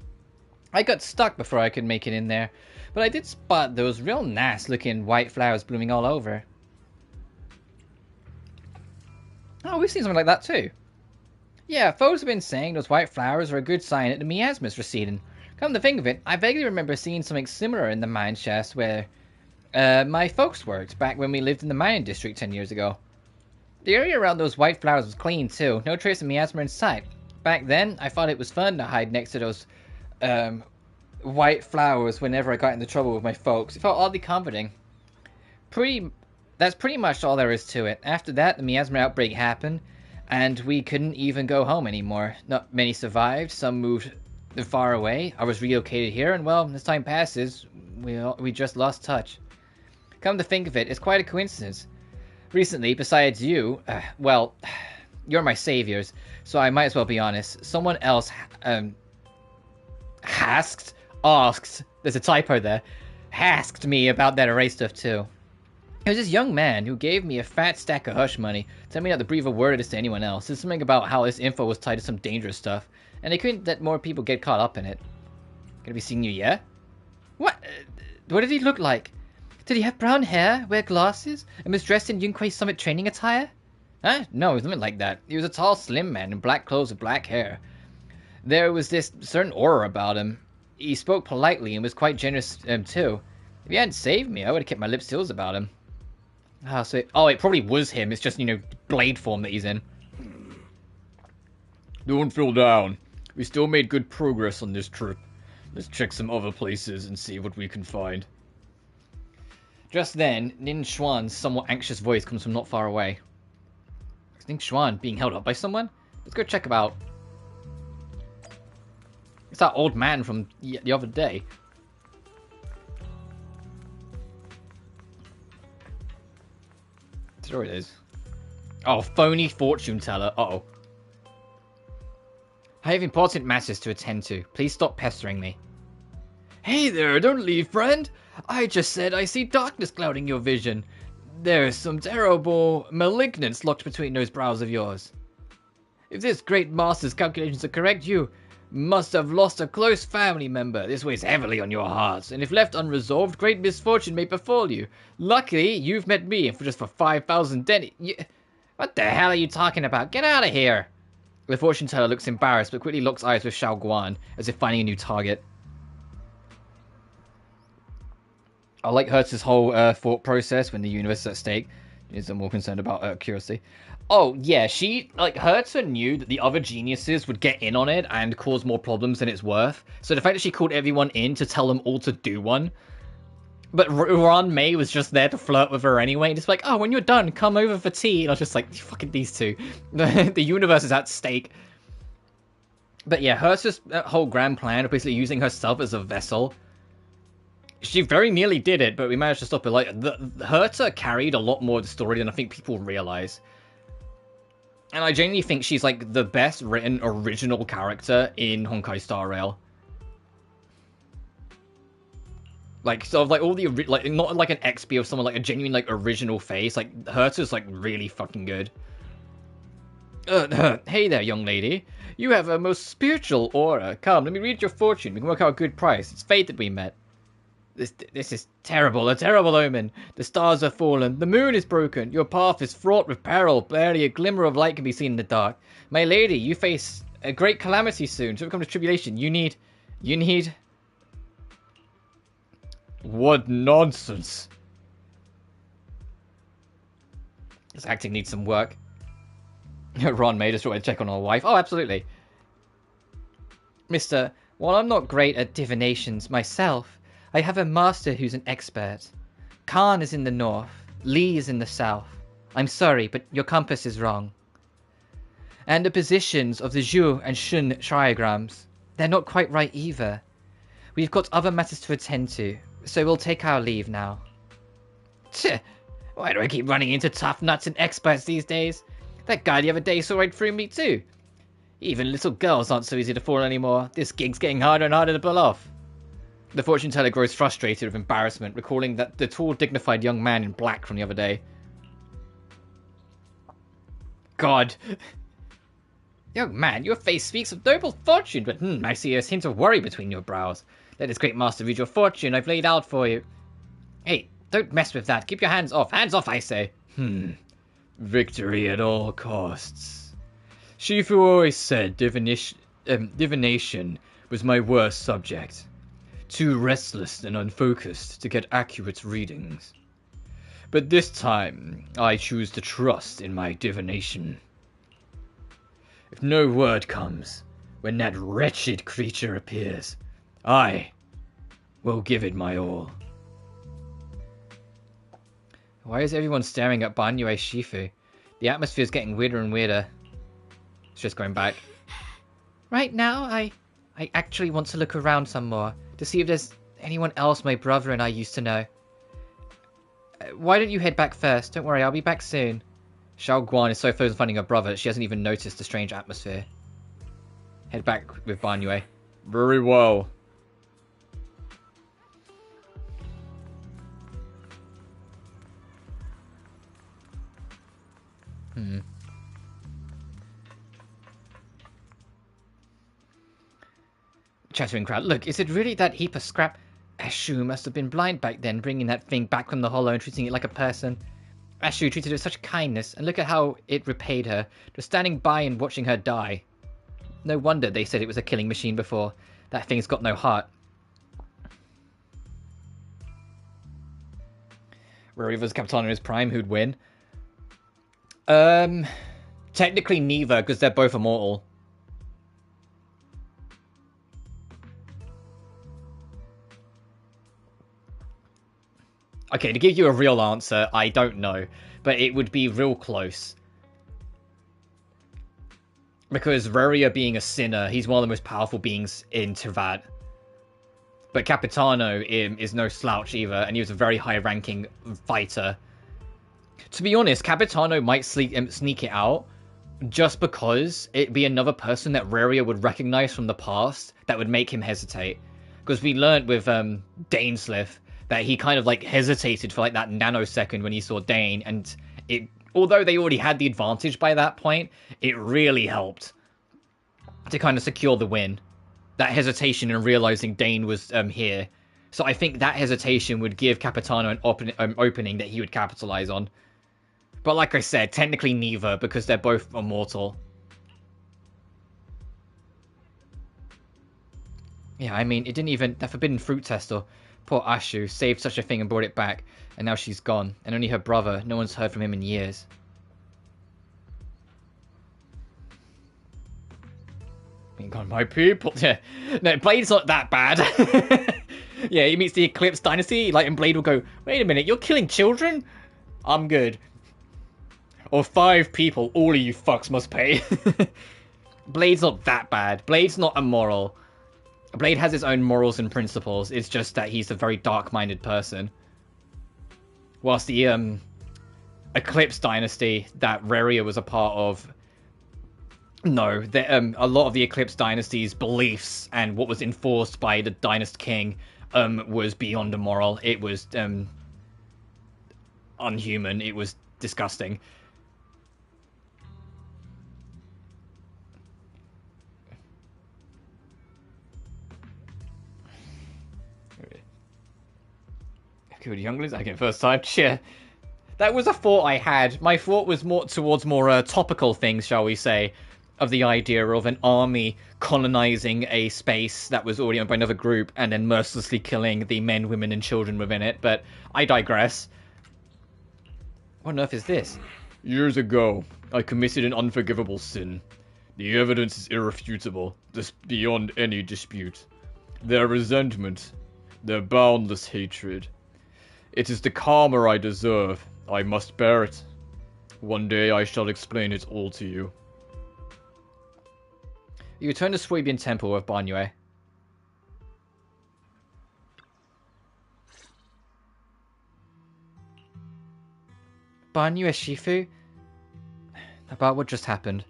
I got stuck before I could make it in there, but I did spot those real nice looking white flowers blooming all over. Oh, we've seen something like that too. Yeah, folks have been saying those white flowers are a good sign that the miasma's receding. Come to think of it, I vaguely remember seeing something similar in the mine shaft where my folks worked back when we lived in the mining district 10 years ago. The area around those white flowers was clean too, no trace of miasma in sight. Back then, I thought it was fun to hide next to those white flowers whenever I got into trouble with my folks. It felt oddly comforting. That's pretty much all there is to it. After that, the miasma outbreak happened, and we couldn't even go home anymore. Not many survived, some moved far away. I was relocated here, and well, as time passes, we just lost touch. Come to think of it, it's quite a coincidence. Recently, besides you, well, you're my saviors, so I might as well be honest. Someone else asked, there's a typo there, asked me about that array stuff too. It was this young man who gave me a fat stack of hush money, telling me not to breathe a word of this to anyone else. There's something about how this info was tied to some dangerous stuff, and they couldn't let more people get caught up in it. Gonna be seeing you, yeah? What? What did he look like? Did he have brown hair, wear glasses, and was dressed in Yunquei Summit training attire? Huh? No, it was nothing like that. He was a tall, slim man in black clothes with black hair. There was this certain aura about him. He spoke politely and was quite generous, too. If he hadn't saved me, I would have kept my lips sealed about him. It probably was him. It's just, blade form that he's in. Don't feel down. We still made good progress on this trip. Let's check some other places and see what we can find. Just then, Nin Xuan's somewhat anxious voice comes from not far away. Is Nin Xuan being held up by someone? Let's go check him out. It's that old man from the other day. Sure it is. Oh, phony fortune teller. Uh-oh. I have important matters to attend to. Please stop pestering me. Hey there, don't leave, friend. I just said I see darkness clouding your vision. There's some terrible malignance locked between those brows of yours. If this great master's calculations are correct, you must have lost a close family member. This weighs heavily on your hearts, and if left unresolved, great misfortune may befall you. Luckily, you've met me, and for 5,000 deni... What the hell are you talking about? Get out of here! The fortune teller looks embarrassed, but quickly locks eyes with Xiao Guan, as if finding a new target. I like Hertz's whole thought process when the universe is at stake. She's more concerned about accuracy. Oh, yeah, Hertz knew that the other geniuses would get in on it and cause more problems than it's worth. So the fact that she called everyone in to tell them all to do one. But Ron May was just there to flirt with her anyway. Just like, oh, when you're done, come over for tea. And I was just like, fucking these two. The universe is at stake. But yeah, Hertz's whole grand plan of basically using herself as a vessel. She very nearly did it, but we managed to stop it. Like, Hertz carried a lot more of the story than I think people realize. And I genuinely think she's, like, the best written original character in Honkai Star Rail. Like, sort of, like, all the, like, not like an XP of someone, like, a genuine, like, original face. Like, Hertz is, like, really fucking good. Hey there, young lady. You have a most spiritual aura. Come, let me read your fortune. We can work out a good price. It's fate that we met. This is terrible, a terrible omen. The stars have fallen, the moon is broken, your path is fraught with peril, barely a glimmer of light can be seen in the dark. My lady, you face a great calamity soon, to overcome the tribulation. You need... What nonsense. This acting needs some work. Ron made us try to check on our wife. Oh, absolutely. Mister, while I'm not great at divinations myself, I have a master who's an expert. Khan is in the north, Lee is in the south. I'm sorry, but your compass is wrong. And the positions of the Zhu and Shun trigrams, they're not quite right either. We've got other matters to attend to, so we'll take our leave now. Tch, why do I keep running into tough nuts and experts these days? That guy the other day saw right through me too. Even little girls aren't so easy to fool anymore. This gig's getting harder and harder to pull off. The fortune teller grows frustrated with embarrassment, recalling that the tall, dignified young man in black from the other day. God. Young man, your face speaks of noble fortune, but I see a hint of worry between your brows. Let this great master read your fortune I've laid out for you. Hey, don't mess with that. Keep your hands off. Hands off, I say. Victory at all costs. Shifu always said divination was my worst subject. Too restless and unfocused to get accurate readings. But this time, I choose to trust in my divination. If no word comes when that wretched creature appears, I will give it my all. Why is everyone staring at Banyue Shifu? The atmosphere's getting weirder and weirder. It's just going back. Right now, I actually want to look around some more, to see if there's anyone else my brother and I used to know. Why don't you head back first? Don't worry, I'll be back soon. Xiao Guan is so focused on finding her brother that she hasn't even noticed the strange atmosphere. Head back with Banyue. Very well. Chattering crowd. Look, is it really that heap of scrap? Ashu must have been blind back then, bringing that thing back from the hollow and treating it like a person. Ashu treated her with such kindness, and look at how it repaid her, just standing by and watching her die. No wonder they said it was a killing machine before. That thing's got no heart. Rory vs. Capitano in his prime, who'd win? Technically neither, because they're both immortal. Okay, to give you a real answer, I don't know. But it would be real close. Because Reria being a sinner, he's one of the most powerful beings in Tivat. But Capitano is no slouch either, and he was a very high-ranking fighter. To be honest, Capitano might sneak it out, just because it'd be another person that Reria would recognize from the past that would make him hesitate. Because we learned with Daneslith that he kind of like hesitated for like that nanosecond when he saw Dane, and it, although they already had the advantage by that point, it really helped to kind of secure the win. That hesitation and realizing Dane was here. So I think that hesitation would give Capitano an opening that he would capitalize on. But like I said, technically neither, because they're both immortal. Yeah, I mean, it didn't even... That forbidden fruit tester, poor Ashu, saved such a thing and brought it back. And now she's gone. And only her brother, no one's heard from him in years. God, my people. Yeah. No, Blade's not that bad. Yeah, he meets the Eclipse Dynasty, like, and Blade will go, wait a minute, you're killing children? I'm good. Or 5 people, all of you fucks must pay. Blade's not that bad. Blade's not immoral. Blade has his own morals and principles. It's just that he's a very dark-minded person. Whilst the Eclipse Dynasty that Reria was a part of, no, a lot of the Eclipse Dynasty's beliefs and what was enforced by the Dynast King was beyond immoral. It was unhuman. It was disgusting. Good younglings. Okay, first time. Cheer. That was a thought I had. My thought was more towards more topical things, shall we say, of the idea of an army colonizing a space that was already owned by another group and then mercilessly killing the men, women, and children within it. But I digress. What on earth is this? Years ago, I committed an unforgivable sin. The evidence is irrefutable, beyond any dispute. Their resentment, their boundless hatred. It is the karma I deserve. I must bear it. One day I shall explain it all to you. You return to Swabian Temple of Banyue. Banyue Shifu? About what just happened?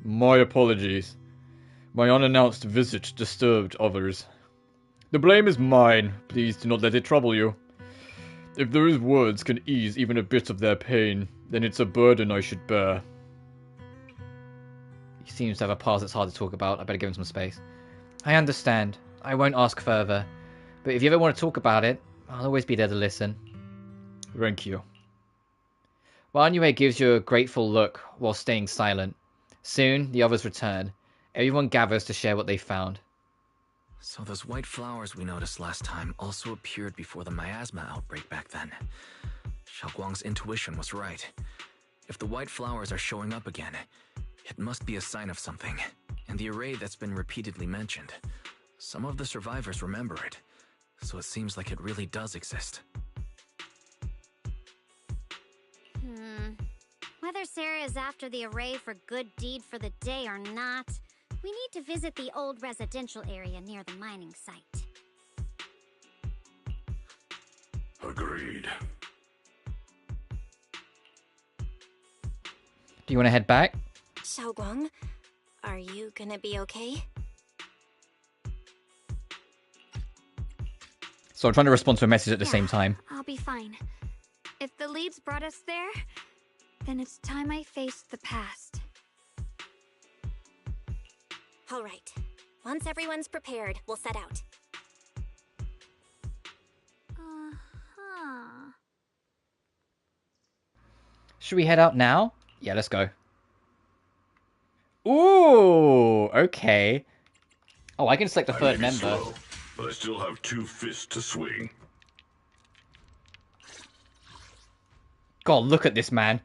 My apologies. My unannounced visit disturbed others. The blame is mine. Please do not let it trouble you. If those words can ease even a bit of their pain, then it's a burden I should bear. He seems to have a past that's hard to talk about. I better give him some space. I understand. I won't ask further. But if you ever want to talk about it, I'll always be there to listen. Thank you. Banyue gives you a grateful look while staying silent. Soon, the others return. Everyone gathers to share what they found. So those white flowers we noticed last time also appeared before the miasma outbreak back then. Xiaoguang's intuition was right. If the white flowers are showing up again, it must be a sign of something. And the array that's been repeatedly mentioned. Some of the survivors remember it, so it seems like it really does exist. Whether Sarah is after the array for good deed for the day or not, we need to visit the old residential area near the mining site. Agreed. Do you want to head back? Xiaoguang, are you gonna be okay? So I'm trying to respond to a message at the same time. I'll be fine. If the leads brought us there, then it's time I faced the past. All right. Once everyone's prepared, we'll set out. Should we head out now? Yeah, let's go. Ooh, okay. Oh, I can select a third member. Slow, but I still have 2 fists to swing. God, look at this man.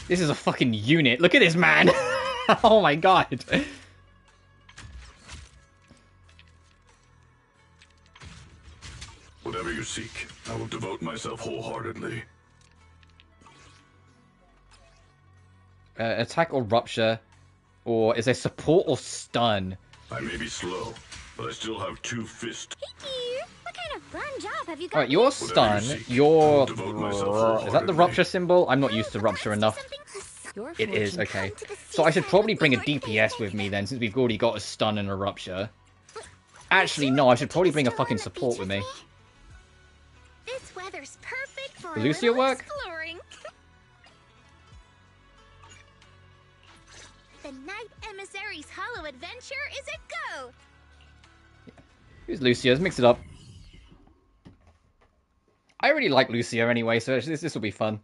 This is a fucking unit. Look at this man. Oh my god. Whatever you seek, I will devote myself wholeheartedly. Attack or rupture, or is there support or stun? I may be slow, but I still have 2 fists. What kind of fun job have you got? Alright, your stun, your... Is that the rupture symbol? I'm not used to rupture enough. It is, okay. So I should probably bring a DPS with me then, since we've already got a stun and a rupture. Actually, no, I should probably bring a fucking support with me. This weather's perfect for Will Lucia work? exploring. The Night Emissary's Hollow Adventure is a go! Who's Lucia? Let's mix it up. I really like Lucia anyway, so this will be fun.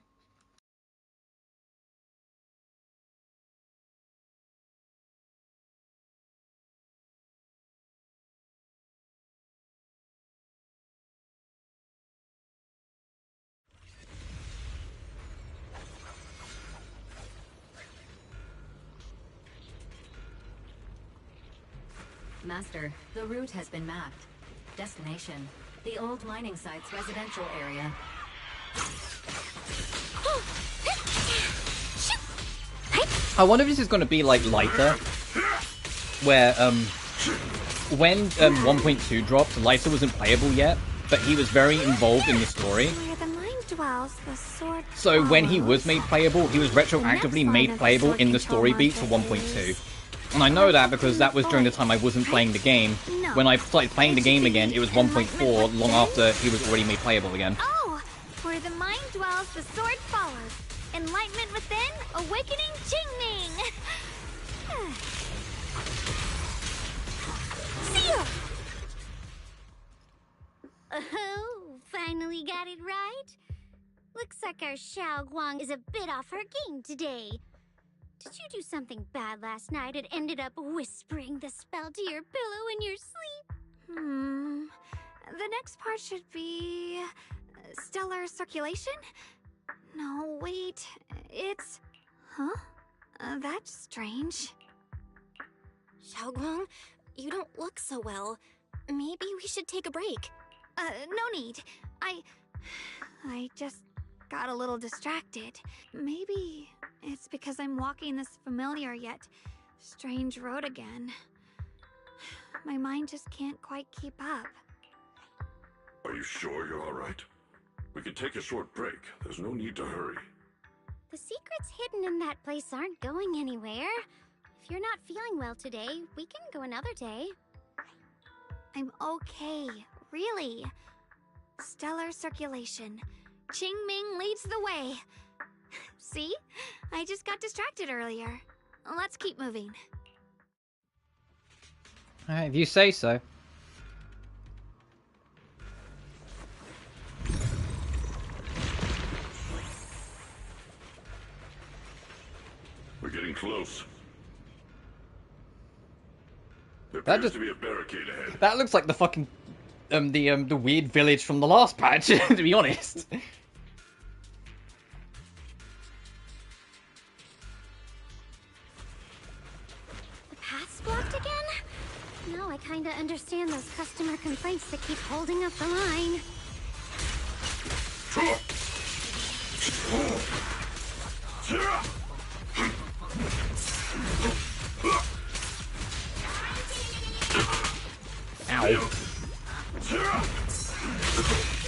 Master, the route has been mapped. Destination, the old mining site's residential area. I wonder if this is going to be like Lighter, where when 1.2 dropped, Lighter wasn't playable yet, but he was very involved in the story. Where the mind dwells, the sword So when he was made playable, he was retroactively made playable in the story beat for 1.2. And I know that because that was during the time I wasn't playing the game. When I started playing the game again, it was 1.4, long after he was already made playable again. Oh! Where the mind dwells, the sword follows. Enlightenment within, awakening Jingning! See ya! Oh, finally got it right? Looks like our Xiao Guang is a bit off her game today. Did you do something bad last night and ended up whispering the spell to your pillow in your sleep? The next part should be... stellar circulation? No, wait. It's... Huh? That's strange. Xiaoguang, you don't look so well. Maybe we should take a break. No need. I just got a little distracted. Maybe it's because I'm walking this familiar yet strange road again. My mind just can't quite keep up. Are you sure you're alright? We could take a short break. There's no need to hurry. The secrets hidden in that place aren't going anywhere. If you're not feeling well today, we can go another day. I'm okay, really. Stellar circulation. Qingming leads the way. See? I just got distracted earlier. Let's keep moving. Alright, if you say so. We're getting close. There appears to be a barricade ahead. That looks like the fucking the weird village from the last patch, to be honest. The path's blocked again? Now I kinda understand those customer complaints that keep holding up the line. Ow.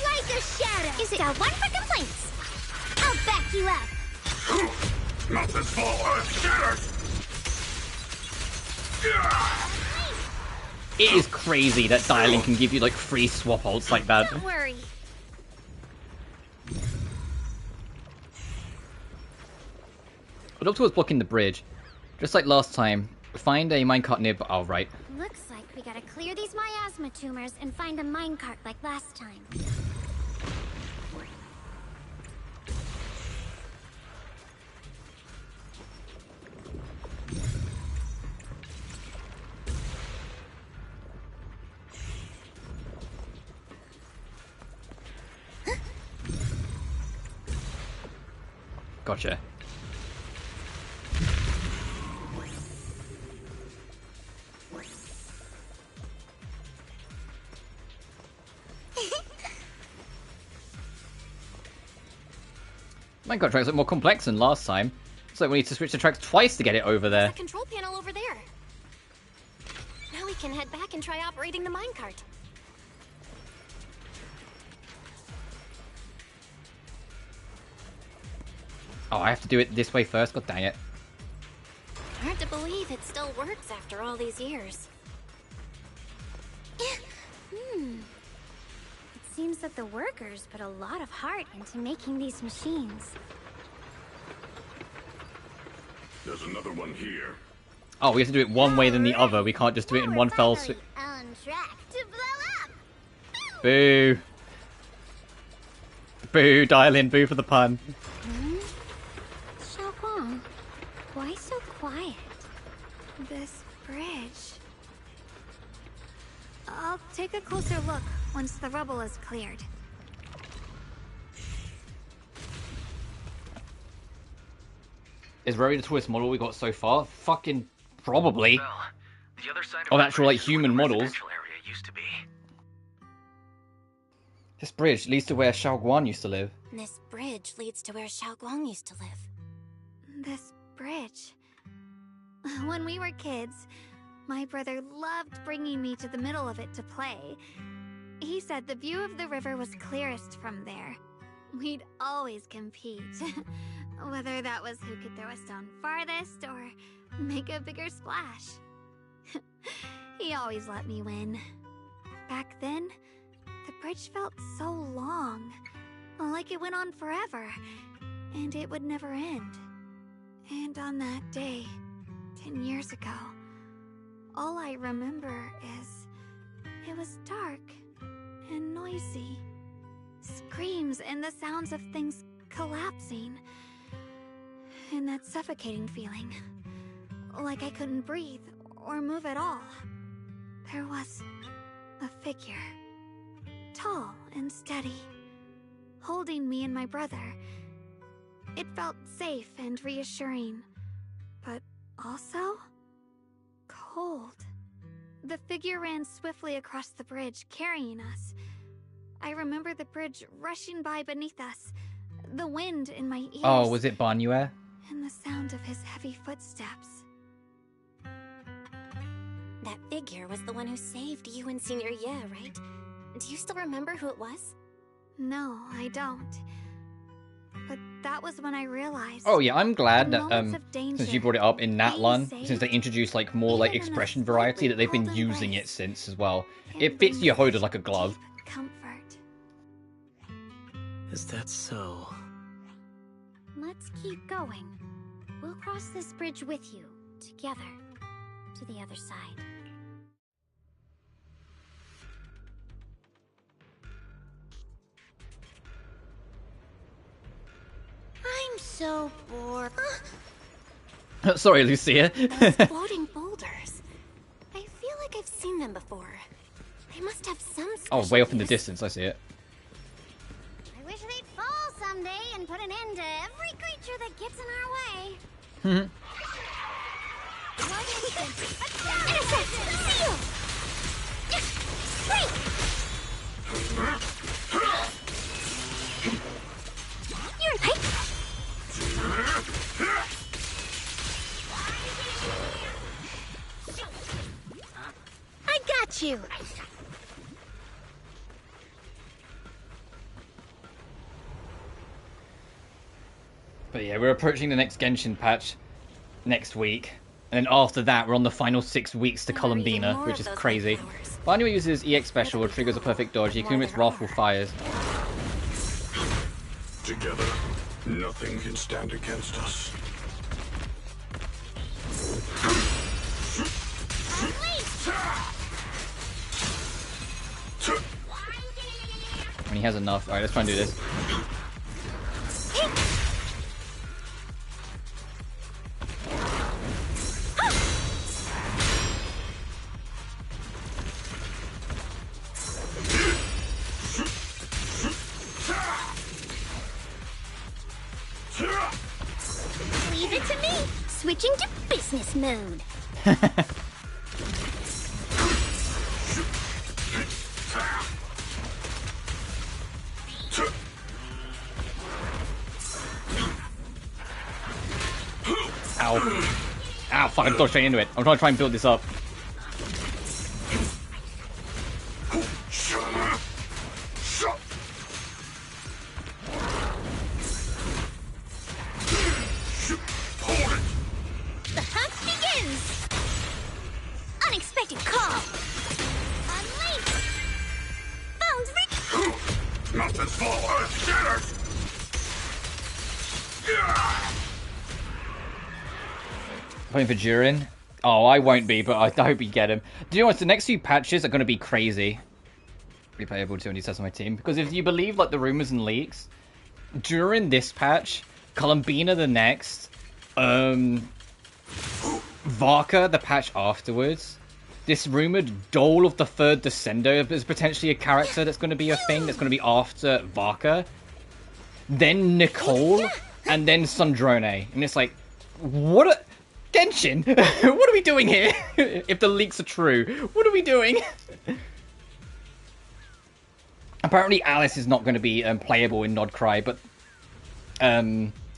Like a shadow! Is it a one for complaints? I'll back you up! Not this small, Earth shattered! It is crazy that dialing can give you like free swap ults like that. Don't worry. I'd up towards blocking the bridge. Just like last time, find a minecart near. Oh, right. Looks like we gotta clear these miasma tumors and find a minecart like last time. Gotcha. Minecart tracks look more complex than last time. It's like we need to switch the tracks twice to get it over there. There's a control panel over there. Now we can head back and try operating the minecart. Oh, I have to do it this way first? God dang it. Hard to believe it still works after all these years. It seems that the workers put a lot of heart into making these machines. There's another one here. Oh, we have to do it one way than the other. We can't just do it in one fell swoop. On track to blow up! Boo. Boo, dial in, boo for the pun. Xiaoguang, why so quiet? This bridge... I'll take a closer look once the rubble is cleared. Is Rory the tallest model we got so far? Fucking probably. Well, the other side Of actual, like, human models. area used to be. This bridge leads to where Xiao Guan used to live. This bridge leads to where Xiaoguang used to live. This bridge... When we were kids, my brother loved bringing me to the middle of it to play. He said the view of the river was clearest from there. We'd always compete. Whether that was who could throw a stone farthest or make a bigger splash. He always let me win. Back then, the bridge felt so long, like it went on forever, and it would never end. And on that day, 10 years ago, all I remember is it was dark and noisy. Screams and the sounds of things collapsing. And that suffocating feeling. Like I couldn't breathe or move at all. There was a figure. Tall and steady. Holding me and my brother. It felt safe and reassuring. But also cold. The figure ran swiftly across the bridge, carrying us. I remember the bridge rushing by beneath us, the wind in my ears. Oh, was it Banyue? And the sound of his heavy footsteps. That figure was the one who saved you in senior year, right? Do you still remember who it was? No, I don't. But that was when I realized. Oh yeah, I'm glad that danger, since you brought it up in Natlan, since they introduced like more like expression variety, that they've been using it since as well. It fits Yehoda like a glove. Comfort. Is that so? Let's keep going. We'll cross this bridge with you, together, to the other side. I'm so bored. Sorry, Lucia. Those floating boulders. I feel like I've seen them before. They must have some Oh, way off in the distance, I see it. I wish they'd fall someday and put an end to every creature that gets in our way. Intercept! Seal! Break! You're in height! I got you! But yeah, we're approaching the next Genshin patch next week. And then after that, we're on the final 6 weeks to Columbina, which is crazy. Banyue uses EX Special, which triggers a perfect dodge. You can its Wrathful Fires. Together, nothing can stand against us. When he has enough. Alright, let's try and do this. Leave it to me! Switching to business mode. Ow. Ow, fuck, I'm dodged straight into it. I'm trying to build this up. The hunt begins! Unexpected call! Unleash! Phone's ready! Mountains fall, earth shatters! Playing for Durin? Oh, I won't be, but I hope you get him. Do you know what? The next few patches are going to be crazy. Replayable 2 sets on my team. Because if you believe like the rumors and leaks, during this patch, Columbina the next, Varka the patch afterwards, this rumored Dole of the Third Descender is potentially a character that's going to be a thing that's going to be after Varka. Then Nicole, and then Sundrone. And it's like, what a... Genshin? What are we doing here? If the leaks are true, what are we doing? Apparently Alice is not going to be playable in Nodcry, but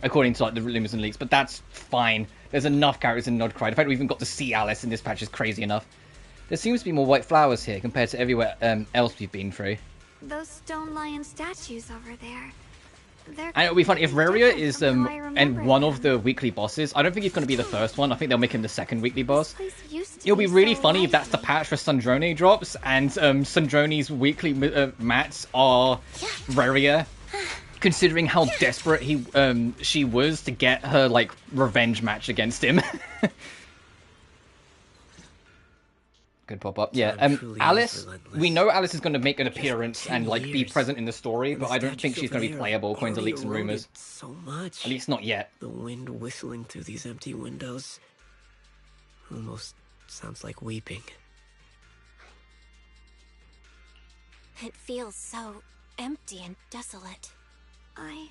according to like the rumors and leaks, but that's fine. There's enough characters in Nodcry. The fact we even got to see Alice in this patch is crazy enough. There seems to be more white flowers here compared to everywhere else we've been through. Those stone lion statues over there. And it'll be fun if Reria is and one of the weekly bosses. I don't think he's going to be the first one. I think they'll make him the second weekly boss. It'll be really funny if that's the patch for Sundrone drops and Sundrone's weekly mats are Reria, considering how desperate she was to get her like revenge match against him. Good pop up. Yeah, Alice, we know Alice is going to make an appearance and like be present in the story, but I don't think she's going to be playable according to leaks and rumors. So much. At least not yet. The wind whistling through these empty windows almost sounds like weeping. It feels so empty and desolate. I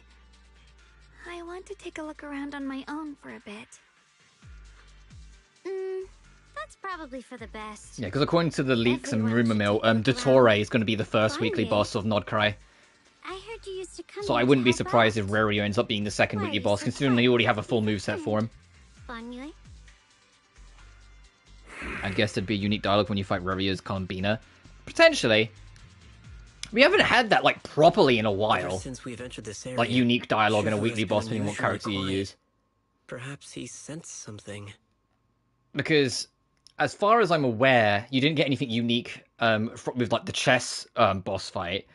want to take a look around on my own for a bit. That's probably for the best. Yeah, because according to the leaks and rumor mill, Dottore is going to be the first weekly boss of Nodcry. I heard you used to come. So I wouldn't be surprised if Rerio ends up being the second weekly boss, considering they already have a full moveset for him. I guess there'd be unique dialogue when you fight Rerio's Combina. Potentially. We haven't had that like properly in a while. Since we've entered this area, like unique dialogue and a Shifu weekly has boss been depending on what character you unusually use. Perhaps he sensed something. Because as far as I'm aware, you didn't get anything unique with like the chess boss fight.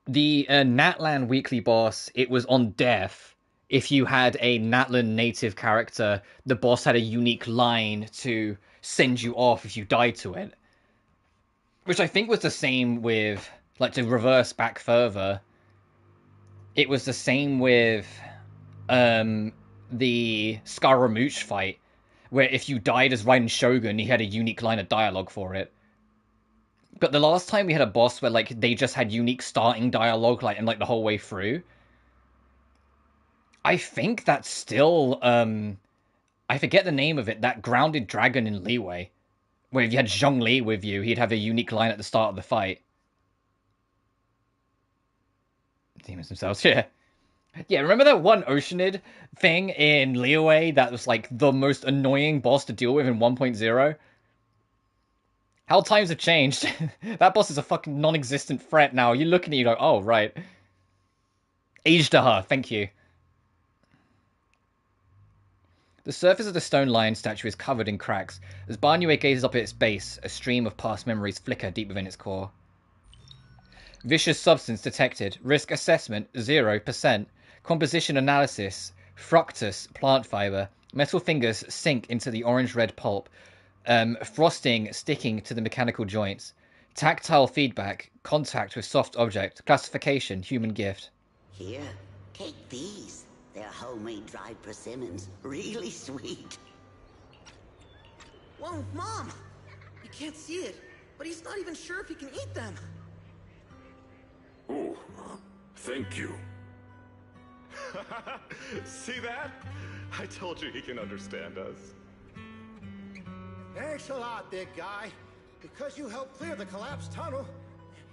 The Natlan weekly boss, it was on death. If you had a Natlan native character, the boss had a unique line to send you off if you died to it. Which I think was the same with, like, to reverse back further, it was the same with the Scaramouche fight, where if you died as Raiden Shogun, he had a unique line of dialogue for it. But the last time we had a boss where, like, they just had unique starting dialogue, like, and, like, the whole way through, I think that's still, I forget the name of it, that grounded dragon in Leeway. Where if you had Zhongli with you, he'd have a unique line at the start of the fight. Demons themselves, yeah. Yeah, remember that one Oceanid thing in Leeway that was like the most annoying boss to deal with in 1.0? How times have changed. That boss is a fucking non-existent threat now. You're looking at you like, oh, right. Ajdaha, thank you. The surface of the stone lion statue is covered in cracks. As Barnue gazes up at its base, a stream of past memories flicker deep within its core. Vicious substance detected. Risk assessment 0%. Composition analysis. Fructus plant fiber. Metal fingers sink into the orange-red pulp. Frosting sticking to the mechanical joints. Tactile feedback. Contact with soft object. Classification human gift. Here, take these. They're homemade dried persimmons. Really sweet. Whoa, Mom! You can't see it, but he's not even sure if he can eat them. Oh, thank you. See that? I told you he can understand us. Thanks a lot, big guy. Because you helped clear the collapsed tunnel,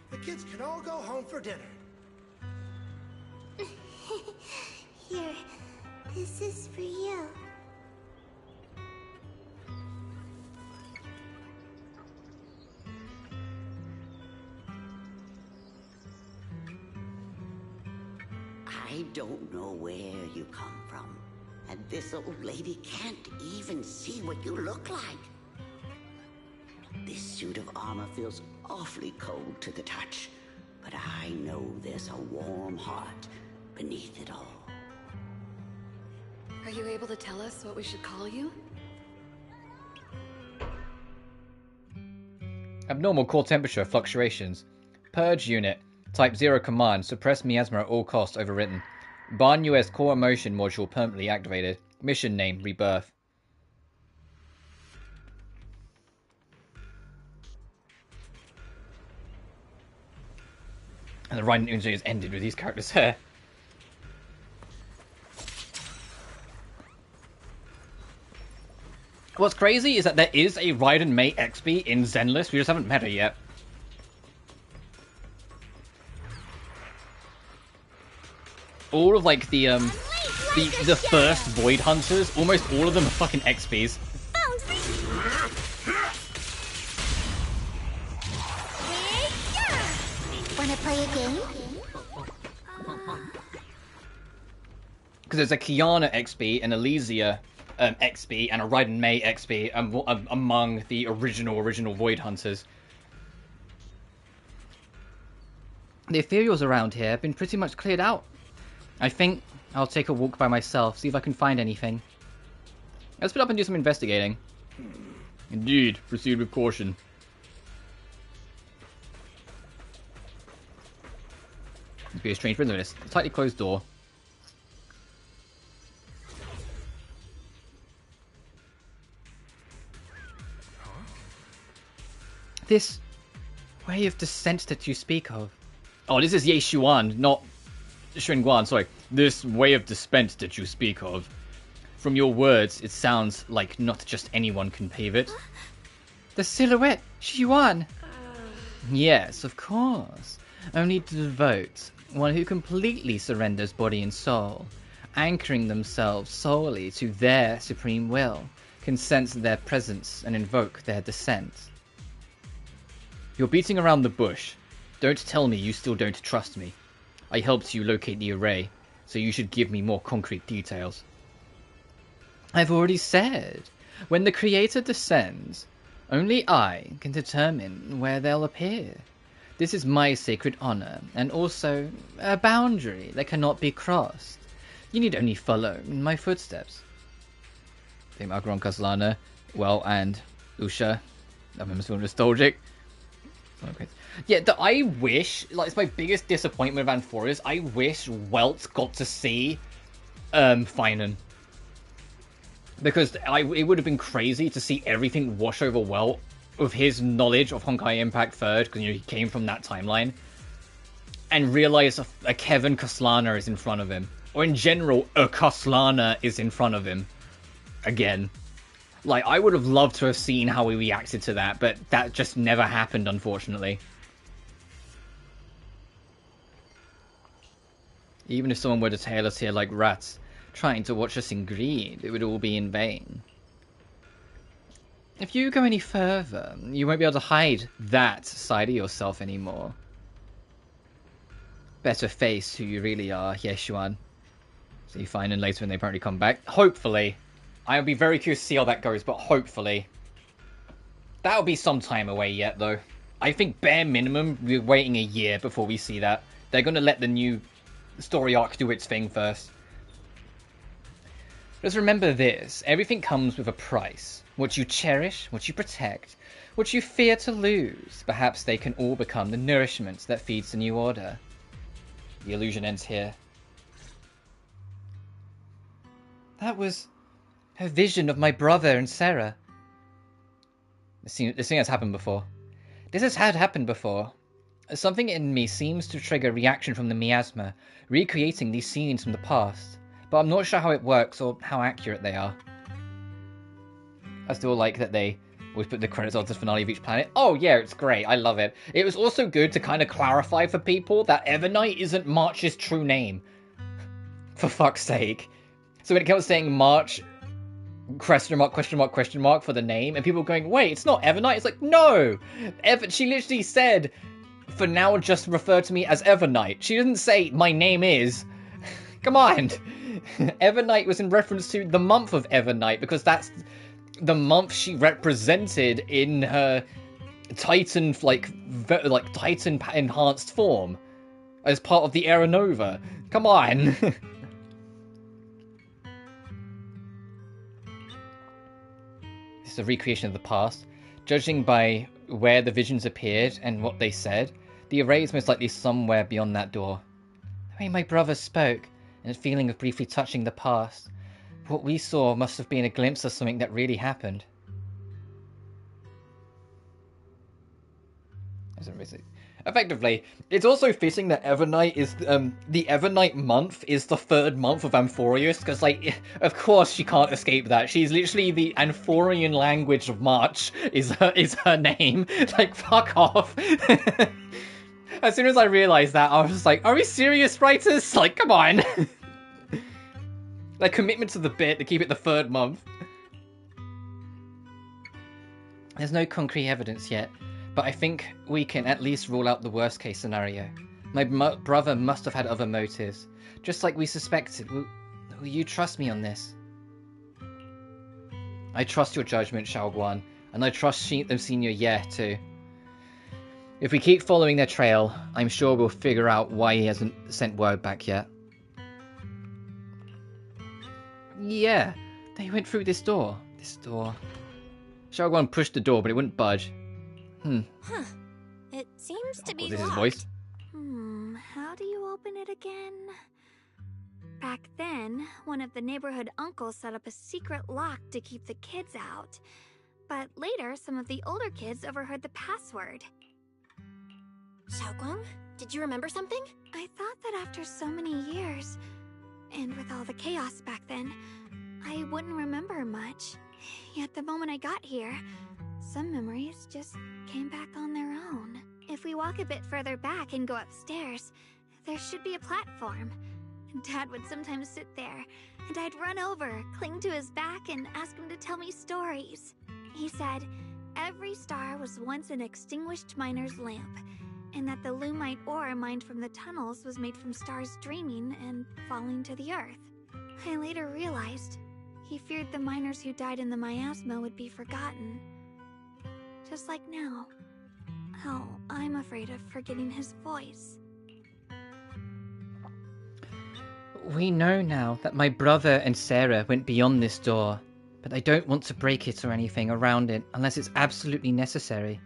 the kids can all go home for dinner. Here, this is for you. I don't know where you come from, and this old lady can't even see what you look like. This suit of armor feels awfully cold to the touch, but I know there's a warm heart beneath it all. Are you able to tell us what we should call you? Abnormal core temperature fluctuations. Purge unit. Type 0 command. Suppress miasma at all costs overwritten. Barnue's core emotion module permanently activated. Mission name Rebirth. And the Raiden Unji has ended with these characters here. What's crazy is that there is a Raiden Mei XP in Zenless, we just haven't met her yet. All of like the first Void Hunters, almost all of them are fucking XPs. Wanna play a game? Because there's a Kiana XP, an Elysia XP, and a Raiden Mei XP among the original Void Hunters. The ethereals around here have been pretty much cleared out. I think I'll take a walk by myself, see if I can find anything. Let's put up and do some investigating. Indeed, proceed with caution. It'd be a strange rhythm. It's a tightly closed door. This way of descent that you speak of. Oh, this is Ye Xuan, not Xuanguan, sorry. This way of descent that you speak of. From your words, it sounds like not just anyone can pave it. The silhouette, Xuan. Yes, of course. Only to devote one who completely surrenders body and soul, anchoring themselves solely to their supreme will, can sense their presence and invoke their descent. You're beating around the bush. Don't tell me you still don't trust me. I helped you locate the array, so you should give me more concrete details. I've already said, when the Creator descends, only I can determine where they'll appear. This is my sacred honor, and also a boundary that cannot be crossed. You need only follow in my footsteps. Think Macaron Castellana, well, and Usha. I'm still nostalgic. Okay. Yeah, I wish, like, it's my biggest disappointment of Amphorius. I wish Welt got to see Finan. Because it would have been crazy to see everything wash over Welt with his knowledge of Honkai Impact 3rd, because he came from that timeline, and realize a Kevin Kaslana is in front of him. Or in general, a Kaslana is in front of him. Again. Like, I would have loved to have seen how he reacted to that, but that just never happened, unfortunately. Even if someone were to tail us here like rats, trying to watch us in greed, it would all be in vain. If you go any further, you won't be able to hide that side of yourself anymore. Better face who you really are, Yeshuan. So you find in later when they apparently come back. Hopefully. I'll be very curious to see how that goes, but hopefully. That'll be some time away yet, though. I think bare minimum, we're waiting a year before we see that. They're going to let the new story arc do its thing first. Just remember this. Everything comes with a price. What you cherish, what you protect, what you fear to lose. Perhaps they can all become the nourishment that feeds the new order. The illusion ends here. That was her vision of my brother and Sarah. This thing has happened before. This has happened before. Something in me seems to trigger reaction from the miasma, recreating these scenes from the past. But I'm not sure how it works or how accurate they are. I still like that they always put the credits on the finale of each planet. Oh yeah, it's great. I love it. It was also good to kind of clarify for people that Evernight isn't March's true name. For fuck's sake. So when it comes to saying March... question mark for the name, and people are going, wait, it's not Evernight. It's like, no, she literally said, for now just refer to me as Evernight. She didn't say my name is. Come on. Evernight was in reference to the month of Evernight, because that's the month she represented in her Titan Titan enhanced form as part of the Era Nova. Come on. It's a recreation of the past. Judging by where the visions appeared and what they said, the array is most likely somewhere beyond that door. The way my brother spoke, and a feeling of briefly touching the past, what we saw must have been a glimpse of something that really happened. Effectively, it's also fitting that Evernight is the Evernight month is the 3rd month of Amphorius, because, like, of course she can't escape that. She's literally the Amphorian language of March is her name. Like, fuck off. As soon as I realized that, I was just like, are we serious, writers? Like, come on. Like, commitment to the bit to keep it the 3rd month. There's no concrete evidence yet, but I think we can at least rule out the worst case scenario. My brother must have had other motives, just like we suspected. Will you trust me on this? I trust your judgment, Xiaoguan, and I trust Senior Ye too. If we keep following their trail, I'm sure we'll figure out why he hasn't sent word back yet. Yeah, they went through this door. This door. Xiaoguang pushed the door, but it wouldn't budge. Huh. It seems to be This is his locked. voice. How do you open it again? Back then, one of the neighborhood uncles set up a secret lock to keep the kids out. But later, some of the older kids overheard the password. Xiaoguang, did you remember something? I thought that after so many years, and with all the chaos back then, I wouldn't remember much. Yet the moment I got here, some memories just came back on their own. If we walk a bit further back and go upstairs, there should be a platform. Dad would sometimes sit there, and I'd run over, cling to his back, and ask him to tell me stories. He said every star was once an extinguished miner's lamp, and that the lumite ore mined from the tunnels was made from stars dreaming and falling to the earth. I later realized he feared the miners who died in the miasma would be forgotten. Just like now, how I'm afraid of forgetting his voice. We know now that my brother and Sarah went beyond this door, but I don't want to break it or anything around it unless it's absolutely necessary.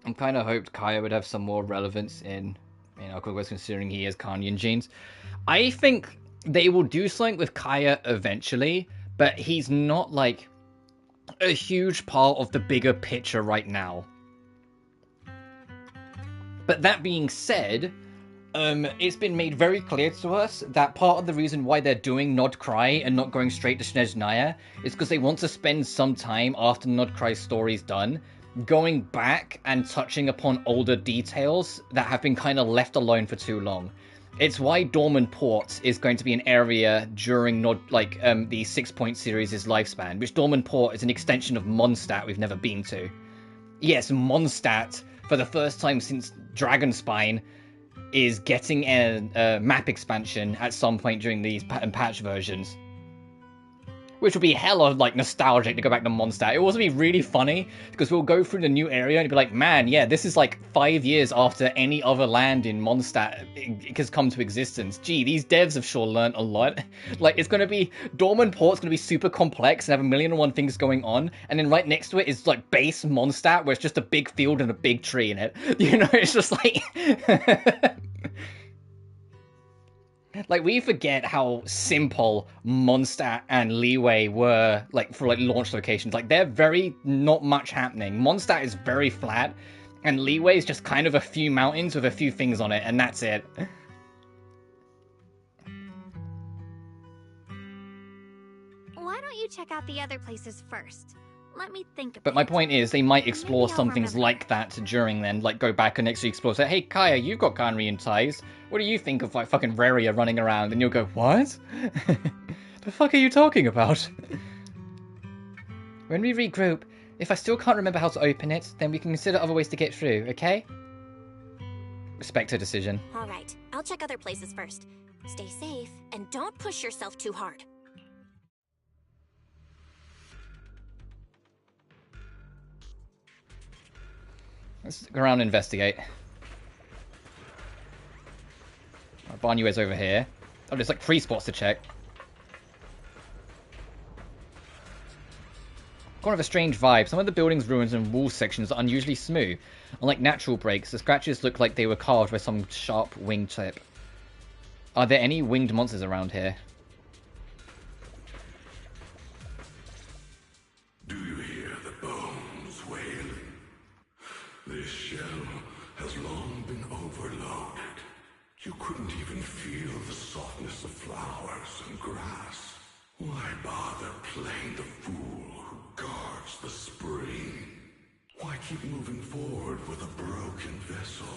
I kind of hoped Kaya would have some more relevance in Quest, considering he is Kanyan genes. I think they will do something with Kaya eventually, but he's not like a huge part of the bigger picture right now. But that being said, it's been made very clear to us that part of the reason why they're doing Nod Cry and not going straight to Snezhnaya is because they want to spend some time after Nod Cry's story's done going back and touching upon older details that have been kind of left alone for too long. It's why Dorman Port is going to be an area during the 6-point series' lifespan, which Dorman Port is an extension of Mondstadt we've never been to. Yes, Mondstadt, for the first time since Dragonspine, is getting a map expansion at some point during these patch versions. Which will be hella nostalgic to go back to Mondstadt. It will also be really funny because we'll go through the new area and be like, man, yeah, this is 5 years after any other land in Mondstadt has come to existence. Gee, these devs have sure learned a lot. It's going to be, Dorman Port's going to be super complex and have 1,000,001 things going on, and then right next to it is base Mondstadt where it's just a big field and a big tree in it. It's just we forget how simple Mondstadt and Leeway were, for launch locations. They're very not much happening. Mondstadt is very flat, and Leeway is just kind of a few mountains with a few things on it, and that's it. Why don't you check out the other places first? Let me think about But my point is, they might explore some things like that during then, go back and actually explore. Say, hey, Kaya, you've got Kanrian ties. What do you think of fucking Reria running around? And you'll go, what? The fuck are you talking about? When we regroup, if I still can't remember how to open it, then we can consider other ways to get through, okay? Respect her decision. Alright, I'll check other places first. Stay safe, and don't push yourself too hard. Let's go around and investigate. Banyue's over here. Oh, there's 3 spots to check. Kind of a strange vibe. Some of the building's ruins and wall sections are unusually smooth. Unlike natural breaks, the scratches look like they were carved by some sharp wing tip. Are there any winged monsters around here? Do you hear the bones wailing? This shell has long been overloaded. You couldn't even feel the softness of flowers and grass. Why bother playing the fool who guards the spring? Why keep moving forward with a broken vessel?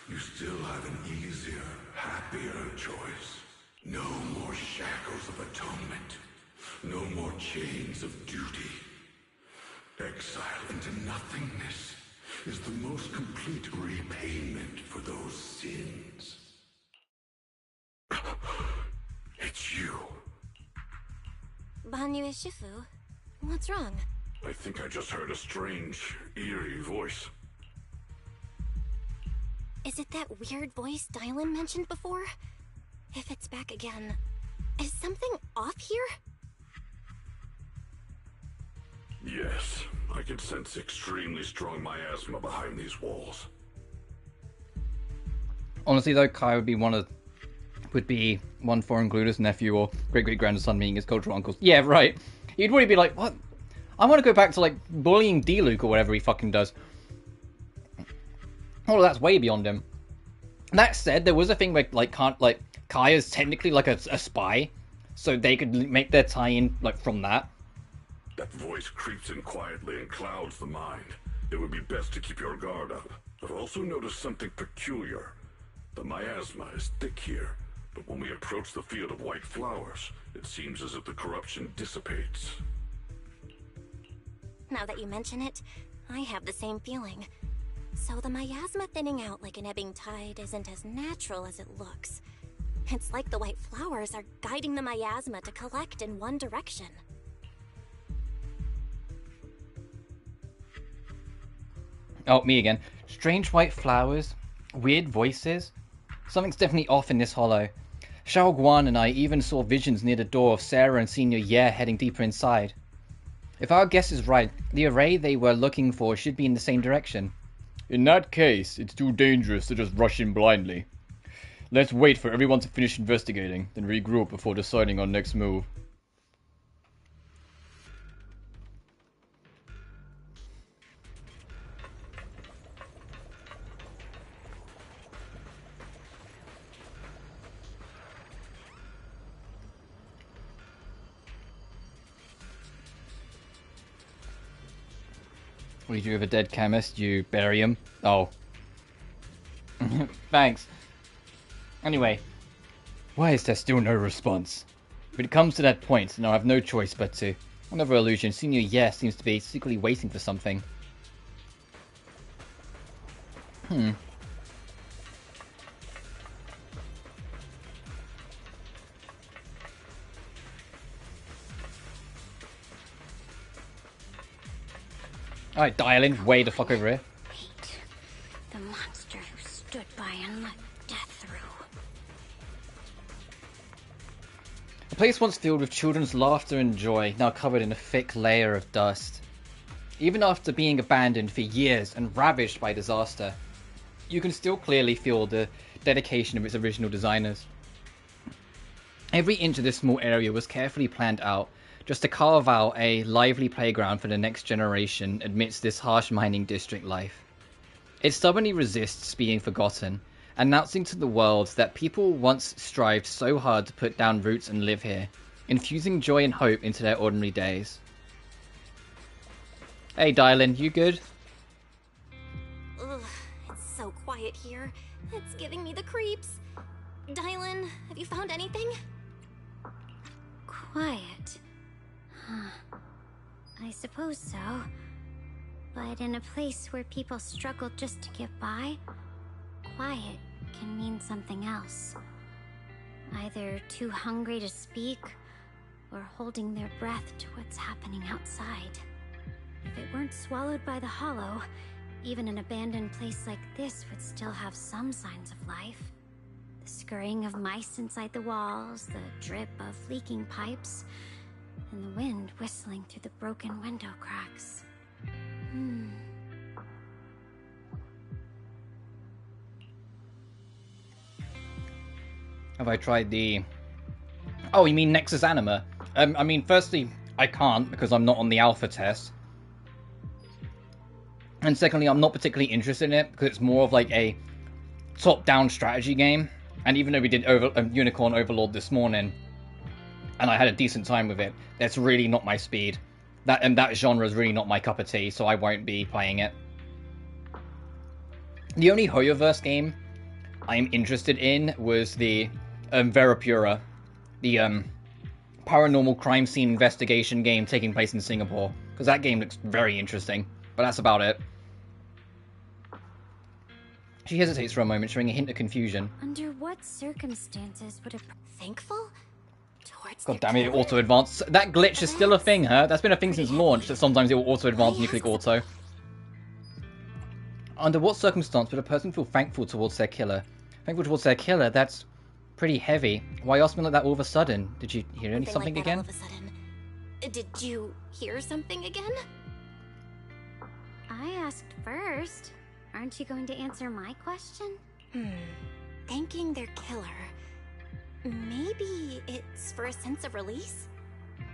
You still have an easier, happier choice. No more shackles of atonement. No more chains of duty. Exile into nothingness is the most complete repayment for those sins. It's you. Banyue Shifu, what's wrong? I think I just heard a strange, eerie voice. Is it that weird voice Dylan mentioned before? If it's back again, is something off here? Yes, I can sense extremely strong miasma behind these walls. Honestly though, Kai would be one foreign Gluda's nephew or great-great-grandson meeting his cultural uncles. Yeah, right. He'd really be like, what? I want to go back to, like, bullying D-Luke or whatever he fucking does. Oh, that's way beyond him. That said, there was a thing where, like, Kai is technically, like, a spy, so they could make their tie-in, like, from that. That voice creeps in quietly and clouds the mind. It would be best to keep your guard up. I've also noticed something peculiar. The miasma is thick here, but when we approach the field of white flowers, it seems as if the corruption dissipates. Now that you mention it, I have the same feeling. So the miasma thinning out like an ebbing tide isn't as natural as it looks. It's like the white flowers are guiding the miasma to collect in one direction. Oh, me again. Strange white flowers, weird voices. Something's definitely off in this hollow. Xiao Guan and I even saw visions near the door of Sarah and Senior Ye heading deeper inside. If our guess is right, the array they were looking for should be in the same direction. In that case, it's too dangerous to just rush in blindly. Let's wait for everyone to finish investigating, then regroup before deciding our next move. What do you do with a dead chemist? You bury him? Oh. Thanks. Anyway, why is there still no response? If it comes to that point, then I have no choice but to. Another illusion, Senior Ye seems to be secretly waiting for something. Alright, dial in, way the fuck over here. Wait. The monster who stood by and let death through. A place once filled with children's laughter and joy, now covered in a thick layer of dust. Even after being abandoned for years and ravaged by disaster, you can still clearly feel the dedication of its original designers. Every inch of this small area was carefully planned out, just to carve out a lively playground for the next generation amidst this harsh mining district life. It stubbornly resists being forgotten, announcing to the world that people once strived so hard to put down roots and live here, infusing joy and hope into their ordinary days. Hey Dylan, you good? Ugh, it's so quiet here. It's giving me the creeps. Dylan, have you found anything? Quiet. Huh. I suppose so. But in a place where people struggle just to get by, quiet can mean something else. Either too hungry to speak, or holding their breath to what's happening outside. If it weren't swallowed by the hollow, even an abandoned place like this would still have some signs of life. The scurrying of mice inside the walls, the drip of leaking pipes, and the wind whistling through the broken window cracks. Have I tried the... Oh, you mean Nexus Anima? I mean, firstly, I can't because I'm not on the alpha test. And secondly, I'm not particularly interested in it because it's more of like a top-down strategy game. And even though we did Unicorn Overlord this morning, and I had a decent time with it, that's really not my speed. That genre is really not my cup of tea, so I won't be playing it. The only Hoyoverse game I'm interested in was the Verapura, the paranormal crime scene investigation game taking place in Singapore, because that game looks very interesting, but that's about it. She hesitates for a moment, showing a hint of confusion. Under what circumstances would a... Thankful? Towards God damn it, it auto-advanced. That glitch is still a thing, huh? That's been a thing since launch, that sometimes it will auto-advance when you click auto. Under what circumstance would a person feel thankful towards their killer? Thankful towards their killer? That's pretty heavy. Why ask me like that all of a sudden? Did you hear something like again? All of a sudden. Did you hear something again? I asked first. Aren't you going to answer my question? Thanking their killer. Maybe it's for a sense of release?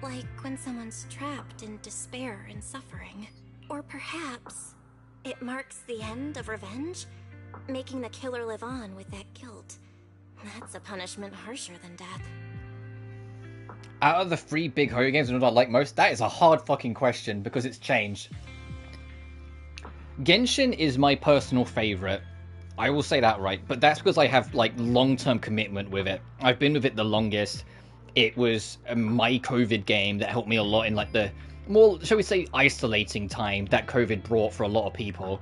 Like when someone's trapped in despair and suffering. Or perhaps it marks the end of revenge, making the killer live on with that guilt. That's a punishment harsher than death. Out of the 3 big horror games that I like most, that is a hard fucking question because it's changed. Genshin is my personal favorite. I will say that right, but that's because I have like long-term commitment with it. I've been with it the longest. It was my COVID game that helped me a lot in like the more, shall we say, isolating time that COVID brought for a lot of people.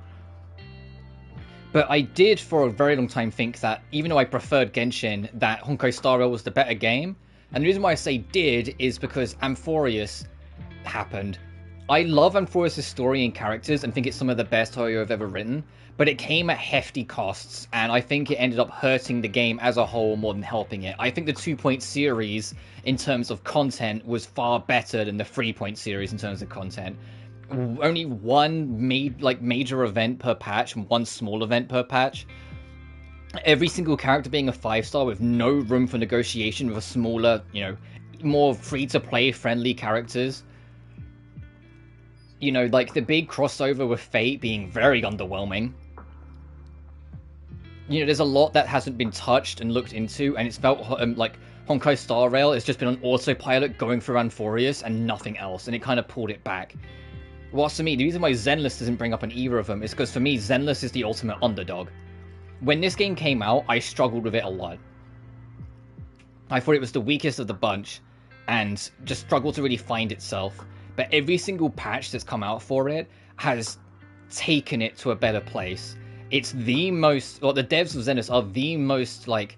But I did for a very long time think that even though I preferred Genshin, that Honkai Star Rail was the better game. And the reason why I say did is because Amphorius happened. I love Amphorius' story and characters and think it's some of the best horror I've ever written, but it came at hefty costs, and I think it ended up hurting the game as a whole more than helping it. I think the 2-point series in terms of content was far better than the 3-point series in terms of content. Only one major event per patch and one small event per patch. Every single character being a 5-star with no room for negotiation with a smaller, more free-to-play friendly characters. Like the big crossover with Fate being very underwhelming. There's a lot that hasn't been touched and looked into, and it's felt like Honkai Star Rail has just been on autopilot going through Amphorius and nothing else, and it kind of pulled it back. Whilst for me, the reason why Zenless doesn't bring up on either of them is because for me, Zenless is the ultimate underdog. When this game came out, I struggled with it a lot. I thought it was the weakest of the bunch, and just struggled to really find itself. But every single patch that's come out for it has taken it to a better place. It's the most, the devs of Zenless are the most, I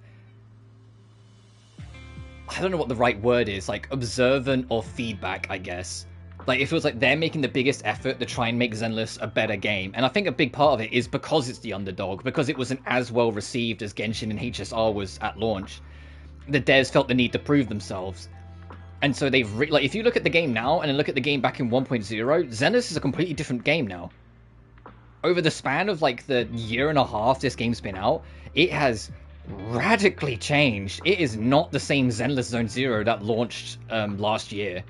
don't know what the right word is, observant of feedback, I guess. It feels like they're making the biggest effort to try and make Zenless a better game. And I think a big part of it is because it's the underdog, because it wasn't as well received as Genshin and HSR was at launch. The devs felt the need to prove themselves. And so they've, if you look at the game now and then look at the game back in 1.0, Zenless is a completely different game now. Over the span of, the year and a half this game's been out, it has radically changed. It is not the same Zenless Zone Zero that launched last year.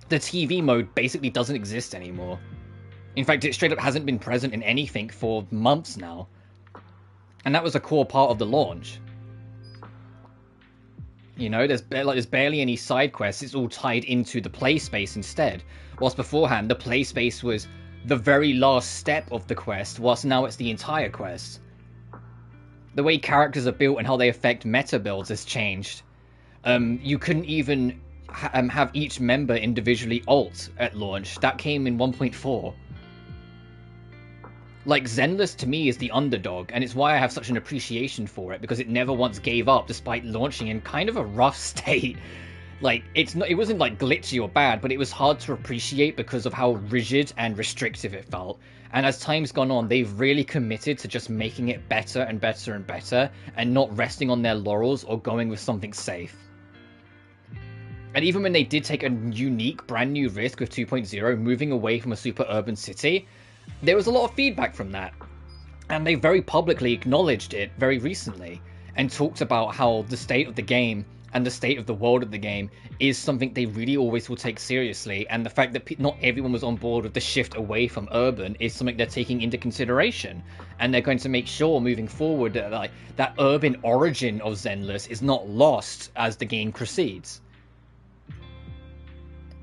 The TV mode basically doesn't exist anymore. In fact, it straight up hasn't been present in anything for months now. And that was a core part of the launch. There's barely any side quests. It's all tied into the play space instead. Whilst beforehand, the play space was the very last step of the quest, whilst now it's the entire quest. The way characters are built and how they affect meta builds has changed. You couldn't even have each member individually ult at launch. That came in 1.4. Zenless to me is the underdog, and it's why I have such an appreciation for it, because it never once gave up despite launching in kind of a rough state. It wasn't glitchy or bad, but it was hard to appreciate because of how rigid and restrictive it felt. And as time's gone on, they've really committed to just making it better and better and better, and not resting on their laurels or going with something safe. And even when they did take a unique, brand new risk with 2.0, moving away from a super urban city, there was a lot of feedback from that. And they very publicly acknowledged it very recently, and talked about how the state of the game and the state of the world of the game is something they really always will take seriously, and the fact that not everyone was on board with the shift away from urban is something they're taking into consideration, and they're going to make sure moving forward that that urban origin of Zenless is not lost as the game proceeds.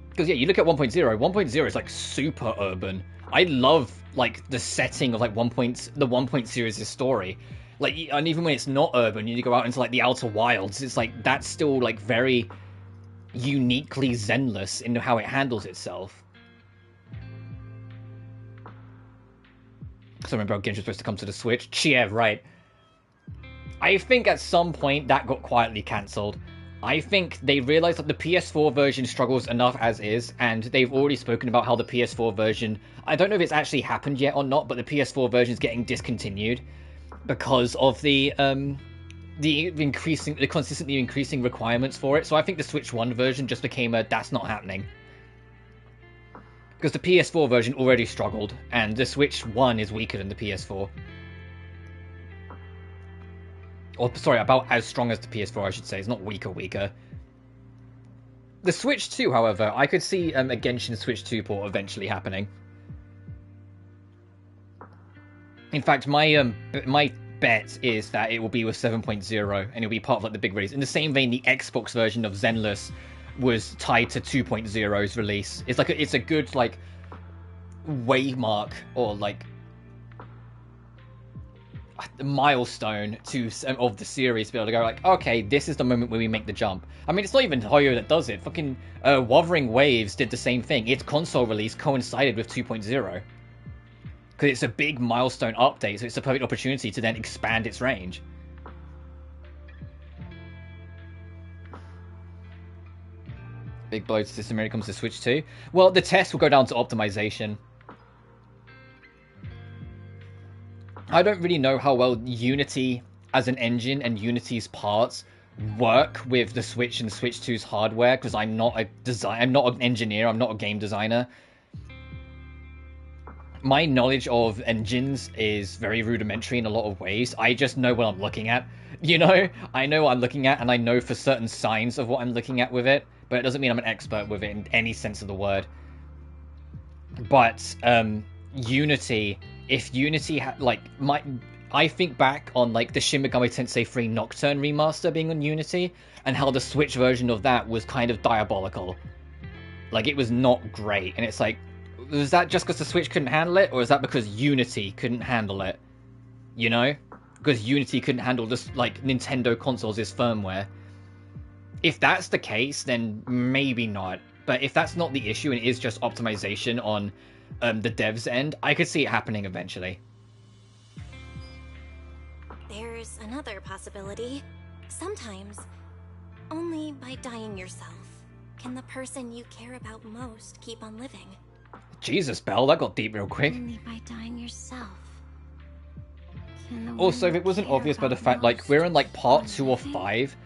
Because you look at 1.0, 1.0 is super urban. I love the setting of the 1 series' story. And even when it's not urban, you go out into the outer wilds, it's that's still very uniquely Zenless in how it handles itself. So remember how Genshin was supposed to come to the Switch? Yeah, right. I think at some point that got quietly cancelled. I think they realized that the PS4 version struggles enough as is, and they've already spoken about how the PS4 version, I don't know if it's actually happened yet or not, but the PS4 version is getting discontinued because of the the consistently increasing requirements for it. So I think the Switch 1 version just became a that's not happening. Because the PS4 version already struggled, and the Switch 1 is weaker than the PS4. Or, sorry, about as strong as the PS4, I should say. It's not weaker. The Switch 2, however, I could see a Genshin Switch 2 port eventually happening. In fact, my bet is that it will be with 7.0, and it'll be part of like the big release. In the same vein, the Xbox version of Zenless was tied to 2.0's release. It's like it's a good like waymark or like a milestone of the series to be able to go like, okay, this is the moment where we make the jump. I mean, it's not even Hoyo that does it. Fucking Wuthering Waves did the same thing. Its console release coincided with 2.0 because it's a big milestone update, so it's a perfect opportunity to then expand its range. Big blow to system when it comes to Switch 2. Well, the test will go down to optimization. I don't really know how well Unity as an engine and Unity's parts work with the Switch and Switch 2's hardware, because I'm not an engineer, I'm not a game designer. My knowledge of engines is very rudimentary in a lot of ways. I just know what I'm looking at. You know? I know what I'm looking at, and I know for certain signs of what I'm looking at with it. But it doesn't mean I'm an expert with it in any sense of the word. But Unity, if Unity had like I think back on like the Shin Megami Tensei 3 Nocturne remaster being on Unity, and how the Switch version of that was kind of diabolical. Like, it was not great, and it's like, was that just because the Switch couldn't handle it, or is that because Unity couldn't handle it? You know, because Unity couldn't handle this like Nintendo consoles' firmware. If that's the case, then maybe not. But if that's not the issue and it is just optimization on the devs' end, I could see it happening eventually. There's another possibility. Sometimes, only by dying yourself can the person you care about most keep on living. Jesus, Belle, that got deep real quick. Only by dying yourself. Also, if it wasn't obvious by the fact, like, we're in like part 2 or 5,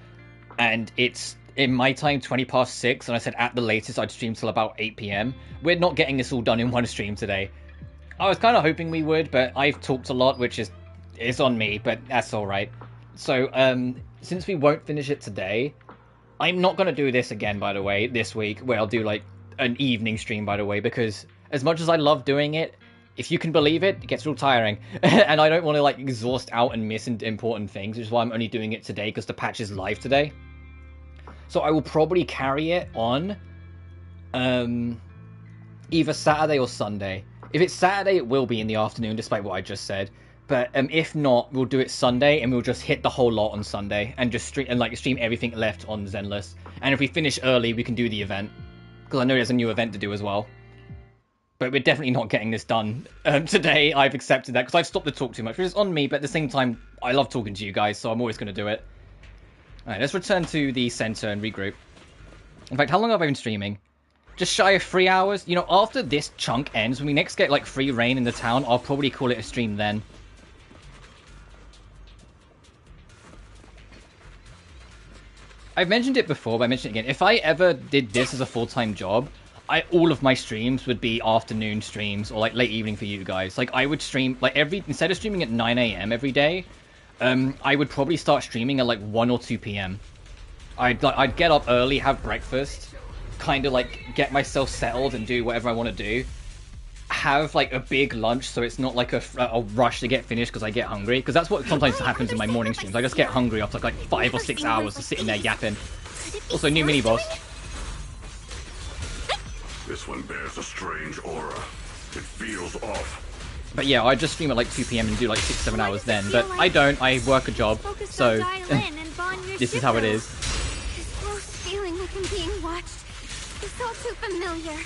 and it's in my time 20 past 6, and I said at the latest I'd stream till about 8 PM. We're not getting this all done in one stream today. I was kind of hoping we would, but I've talked a lot, which is on me, but that's alright. So, since we won't finish it today, I'm not going to do this again, by the way, this week, where I'll do like an evening stream, by the way, because as much as I love doing it, if you can believe it, it gets real tiring. And I don't want to like exhaust out and miss important things, which is why I'm only doing it today, because the patch is live today. So I will probably carry it on either Saturday or Sunday. If it's Saturday, it will be in the afternoon, despite what I just said. But if not, we'll do it Sunday, and we'll just hit the whole lot on Sunday, and just stream everything left on Zenless. And if we finish early, we can do the event, because I know there's a new event to do as well. But we're definitely not getting this done today. I've accepted that, because I've stopped to talk too much, which is on me, but at the same time, I love talking to you guys, so I'm always going to do it. Alright, let's return to the center and regroup. In fact, how long have I been streaming? Just shy of 3 hours? You know, after this chunk ends, when we next get, like, free reign in the town, I'll probably call it a stream then. I've mentioned it before, but I mention it again. If I ever did this as a full-time job, all of my streams would be afternoon streams, or, like, late evening for you guys. Like, I would stream, like, instead of streaming at 9 AM every day, I would probably start streaming at like 1 or 2 PM. I'd get up early, have breakfast, kind of like get myself settled and do whatever I want to do. Have like a big lunch, so it's not like a rush to get finished because I get hungry. Because that's what sometimes happens in my morning streams. I just get hungry after like 5 or 6 hours of sitting there yapping. Also, new mini boss. This one bears a strange aura. It feels off. But yeah, I just stream at like 2 PM and do like 6-7 hours then. But I don't. I work a job, so this is how it is. This close feeling like I'm being watched. It's all too familiar.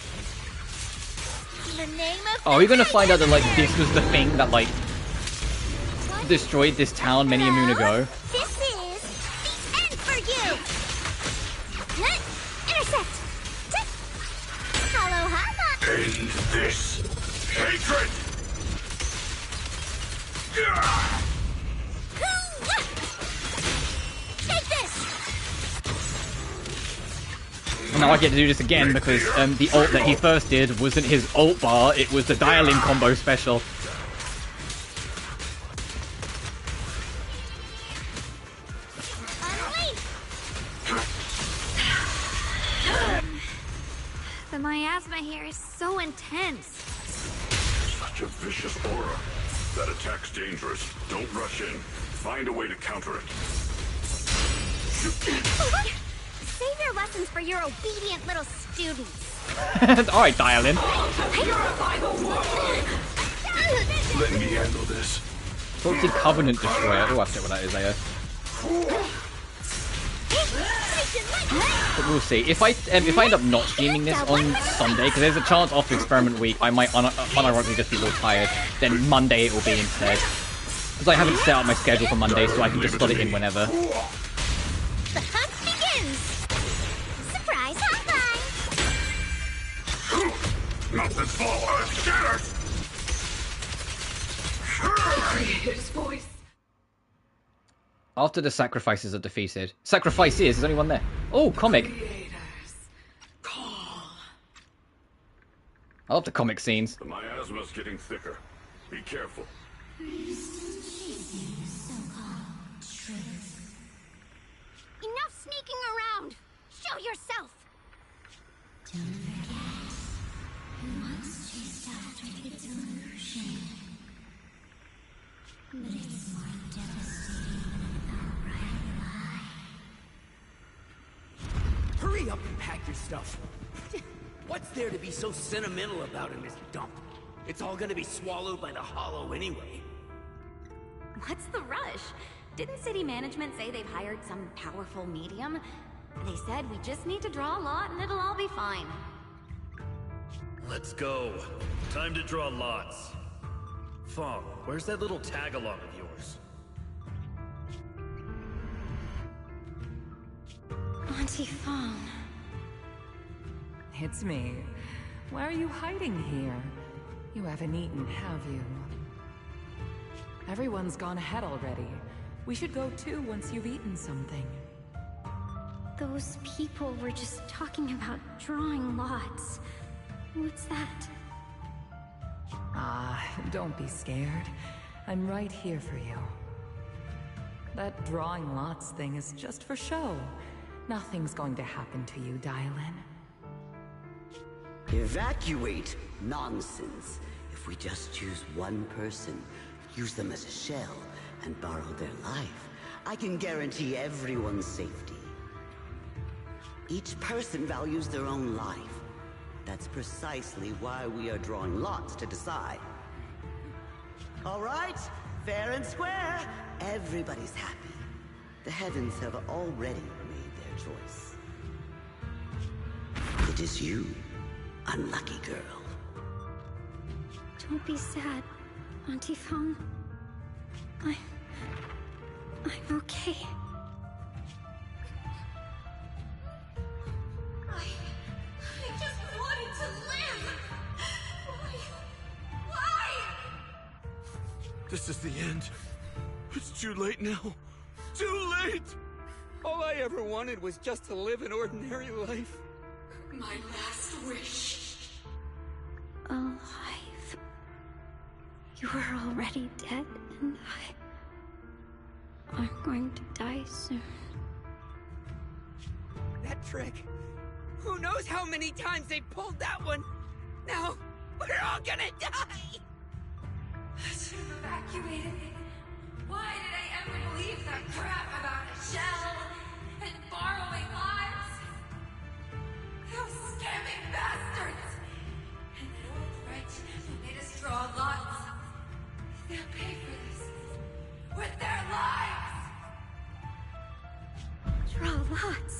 The name of Oh, we're gonna find out that like this was the thing that like destroyed this town many a moon ago. This is the end for you. Intercept. Hello, Hama. End this hatred. And now I get to do this again because the ult that he first did wasn't his ult bar, it was the dial-in combo special. The miasma here is so intense. Such a vicious aura. That attack's dangerous. Don't rush in. Find a way to counter it. Save your lessons for your obedient little students. Alright, dial-in. Let me handle this. Toxic Covenant Destroyer. Oh, I forget what that is there. But we'll see. If I end up not streaming this on Sunday, because there's a chance after Experiment Week I might unironically just be a little tired, then Monday it will be instead. Because I haven't set up my schedule for Monday, so I can just slot it in whenever. The hunt begins! Surprise hotline! Not this fall, I'm scared! Creator's voice. After the sacrifices are defeated. Sacrifices? There's only one there. Oh, comic! I love the comic scenes. The miasma's getting thicker. Be careful. Enough sneaking around! Show yourself! Don't forget, who once chased after its illusion. But it's more devastating than an outright lie. Hurry up and pack your stuff. What's there to be so sentimental about in this dump? It's all gonna be swallowed by the hollow anyway. What's the rush? Didn't city management say they've hired some powerful medium? They said we just need to draw a lot and it'll all be fine. Let's go. Time to draw lots. Fong, where's that little tag-along of yours? Auntie Fong. It's me. Why are you hiding here? You haven't eaten, have you? Everyone's gone ahead already. We should go too once you've eaten something. Those people were just talking about drawing lots. What's that? Ah, don't be scared. I'm right here for you. That drawing lots thing is just for show. Nothing's going to happen to you, Dial-In. Evacuate? Nonsense. If we just choose one person, use them as a shell, and borrow their life, I can guarantee everyone's safety. Each person values their own life. That's precisely why we are drawing lots to decide. All right, fair and square. Everybody's happy. The heavens have already made their choice. It is you, unlucky girl. Don't be sad, Auntie Fong. I'm okay. I just wanted to live! Why? This is the end. It's too late now. Too late! All I ever wanted was just to live an ordinary life. My last wish. Alive. You were already dead, and I'm going to die soon. That trick. Who knows how many times they pulled that one? Now, we're all gonna die! I should have evacuated. Why did I ever believe that crap about a shell and borrowing lives? Those scamming bastards! And that old wretch who made us draw lots. They'll pay for this with their lives! Draw lots.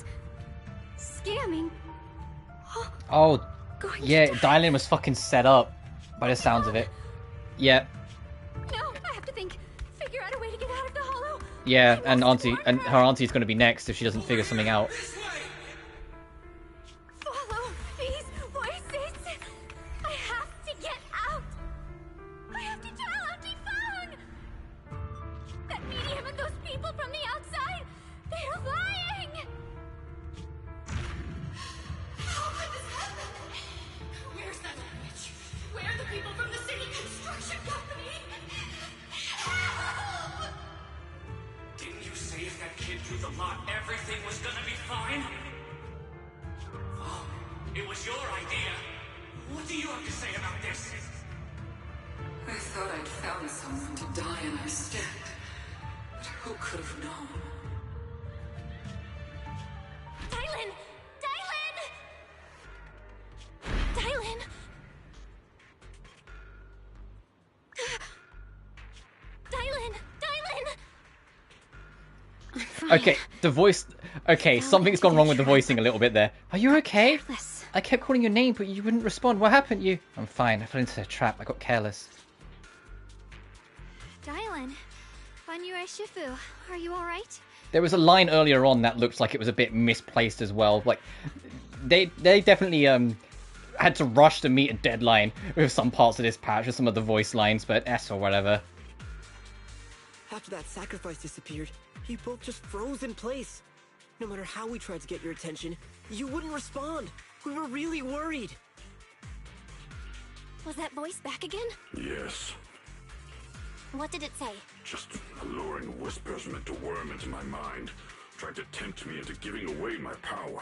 Scamming. Oh, yeah, Dial-In was fucking set up by the sounds of it. Yeah. No, I have to think. Figure out a way to get out of the hollow. Yeah, and her auntie's gonna be next if she doesn't figure something out. Follow these voices. I have to get out. I have to tell Auntie Fong. That medium and those people from the outside, they're lying. kid through the lot, everything was gonna be fine? Oh, it was your idea. What do you have to say about this? I thought I'd found someone to die in our stead. But who could have known? Dylan! Dylan! Dylan! Dylan! Dylan! Okay, the voice... Okay, something's gone wrong with the voicing a little bit there. Are you okay? I kept calling your name, but you wouldn't respond. What happened? I'm fine. I fell into a trap. I got careless. Dylan, Banyue Shifu, are you alright? There was a line earlier on that looked like it was a bit misplaced as well. Like, they definitely had to rush to meet a deadline with some parts of this patch, with some of the voice lines, but or whatever. After that sacrifice disappeared, you both just froze in place. No matter how we tried to get your attention, you wouldn't respond. We were really worried. Was that voice back again? Yes. What did it say? Just alluring whispers meant to worm into my mind. Tried to tempt me into giving away my power.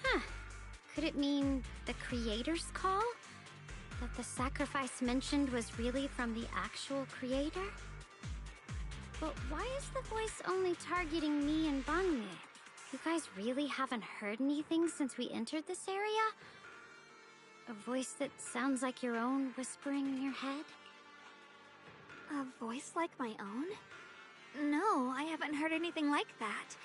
Huh. Could it mean the creator's call? That the sacrifice mentioned was really from the actual creator? But why is the voice only targeting me and Banyue? You guys really haven't heard anything since we entered this area? A voice that sounds like your own whispering in your head? A voice like my own? No, I haven't heard anything like that.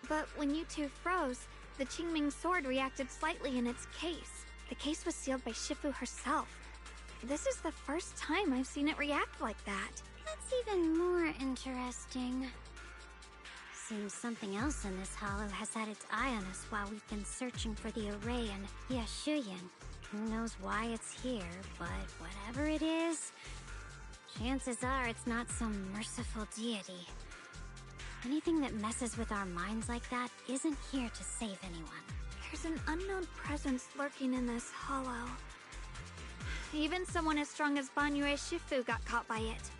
But when you two froze, the Qingming sword reacted slightly in its case. The case was sealed by Shifu herself. This is the first time I've seen it react like that. That's even more interesting. Seems something else in this hollow has had its eye on us while we've been searching for the array in Yashuyan. Who knows why it's here, but whatever it is, chances are it's not some merciful deity. Anything that messes with our minds like that isn't here to save anyone. There's an unknown presence lurking in this hollow. Even someone as strong as Banyue Shifu got caught by it.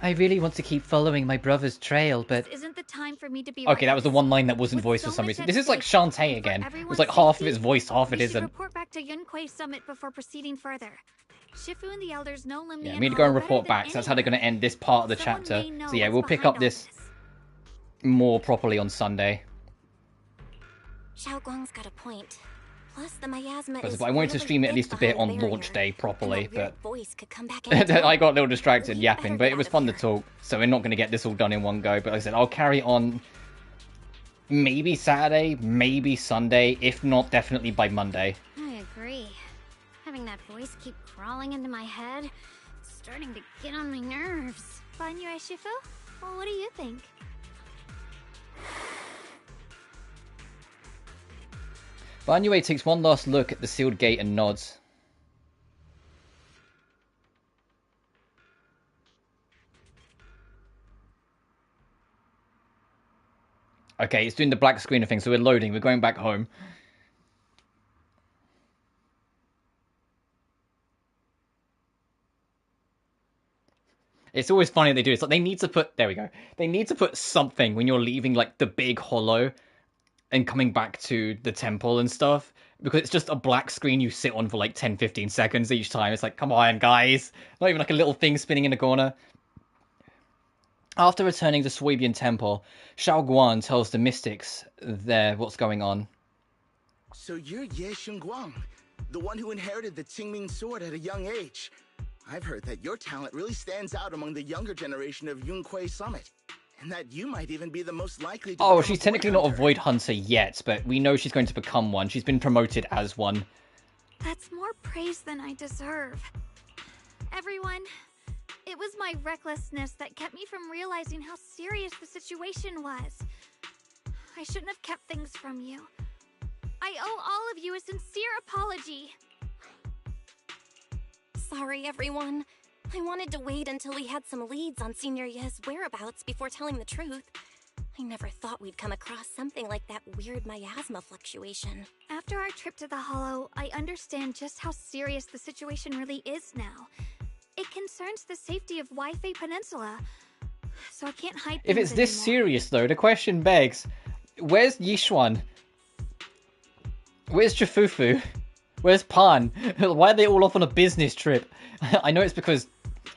I really want to keep following my brother's trail, but... This isn't the time for me to be Okay, that was the one line that wasn't voiced for some reason. This is like Shantae again. It was like half of it's voiced, half it isn't. Report back to Yunquei Summit before proceeding further. Shifu and the elders know Limni. Yeah, we need to go and report back, so that's how they're going to end this part of the chapter. So yeah, we'll pick up this more properly on Sunday. Xiao Guang's got a point. Plus, the miasma is But I wanted to stream it at least a bit on launch day properly, but voice could come back I got a little distracted yapping, but it was fun to talk, so we're not going to get this all done in one go. But like I said, I'll carry on maybe Saturday, maybe Sunday, if not definitely by Monday. I agree. Having that voice keep crawling into my head, it's starting to get on my nerves. Banyue Shifu? Well, what do you think? Banyue takes one last look at the sealed gate and nods. Okay, it's doing the black screen of things, so we're loading. We're going back home. It's always funny they do it. It's like they need to put... There we go. They need to put something when you're leaving, like, the big hollow and coming back to the temple and stuff, because it's just a black screen you sit on for like 10-15 seconds each time. It's like, come on guys, not even like a little thing spinning in the corner. After returning to Swabian Temple, Xiao Guan tells the mystics there what's going on. So you're Ye Shengguang, the one who inherited the Qingming sword at a young age. I've heard that your talent really stands out among the younger generation of Yunquei Summit. And that you might even be the most likely to Oh, she's technically not a Void Hunter yet, but we know she's going to become one. She's been promoted as one. That's more praise than I deserve. Everyone, it was my recklessness that kept me from realizing how serious the situation was. I shouldn't have kept things from you. I owe all of you a sincere apology. Sorry, everyone. I wanted to wait until we had some leads on Senior Ye's whereabouts before telling the truth. I never thought we'd come across something like that weird miasma fluctuation. After our trip to the Hollow, I understand just how serious the situation really is now. It concerns the safety of Wi-Fi Peninsula, so I can't hide If things it's this anymore. serious, though, the question begs, where's Yishuan? Where's Chifufu? Where's Pan? Why are they all off on a business trip? I know it's because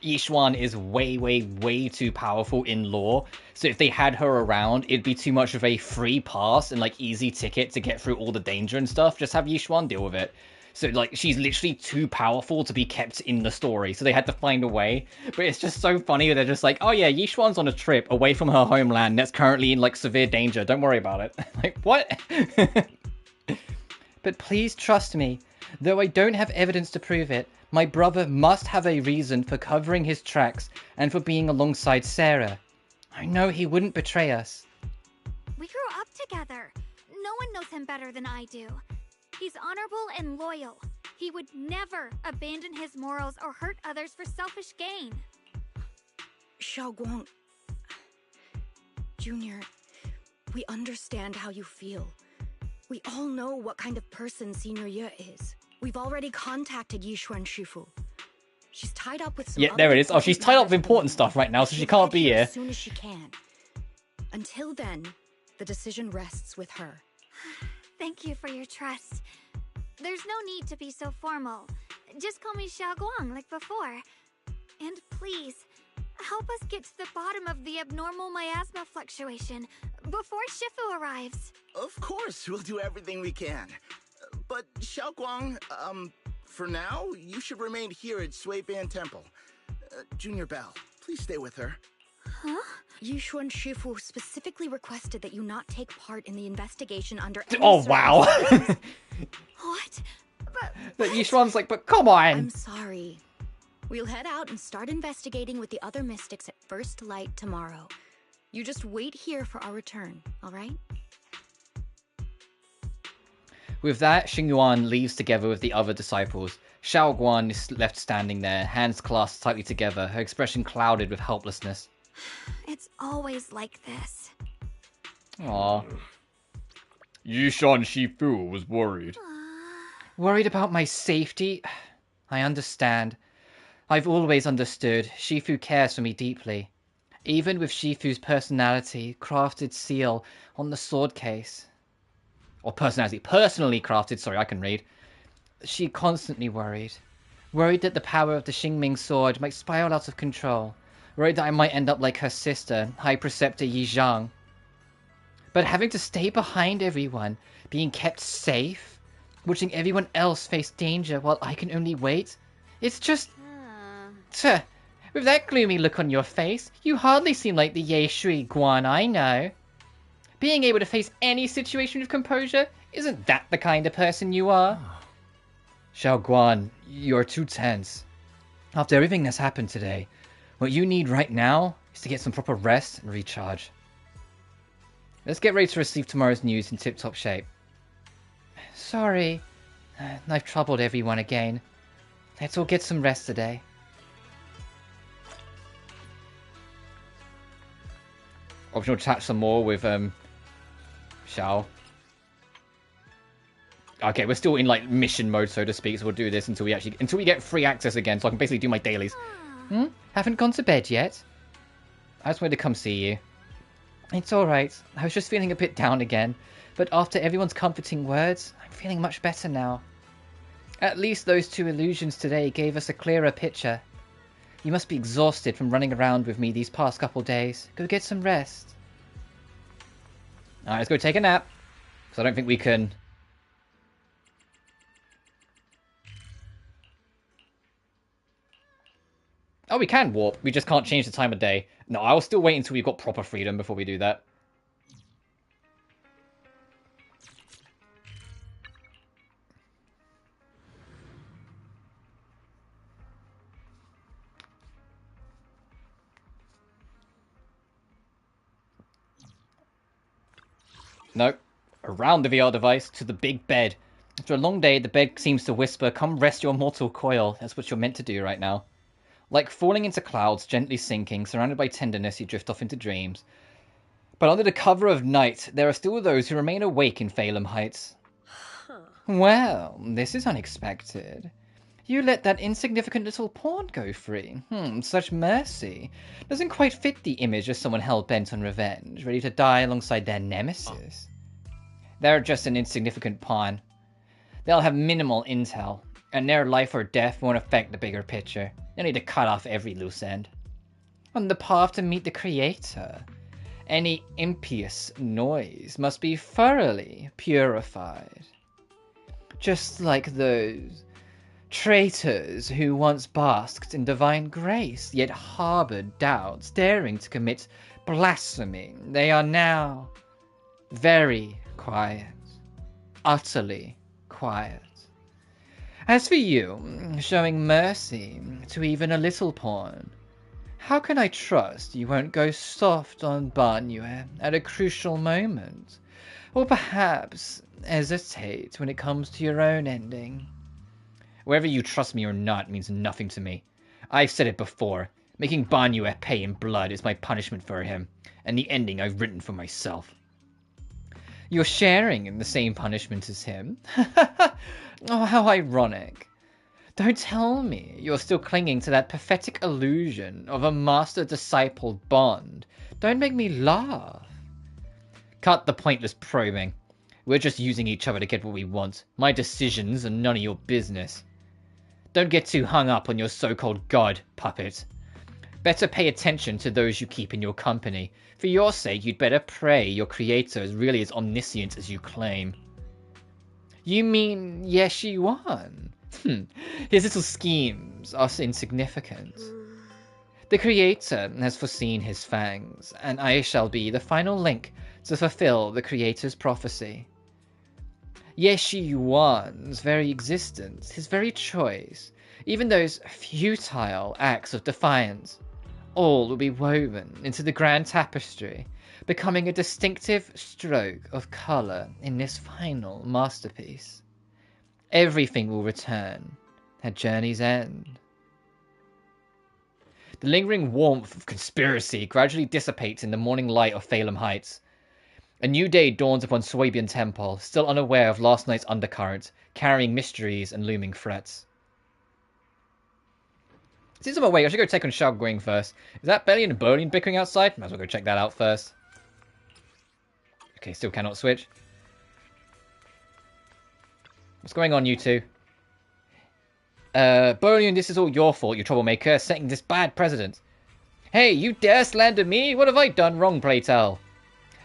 Yishuan is way, way, way too powerful in lore. So if they had her around, it'd be too much of a free pass and like easy ticket to get through all the danger and stuff. Just have Yishuan deal with it. So like she's literally too powerful to be kept in the story. So they had to find a way. But it's just so funny. They're just like, oh yeah, Yishuan's on a trip away from her homeland that's currently in like severe danger. Don't worry about it. Like what? But please trust me. Though I don't have evidence to prove it, my brother must have a reason for covering his tracks and for being alongside Sarah. I know he wouldn't betray us. We grew up together. No one knows him better than I do. He's honorable and loyal. He would never abandon his morals or hurt others for selfish gain. Xiaoguang... Junior, we understand how you feel. We all know what kind of person Senior Ye is. We've already contacted Yishuan Shifu. She's tied up with some Yeah, there it is. Oh, she's tied up with important stuff right now, so she can't be here. As soon as she can. Until then, the decision rests with her. Thank you for your trust. There's no need to be so formal. Just call me Xiaoguang like before. And please, help us get to the bottom of the abnormal miasma fluctuation before Shifu arrives. Of course, we'll do everything we can. But Xiaoguang, for now, you should remain here at Suiban Temple. Junior Bell, please stay with her. Huh? Yishuan Shifu specifically requested that you not take part in the investigation under any Oh, wow. What? But Yishuan's like, but come on. I'm sorry. We'll head out and start investigating with the other mystics at first light tomorrow. You just wait here for our return, all right? With that, Xingyuan leaves together with the other disciples. Xiaoguan is left standing there, hands clasped tightly together, her expression clouded with helplessness. It's always like this. Aww. Yishan Shifu was worried. Worried about my safety? I understand. I've always understood. Shifu cares for me deeply. Even with Shifu's personality, crafted seal on the sword case. Or personally crafted, sorry, I can read. She constantly worried. Worried that the power of the Xingming sword might spiral out of control. Worried that I might end up like her sister, High Preceptor Yi Zhang. But having to stay behind everyone, being kept safe, watching everyone else face danger while I can only wait, it's just... Tuh, with that gloomy look on your face, you hardly seem like the Ye Shui Guan I know. Being able to face any situation with composure, isn't that the kind of person you are? Xiao Guan, you're too tense. After everything that's happened today, what you need right now is to get some proper rest and recharge. Let's get ready to receive tomorrow's news in tip-top shape. Sorry, I've troubled everyone again. Let's all get some rest today. Optional chat some more with Xiao. Okay, we're still in like mission mode, so to speak, so we'll do this until we get free access again, so I can basically do my dailies. Haven't gone to bed yet? I just wanted to come see you. It's alright. I was just feeling a bit down again, but after everyone's comforting words, I'm feeling much better now. At least those two illusions today gave us a clearer picture. You must be exhausted from running around with me these past couple days. Go get some rest. Alright, let's go take a nap. Because I don't think we can... Oh, we can warp. We just can't change the time of day. No, I'll still wait until we've got proper freedom before we do that. Nope. Around the VR device to the big bed. After a long day, the bed seems to whisper, "Come rest your mortal coil." That's what you're meant to do right now. Like falling into clouds, gently sinking, surrounded by tenderness, you drift off into dreams. But under the cover of night, there are still those who remain awake in Phalem Heights. Well, this is unexpected. You let that insignificant little pawn go free. Such mercy. Doesn't quite fit the image of someone hell-bent on revenge, ready to die alongside their nemesis. They're just an insignificant pawn. They'll have minimal intel, and their life or death won't affect the bigger picture. You'll need to cut off every loose end. On the path to meet the Creator, any impious noise must be thoroughly purified. Just like those traitors who once basked in divine grace, yet harbored doubts, daring to commit blasphemy. They are now very quiet, utterly quiet. As for you, showing mercy to even a little pawn, how can I trust you won't go soft on Banyue at a crucial moment? Or perhaps hesitate when it comes to your own ending? Whether you trust me or not means nothing to me. I've said it before. Making Banyue pay in blood is my punishment for him, and the ending I've written for myself. You're sharing in the same punishment as him? Oh, how ironic. Don't tell me you're still clinging to that pathetic illusion of a master-disciple bond. Don't make me laugh. Cut the pointless probing. We're just using each other to get what we want. My decisions are none of your business. Don't get too hung up on your so-called god, puppet. Better pay attention to those you keep in your company. For your sake, you'd better pray your creator is really as omniscient as you claim. You mean Yeshiwan? His little schemes are insignificant. The Creator has foreseen his fangs, and I shall be the final link to fulfill the Creator's prophecy. Yeshiwan's very existence, his very choice, even those futile acts of defiance, all will be woven into the grand tapestry, becoming a distinctive stroke of colour in this final masterpiece. Everything will return at journey's end. The lingering warmth of conspiracy gradually dissipates in the morning light of Phalem Heights. A new day dawns upon Swabian Temple, still unaware of last night's undercurrent, carrying mysteries and looming threats. Since I'm awake, I should go check on Xiao Guing first. Is that Belly and Berlin bickering outside? Might as well go check that out first. Okay, still cannot switch. What's going on, you two? Berlin, this is all your fault, you troublemaker, setting this bad precedent. Hey, you dare slander me? What have I done wrong, pray tell?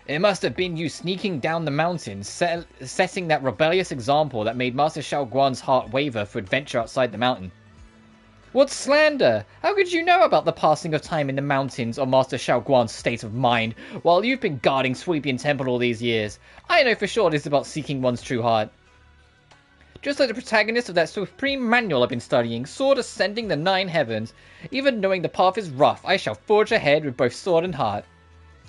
It must have been you sneaking down the mountains, setting that rebellious example that made Master Xiao Guan's heart waver for adventure outside the mountain. What slander? How could you know about the passing of time in the mountains or Master Xiao Guan's state of mind, while you've been guarding Swabian Temple all these years? I know for sure it is about seeking one's true heart. Just like the protagonist of that supreme manual I've been studying, sword ascending the 9 heavens. Even knowing the path is rough, I shall forge ahead with both sword and heart.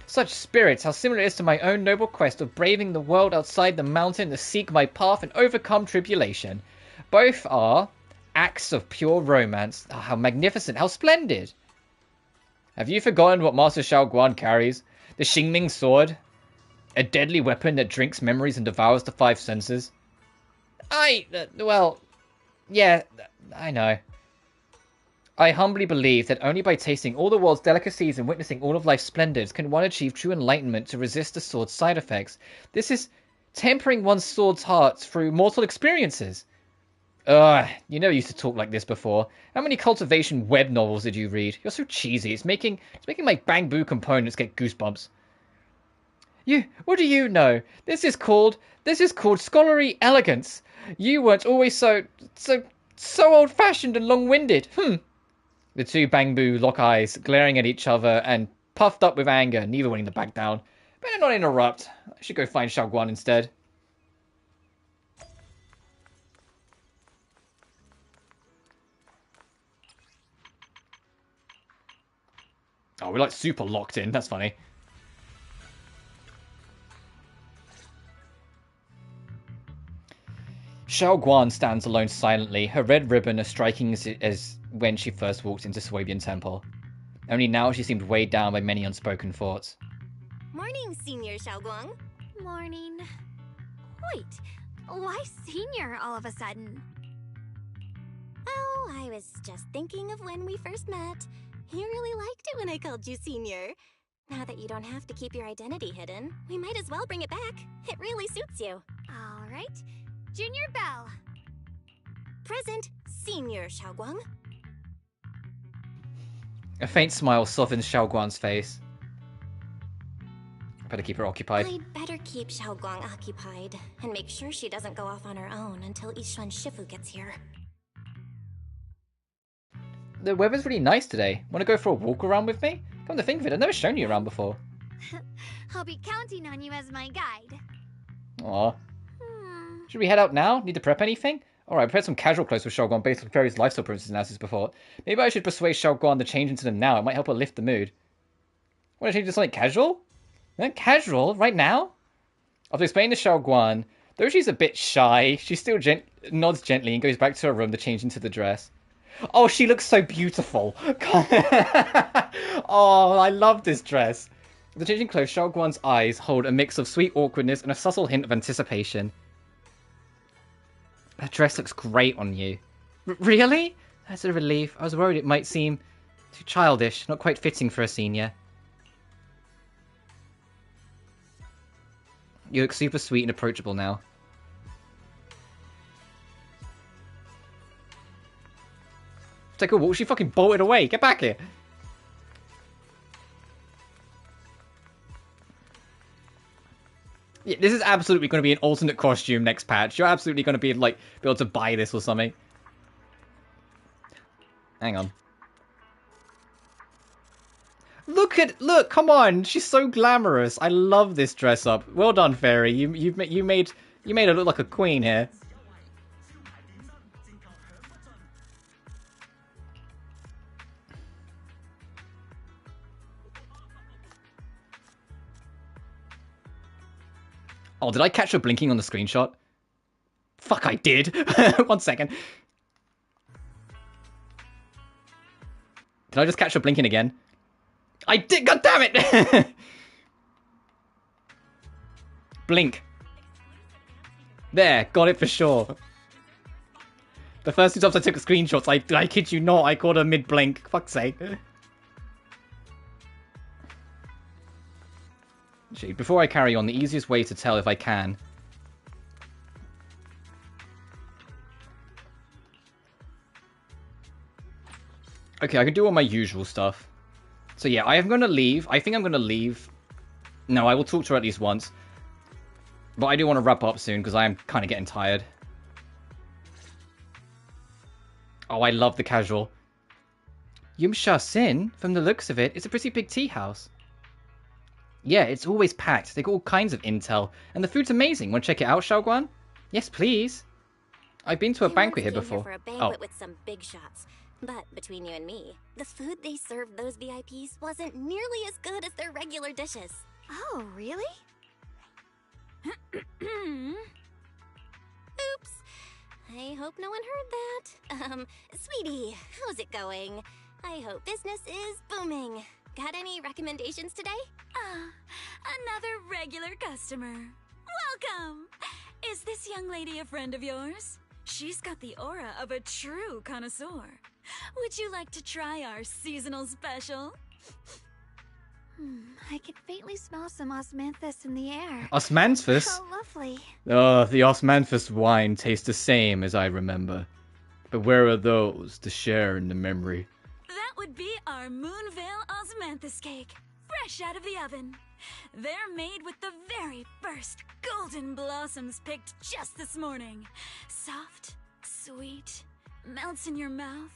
Such spirits, how similar it is to my own noble quest of braving the world outside the mountain to seek my path and overcome tribulation. Both are acts of pure romance. Oh, how magnificent, how splendid. Have you forgotten what Master Xiao Guan carries? The Xingming sword? A deadly weapon that drinks memories and devours the 5 senses? Well, yeah, I know. I humbly believe that only by tasting all the world's delicacies and witnessing all of life's splendors can one achieve true enlightenment to resist the sword's side effects. This is tempering one's sword's heart through mortal experiences. Ugh, you never used to talk like this before. How many cultivation web novels did you read? You're so cheesy. It's making my bamboo components get goosebumps. What do you know? This is called scholarly elegance. You weren't always so old-fashioned and long-winded. The two bamboo lock eyes, glaring at each other and puffed up with anger, neither wanting to back down. Better not interrupt. I should go find Xiao Guan instead. Oh, we're like super locked in. That's funny. Xiao Guan stands alone silently, her red ribbon as striking as when she first walked into Swabian Temple. Only now she seemed weighed down by many unspoken thoughts. Morning, Senior Xiao Guang. Morning. Wait, why senior all of a sudden? Oh, I was just thinking of when we first met. You really liked it when I called you Senior. Now that you don't have to keep your identity hidden, we might as well bring it back. It really suits you. All right. Junior Belle. Present, Senior Xiaoguang. A faint smile softens Xiaoguang's face. Better keep her occupied. I'd better keep Xiaoguang occupied and make sure she doesn't go off on her own until Yishuan Shifu gets here. The weather's really nice today. Want to go for a walk around with me? Come to think of it, I've never shown you around before. I'll be counting on you as my guide. Aw. Should we head out now? Need to prep anything? Alright, I prepared some casual clothes for Xiaoguang based on various lifestyle preferences and analysis before. Maybe I should persuade Xiaoguang to change into them now. It might help her lift the mood. Want to change to something casual? Casual? Right now? After explaining to Xiaoguang, though she's a bit shy, she still nods gently and goes back to her room to change into the dress. Oh, she looks so beautiful. Oh, I love this dress. The changing clothes, Xiaoguang's eyes hold a mix of sweet awkwardness and a subtle hint of anticipation. That dress looks great on you. Really? That's a relief. I was worried it might seem too childish, not quite fitting for a senior. You look super sweet and approachable now. Take a walk. She fucking bolted away. Get back here. Yeah, this is absolutely going to be an alternate costume next patch. You're absolutely going to be like be able to buy this or something. Hang on. Look, come on. She's so glamorous. I love this dress up. Well done, Fairy. You made her look like a queen here. Oh, did I catch her blinking on the screenshot? Fuck, I did. 1 second. Did I just catch her blinking again? I did, god damn it! Blink. There, got it for sure. The first 2 times I took screenshots, I kid you not, I caught her mid-blink. Fuck's sake. Actually, before I carry on, the easiest way to tell if I can... Okay, I can do all my usual stuff. So yeah, I am going to leave. I think I'm going to leave. No, I will talk to her at least once. But I do want to wrap up soon, because I am kind of getting tired. Oh, I love the casual. Yumsha Sin, from the looks of it, is a pretty big tea house. Yeah, it's always packed. They got all kinds of intel. And the food's amazing. Want to check it out, Xiaoguang? Yes, please. I've been to a banquet here before. For a banquet with some big shots. But between you and me, the food they served those VIPs wasn't nearly as good as their regular dishes. Oh, really? Oops. I hope no one heard that. Sweetie, how's it going? I hope business is booming. Got any recommendations today? Another regular customer. Welcome! Is this young lady a friend of yours? She's got the aura of a true connoisseur. Would you like to try our seasonal special? I can faintly smell some osmanthus in the air. Osmanthus? How lovely. Oh, the osmanthus wine tastes the same as I remember. But where are those to share in the memory? That would be our Moonvale osmanthus cake, fresh out of the oven. They're made with the very first golden blossoms picked just this morning. Soft, sweet, melts in your mouth.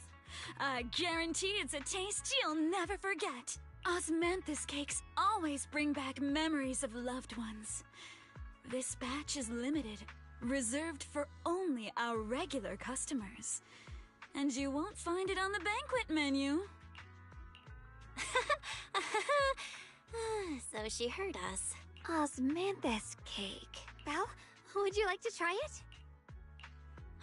I guarantee it's a taste you'll never forget. Osmanthus cakes always bring back memories of loved ones. This batch is limited, reserved for only our regular customers. And you won't find it on the banquet menu. So she heard us. Osmanthus cake. Belle, would you like to try it?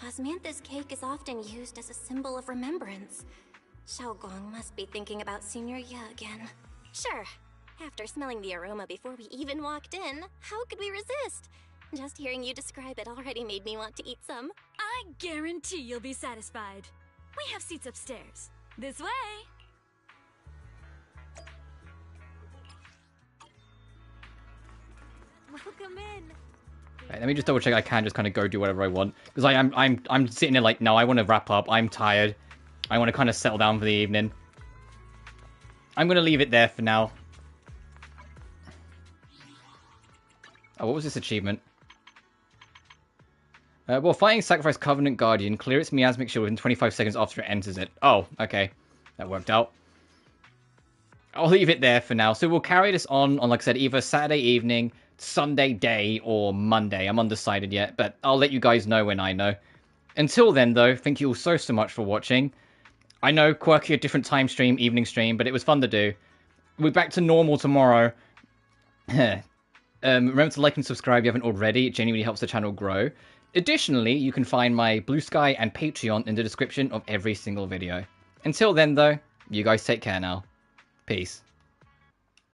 Osmanthus cake is often used as a symbol of remembrance. Xiaoguang must be thinking about Senior Ye again. Sure. After smelling the aroma before we even walked in, how could we resist? Just hearing you describe it already made me want to eat some. I guarantee you'll be satisfied. We have seats upstairs. This way. Welcome in. Right, let me just double check I can just kind of go do whatever I want. Because I'm sitting there like, no, I want to wrap up. I'm tired. I want to kind of settle down for the evening. I'm going to leave it there for now. Oh, what was this achievement? Well, fighting Sacrifice Covenant Guardian, clear its miasmic shield within 25 seconds after it enters it. Oh, okay. That worked out. I'll leave it there for now. So we'll carry this on, like I said, either Saturday evening, Sunday day, or Monday. I'm undecided yet, but I'll let you guys know when I know. Until then, though, thank you all so much for watching. I know, quirky, a different time stream, evening stream, but it was fun to do. We're back to normal tomorrow. Remember to like and subscribe if you haven't already. It genuinely helps the channel grow. Additionally, you can find my BlueSky and Patreon in the description of every single video. Until then, though, you guys take care now. Peace.